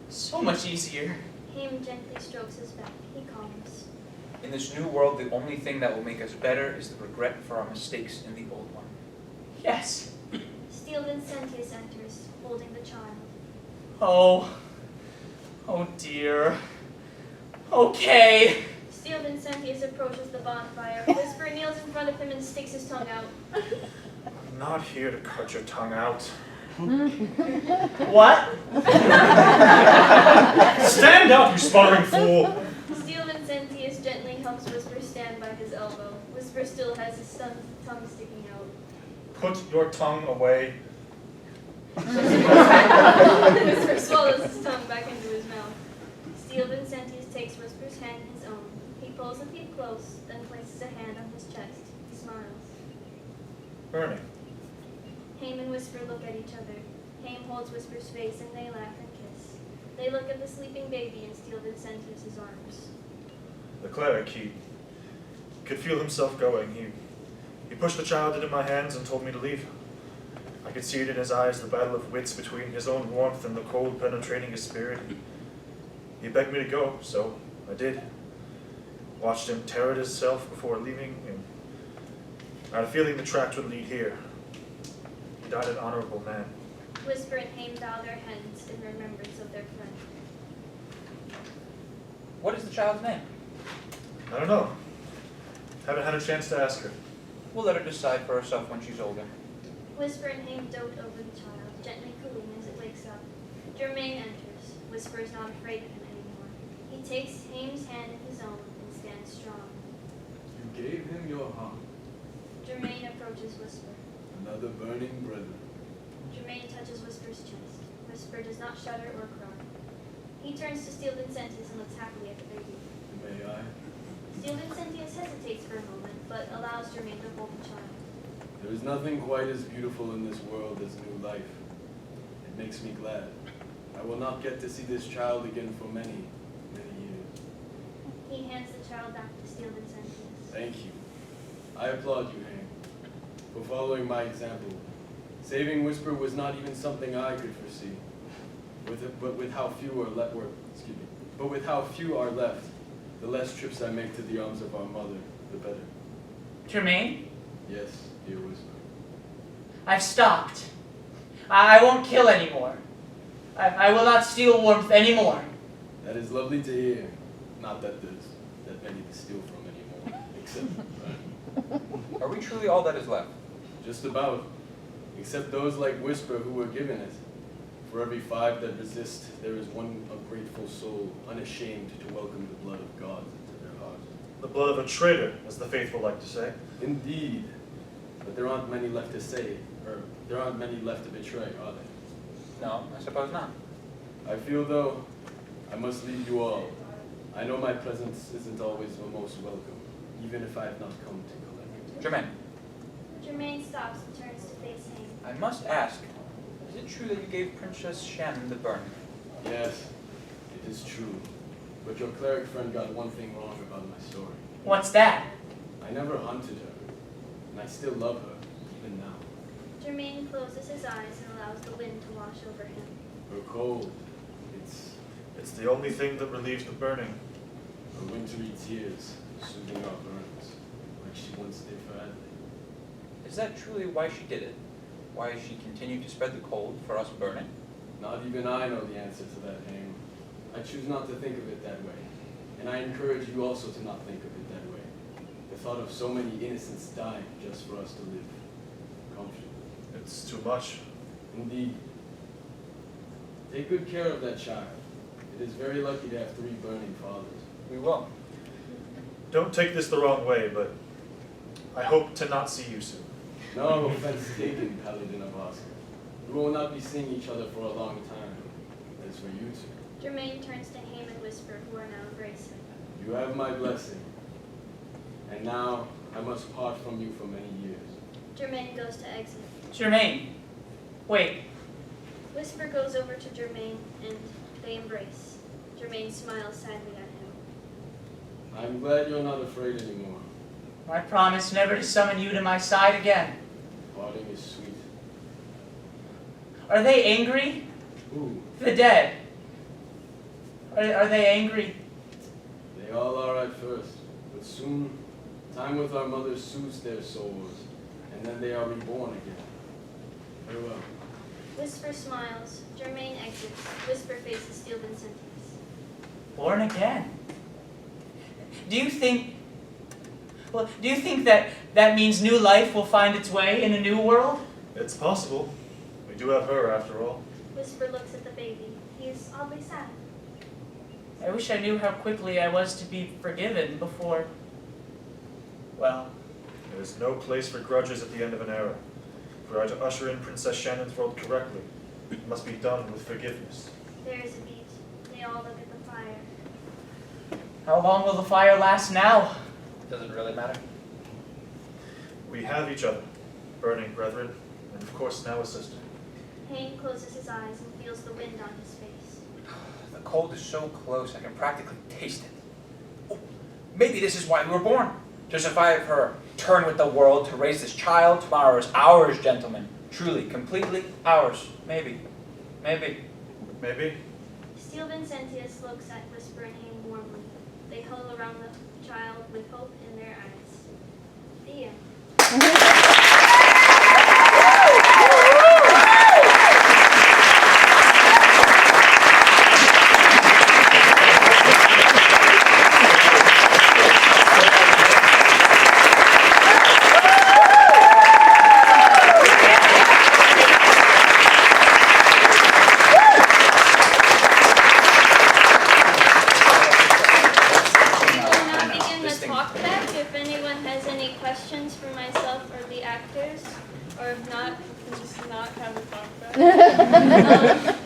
So much easier.
Haim gently strokes his back. He calms.
In this new world, the only thing that will make us better is the regret for our mistakes in the old one.
Yes.
Steel Vincentius enters, holding the child.
Oh dear. Okay.
Steel Vincentius approaches the bonfire. Whisper kneels in front of him and sticks his tongue out.
I'm not here to cut your tongue out.
What?
Stand up, you sputtering fool!
Steel Vincentius gently helps Whisper stand by his elbow. Whisper still has his tongue sticking out.
Put your tongue away.
Whisper swallows his tongue back into his mouth. Steel Vincentius takes Whisper's hand in his own. He pulls the thief close, then places a hand on his chest. He smiles.
Burning.
Haim and Whisper look at each other. Haim holds Whisper's face and they laugh and kiss. They look at the sleeping baby in Steel Vincentius' arms.
The cleric, he could feel himself going. He pushed the child into my hands and told me to leave. I could see it in his eyes, the battle of wits between his own warmth and the cold penetrating his spirit. He begged me to go, so I did. Watched him tear at himself before leaving, and I had a feeling the tracks would lead here. He died an honorable man.
Whisper and Haim bow their heads in remembrance of their friend.
What is the child's name?
I don't know. Haven't had a chance to ask her.
We'll let her decide for herself when she's older.
Whisper and Haim dote over the child, gently cooing as it wakes up. Germaine enters. Whisper is not afraid of him anymore. He takes Haim's hand in his own and stands strong.
You gave him your heart,
Germaine approaches Whisper.
another burning brother.
Germaine touches Whisper's chest. Whisper does not shudder or cry. He turns to Steel Vincentius and looks happily at the baby.
May I?
Steel Vincentius hesitates for a moment, but allows Germaine to hold the child.
There is nothing quite as beautiful in this world as new life. It makes me glad. I will not get to see this child again for many, many years.
He hands the child back to Steel Vincentius.
Thank you. I applaud you, Haim, for following my example. Saving Whisper was not even something I could foresee. But with how few are left, the less trips I make to the arms of our mother, the better.
Germaine,
Yes, dear Whisper.
I've stopped. I won't kill anymore. I will not steal warmth anymore.
That is lovely to hear. Not that there's that many to steal from anymore, except
Are we truly all that is left?
just about. Except those like Whisper who were given it. For every 5 that resist, there is one ungrateful soul, unashamed to welcome the blood of God into their hearts.
The blood of a traitor, as the faithful like to say.
Indeed. But there aren't many left to say, or there aren't many left to betray, are there?
No, I suppose not.
I feel, though, I must leave you all. I know my presence isn't always the most welcome. even if I have not come to collect it.
Germaine,
Germaine stops and turns to face Haim.
I must ask, is it true that you gave Princess Shannon the burning?
Yes, it is true. But your cleric friend got one thing wrong about my story.
What's that?
I never hunted her, and I still love her, even now.
Germaine closes his eyes and allows the wind to wash over him.
Her cold,
It's the only thing that relieves the burning.
her wintry tears, soothing our burns, like she once did for Adley.
Is that truly why she did it? Why she continued to spread the cold for us burning?
Not even I know the answer to that, Haim. I choose not to think of it that way, and I encourage you also to not think of it that way. The thought of so many innocents dying just for us to live comfortably.
It's too much.
Indeed. Take good care of that child. It is very lucky to have 3 burning fathers.
We will.
Don't take this the wrong way, but I hope to not see you soon.
No offense taken, Paladin of Oscar. We will not be seeing each other for a long time. As for you two,
Germaine turns to Haim and Whisper, who are now embracing.
you have my blessing. And now I must part from you for many years.
Germaine goes to exit.
Germaine, wait.
Whisper goes over to Germaine and they embrace. Germaine smiles sadly at him.
I'm glad you're not afraid anymore.
I promise never to summon you to my side again.
Parting is sweet.
Are they angry?
Who?
The dead. Are they angry?
They all are at first, but soon time with our mother soothes their souls, and then they are reborn again. Farewell.
Whisper smiles. Germaine exits. Whisper faces Steel Vincentius.
Born again. Do you think that means new life will find its way in a new world?
It's possible. We do have her, after all.
Whisper looks at the baby. He is oddly sad.
I wish I knew how quickly I was to be forgiven before. Well,
There is no place for grudges at the end of an era. If we are to usher in Princess Shannon's world correctly, it must be done with forgiveness.
There is a beat. They all look at the fire.
how long will the fire last now?
Does it really matter?
We have each other, burning brethren, and of course now a sister.
Haim closes his eyes and feels the wind on his face.
The cold is so close, I can practically taste it. Oh, maybe this is why we were born. To survive her turn with the world, to raise this child. Tomorrow is ours, gentlemen. Truly, completely ours. Maybe. Maybe.
Maybe?
Steel Vincentius looks at Whisper and Haim warmly. They huddle around the child with hope in their eyes. The end.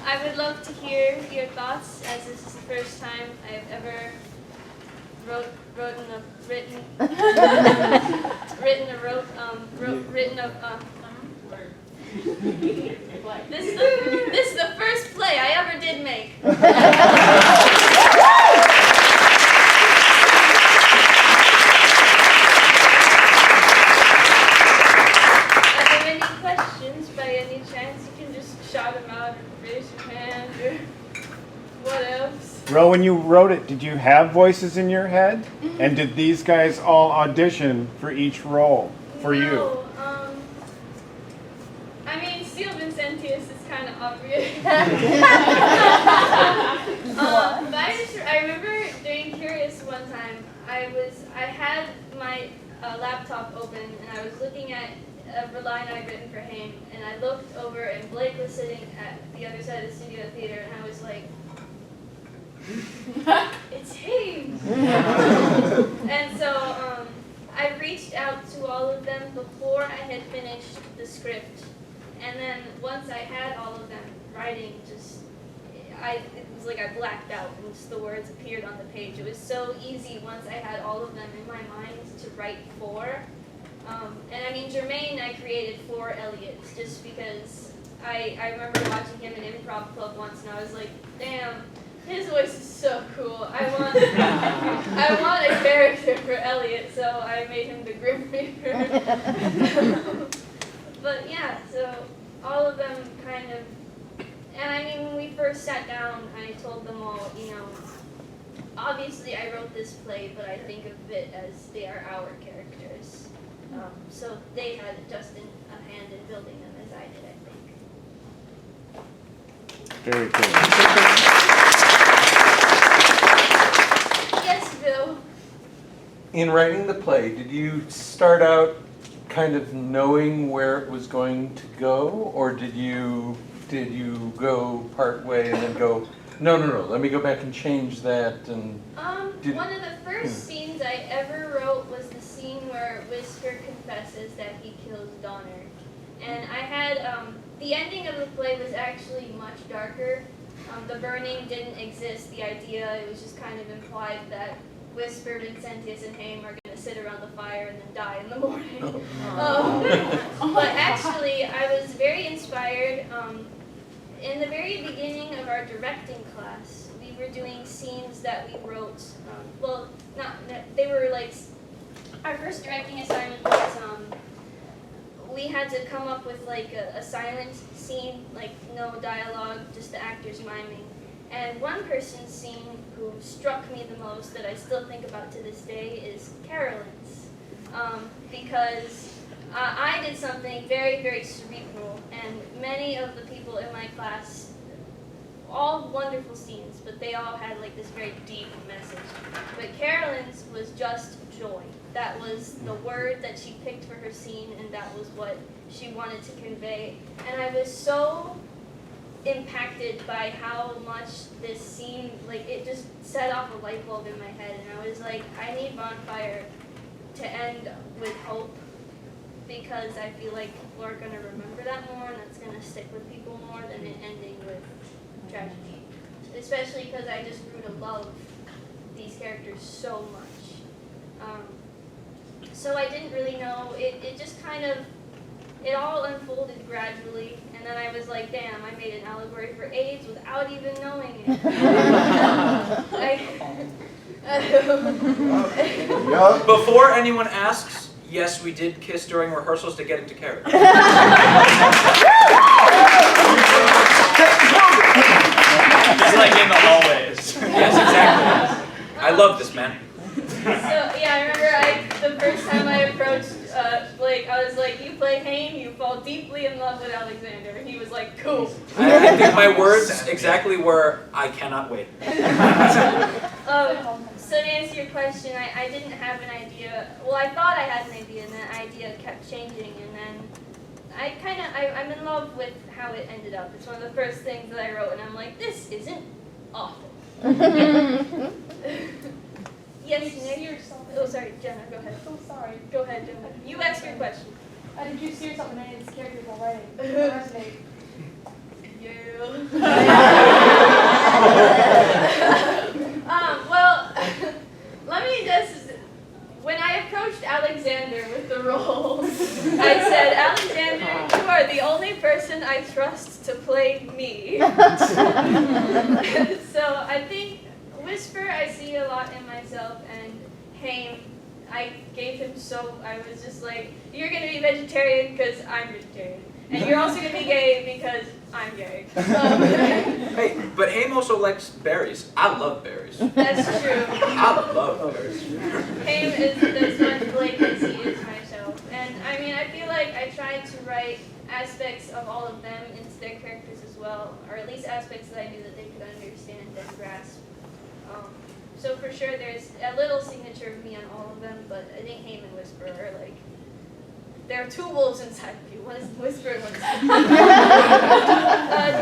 I would love to hear your thoughts, as this is the first time I've ever written this is the first play I ever did make. Are there any questions by any chance? You can just shout them out or raise your hand or what else.
Ro, when you wrote it, did you have voices in your head? And did these guys all audition for each role for you?
No, I mean, Steel Vincentius is kind of obvious. But I remember during Curious one time, I had my laptop open and I was looking at a line I'd written for Haim, and I looked over and Blake was sitting at the other side of the studio theater, and I was like, it's Haim! And so I reached out to all of them before I had finished the script, and then once I had all of them writing, it was like I blacked out and just the words appeared on the page. It was so easy once I had all of them in my mind to write for. And I mean, Germaine I created for Elliot just because I remember watching him in improv club once and I was like, damn, his voice is so cool. I want a character for Elliot, so I made him the Grim Reaper. But yeah, so all of them kind of, and I mean, when we first sat down, I told them all, you know, obviously I wrote this play, but I think of it as they are our characters. So they had just a hand in building them as I did, I think.
Very cool.
Yes, Bill.
In writing the play, did you start out kind of knowing where it was going to go, or did you go part way and then go, no, let me go back and change that? And
one of the first scenes I ever wrote was the scene where Whisper confesses that he kills Donner. And I had, the ending of the play was actually much darker. The burning didn't exist, the idea, it was just kind of implied that Whisper, Vincentius, and Haim are going to sit around the fire and then die in the morning. But actually, I was very inspired. In the very beginning of our directing class, we were doing scenes that we wrote. They were like, our first directing assignment was we had to come up with like a silent scene, like no dialogue, just the actors miming. And one person's scene who struck me the most that I still think about to this day is Carolyn's. Because I did something very, very cerebral, and many of the people in my class, all wonderful scenes, but they all had like this very deep message. But Carolyn's was just joy. That was the word that she picked for her scene, and that was what she wanted to convey. And I was so impacted by how much this scene, like it just set off a light bulb in my head, and I was like, I need Bonfire to end with hope, because I feel like people are going to remember that more, and that's going to stick with people more than it ending with tragedy. Especially because I just grew to love these characters so much. So I didn't really know, it just kind of, it all unfolded gradually, and then I was like, damn, I made an allegory for AIDS without even knowing it.
Before anyone asks, yes, we did kiss during rehearsals to get into character.
Just like in the hallways.
Yes, exactly. I love this man.
So yeah, I remember the first time I approached Blake, I was like, you play Haim, you fall deeply in love with Alexander. And he was like, cool.
I think my words exactly were, I cannot wait.
So to answer your question, I didn't have an idea. Well, I thought I had an idea, and that idea kept changing, and then I'm in love with how it ended up. It's one of the first things that I wrote, and I'm like, this isn't awful. Yes, Nick? Oh, sorry, Jenna, go ahead.
So sorry.
Go ahead, Jenna. You ask your question.
Did you see yourself in any of these characters already? Resonate.
Well, let me just, when I approached Alexander with the role, I said, Alexander, you are the only person I trust to play me. So I think Whisper I see a lot in myself, and Haim, I gave him I was just like, you're going to be vegetarian because I'm vegetarian. And you're also going to be gay because I'm gay.
Hey, but Haim also likes berries. I love berries.
That's true.
I love berries.
Haim is as much Blake as he is myself. And I mean, I feel like I tried to write aspects of all of them into their characters as well, or at least aspects that I knew that they could understand and grasp. So for sure there's a little signature of me on all of them, but I think Haim and Whisper are like, there are two wolves inside of you. One is Whisper and one is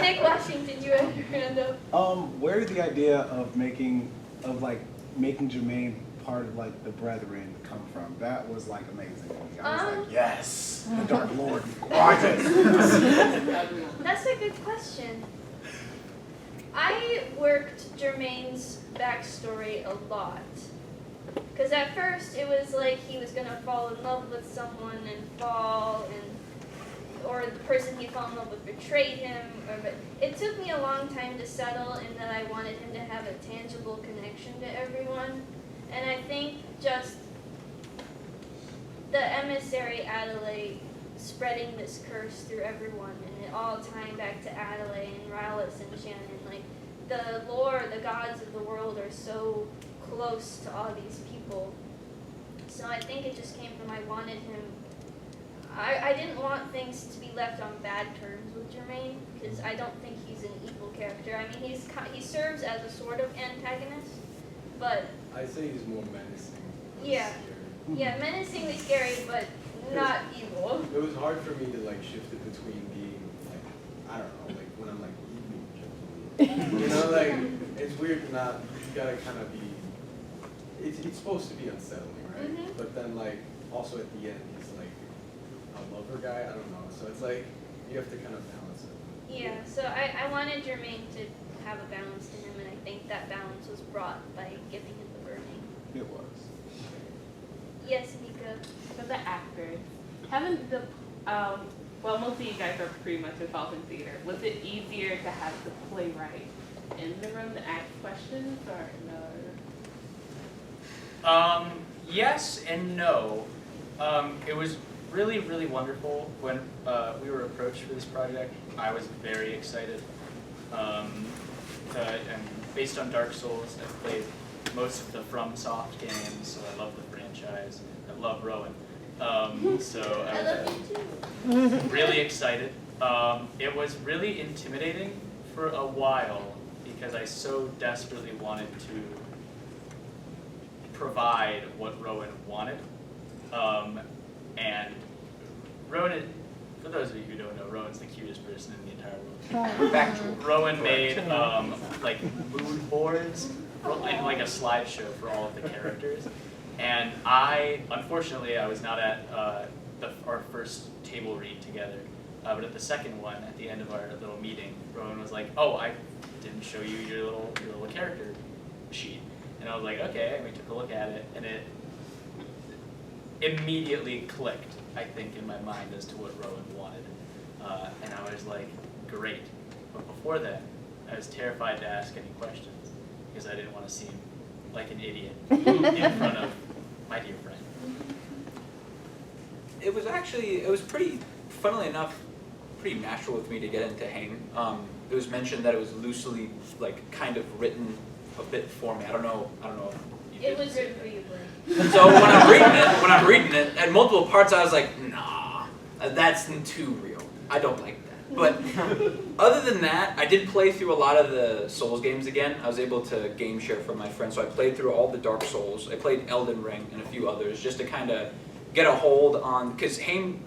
Nick Washington, you have your hand up.
Where did the idea of making Germaine part of like the Brethren come from? That was like amazing. I was like, yes, the Dark Lord, gorgeous.
That's a good question. I worked Germaine's backstory a lot. Because at first it was like he was going to fall in love with someone and fall, or the person he fell in love with betrayed him. But it took me a long time to settle in that I wanted him to have a tangible connection to everyone. And I think just the emissary Adelaide spreading this curse through everyone, and it all tying back to Adelaide and Rowless and Shannon. Like, the lore, the gods of the world are so close to all these people. So I think it just came from I wanted him. I didn't want things to be left on bad terms with Germaine, because I don't think he's an evil character. I mean, he serves as a sort of antagonist, but
I say he's more menacing.
yeah, menacingly scary, but not evil.
It was hard for me to like shift it between being like, I don't know, like when I'm like eating, you know, like it's weird not. You gotta kind of be. It's supposed to be unsettling, right?
Mm-hmm.
But then like also at the end he's like a lover guy. I don't know. So it's like you have to kind of balance it.
Yeah. So I wanted Germaine to have a balance to him, and I think that balance was brought by giving him the burning.
It was.
Yes, Mika.
For the actors, having the well, most of you guys are pretty much involved in theater. Was it easier to have the playwright in the room to ask questions, or no?
Yes and no. It was really, really wonderful when we were approached for this project. I was very excited. And based on Dark Souls, I've played most of the FromSoft games, so I love the franchise. I love Rowan. So I was really excited. It was really intimidating for a while because I so desperately wanted to provide what Rowan wanted. And Rowan, for those of you who don't know, Rowan's the cutest person in the entire world. Factual. Rowan made like mood boards, and like a slideshow for all of the characters. And unfortunately, I was not at our first table read together. But at the second one, at the end of our little meeting, Rowan was like, "Oh, I didn't show you your little character sheet." And I was like, "Okay." And we took a look at it, and it immediately clicked, I think, in my mind as to what Rowan wanted. And I was like, "Great." But before that, I was terrified to ask any questions because I didn't want to seem like an idiot in front of my dear friend.
It was pretty, funnily enough, pretty natural with me to get into Haim. It was mentioned that it was loosely, like, kind of written a bit for me. I don't know if you
It
did.
was written for you, Blaine.
So when I'm reading it, at multiple parts I was like, nah, that's too real. I don't like that. But other than that, I did play through a lot of the Souls games again. I was able to game share from my friends, so I played through all the Dark Souls. I played Elden Ring and a few others just to kind of get a hold on, because Haim,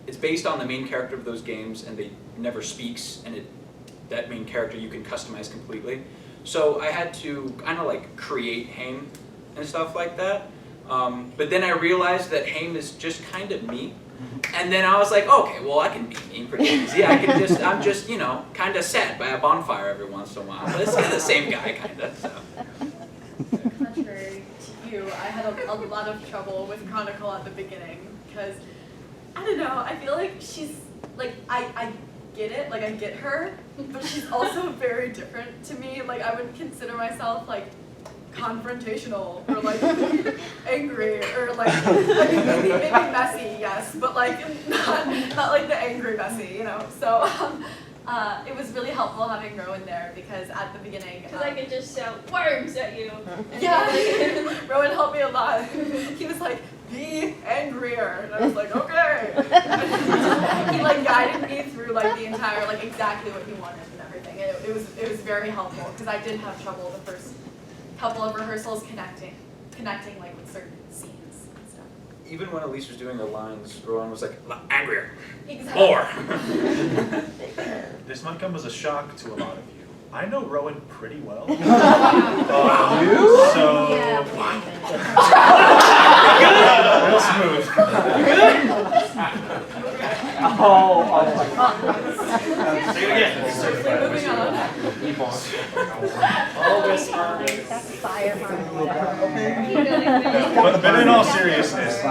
it's based on the main character of those games, and they never speaks, and that main character you can customize completely. So I had to kind of like create Haim and stuff like that. But then I realized that Haim is just kind of me. And then I was like, okay, well, I can be me pretty easy. I'm just, kind of sad by a bonfire every once in a while. But it's kind of the same guy, kind of. So.
Contrary to you, I had a lot of trouble with Chronicle at the beginning because, I don't know, I feel like she's, like, I get it, like, I get her, but she's also very different to me. Like, I would consider myself, like, confrontational or like angry or like maybe messy, yes, but like not like the angry messy, So it was really helpful having Rowan there because at the beginning,
Because I could just shout worms at you.
Yeah, Rowan helped me a lot. He was like, "Be angrier," and I was like, "Okay." He like guided me through like the entire like exactly what he wanted and everything. It was very helpful because I did have trouble the first couple of rehearsals connecting like with certain scenes and stuff.
Even when Elise was doing her lines, Rowan was like, angrier,
Exactly.
more.
This might come as a shock to a lot of you. I know Rowan pretty well. So real smooth.
Oh.
Say it again.
Moving on.
All this are
That's fire.
But in all seriousness,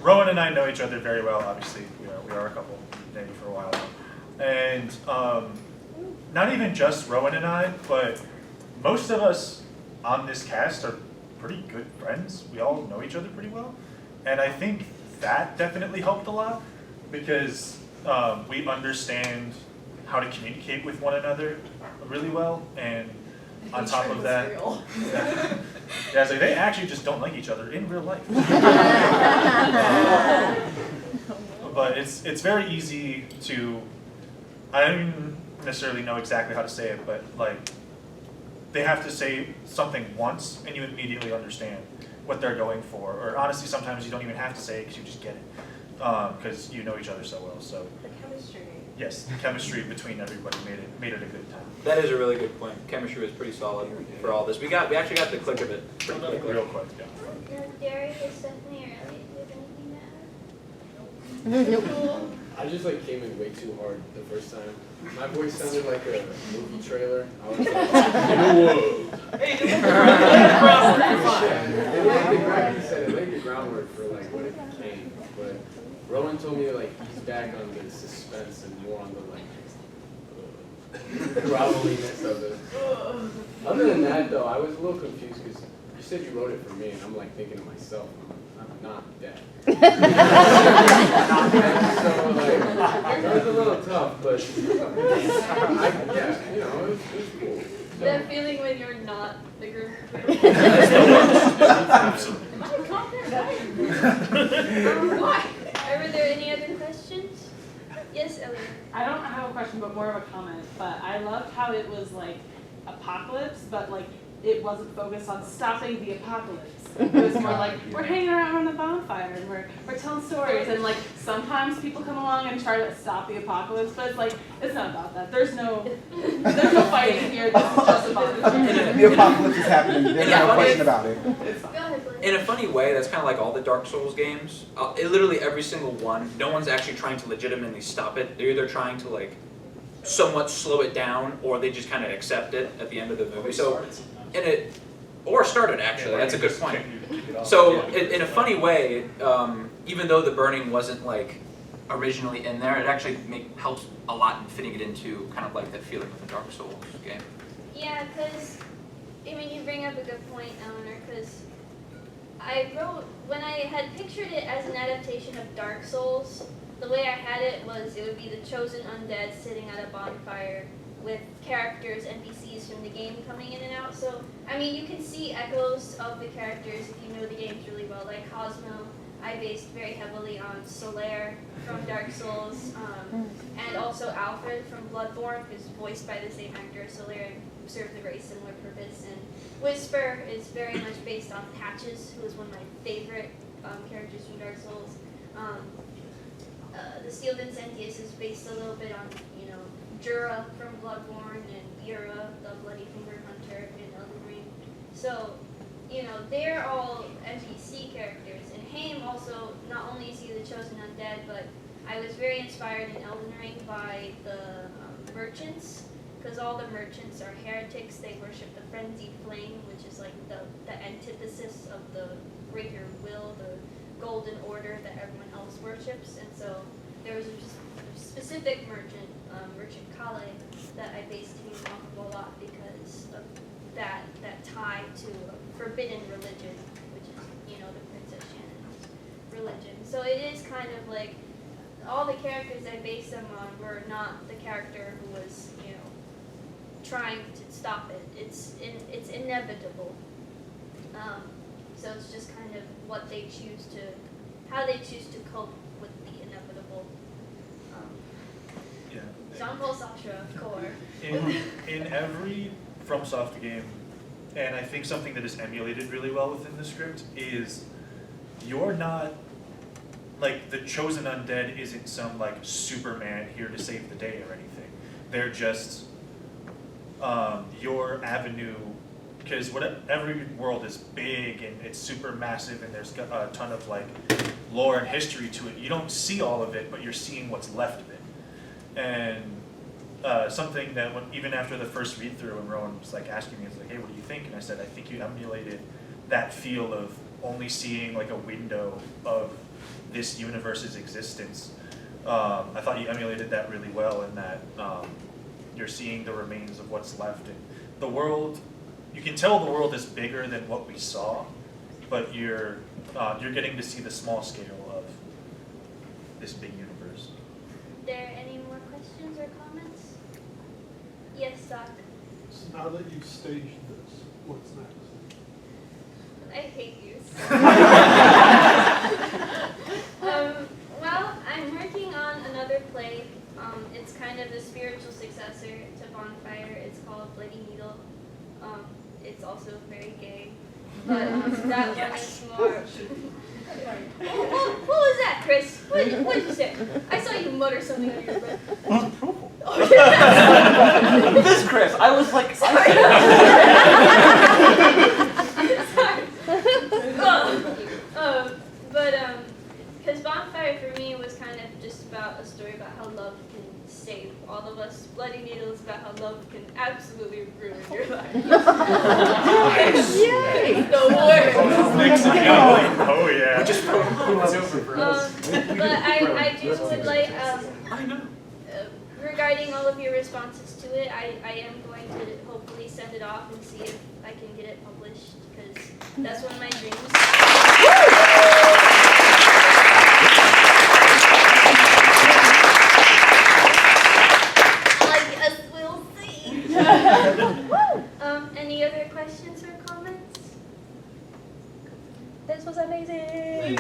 Rowan and I know each other very well. Obviously, we are a couple, maybe for a while now, and not even just Rowan and I, but most of us on this cast are pretty good friends. We all know each other pretty well, and I think that definitely helped a lot because we understand how to communicate with one another really well, and on top of that, yeah, so they actually just don't like each other in real life. But it's very easy to, I don't even necessarily know exactly how to say it, but like, they have to say something once and you immediately understand what they're going for. Or honestly, sometimes you don't even have to say it because you just get it. Because you know each other so well. So
The chemistry.
yes, the chemistry between everybody made it a good time.
That is a really good point. Chemistry was pretty solid for all this. We actually got the click of it pretty quickly.
Real quick, yeah.
Derri, Estefany, or Elliot, do you have anything to add?
I just like came in way too hard the first time. My voice sounded like a movie trailer. I was like, whoa.
Hey, you the groundwork. You're fine.
He said it laid the groundwork for like what it became. But Rowan told me like he's back on the suspense and more on the like groveliness of it. Other than that though, I was a little confused because you said you wrote it for me and I'm like thinking to myself, I'm not dead. So like, it was a little tough, but yeah, you know, it was cool. So,
That feeling when you're not the group.
Absolutely.
Am I confident?
Why? Were there any other questions? Yes, Elliot.
I don't have a question, but more of a comment. But I loved how it was like apocalypse, but like it wasn't focused on stopping the apocalypse. It was more like we're hanging around on the bonfire and we're telling stories, and like sometimes people come along and try to stop the apocalypse, but it's like it's not about that. There's no fighting here. This is just about
The apocalypse is happening. There's no question about it.
It's fine.
Go ahead, Blake.
In a funny way, that's kind of like all the Dark Souls games. Literally every single one, no one's actually trying to legitimately stop it. They're either trying to like somewhat slow it down, or they just kind of accept it at the end of the movie. So, or start it actually. That's a good point. So, in a funny way, even though the burning wasn't like originally in there, it actually helps a lot in fitting it into kind of like that feeling of a Dark Souls game.
Yeah, because, I mean, you bring up a good point, Eleanor, because I wrote, when I had pictured it as an adaptation of Dark Souls, the way I had it was it would be the chosen undead sitting at a bonfire with characters, NPCs from the game coming in and out. So, I mean, you can see echoes of the characters if you know the games really well. Like Cosmo, I based very heavily on Solaire from Dark Souls, and also Alfred from Bloodborne, who's voiced by the same actor. Solaire serves a very similar purpose. And Whisper is very much based on Patches, who is one of my favorite characters from Dark Souls. The Steel Vincentius is based a little bit on, you know, Jura from Bloodborne and Yura, the Bloody Finger Hunter in Elden Ring. So, you know, they're all NPC characters. And Haim also, not only is he the chosen undead, but I was very inspired in Elden Ring by the merchants, because all the merchants are heretics. They worship the frenzied flame, which is like the antithesis of the greater will, the golden order that everyone else worships. And so there was a specific merchant, Merchant Kale, that I based him off of a lot because of that tie to a forbidden religion, which is, you know, the Princess Shannon's religion. So it is kind of like all the characters I based them on were not the character who was, you know, trying to stop it. It's inevitable. So it's just kind of what they choose to, how they choose to cope with the inevitable.
Yeah.
Jean-Paul Sartre, core.
In every FromSoft game, and I think something that is emulated really well within the script is you're not, like, the chosen undead isn't some like Superman here to save the day or anything. They're just your avenue, because every world is big and it's super massive and there's a ton of like lore and history to it. You don't see all of it, but you're seeing what's left of it. And something that even after the first read through, when Rowan was like asking me, he was like, "Hey, what do you think?" And I said, "I think you emulated that feel of only seeing like a window of this universe's existence." I thought you emulated that really well, in that you're seeing the remains of what's left, and the world. You can tell the world is bigger than what we saw, but you're getting to see the small scale of this big universe.
Are there any more questions or comments? Yes, Doc.
So now that you've staged this, what's next?
I hate you. Well, I'm working on another play. It's kind of the spiritual successor to Bonfire. It's called Bloody Needle. It's also very gay. But that one is more... What was that, Chris? What did you say? I saw you mutter something under your breath.
This Chris, I was like...
Sorry. Because Bonfire for me was kind of just about a story about how love can save all of us. Bloody Needle is about how love can absolutely ruin your life. Yay! The worst.
Oh yeah.
Just it's over for us.
But I do would like, regarding all of your responses to it, I am going to hopefully send it off and see if I can get it published, because that's one of my dreams. I guess we'll see. Any other questions or comments? This was amazing.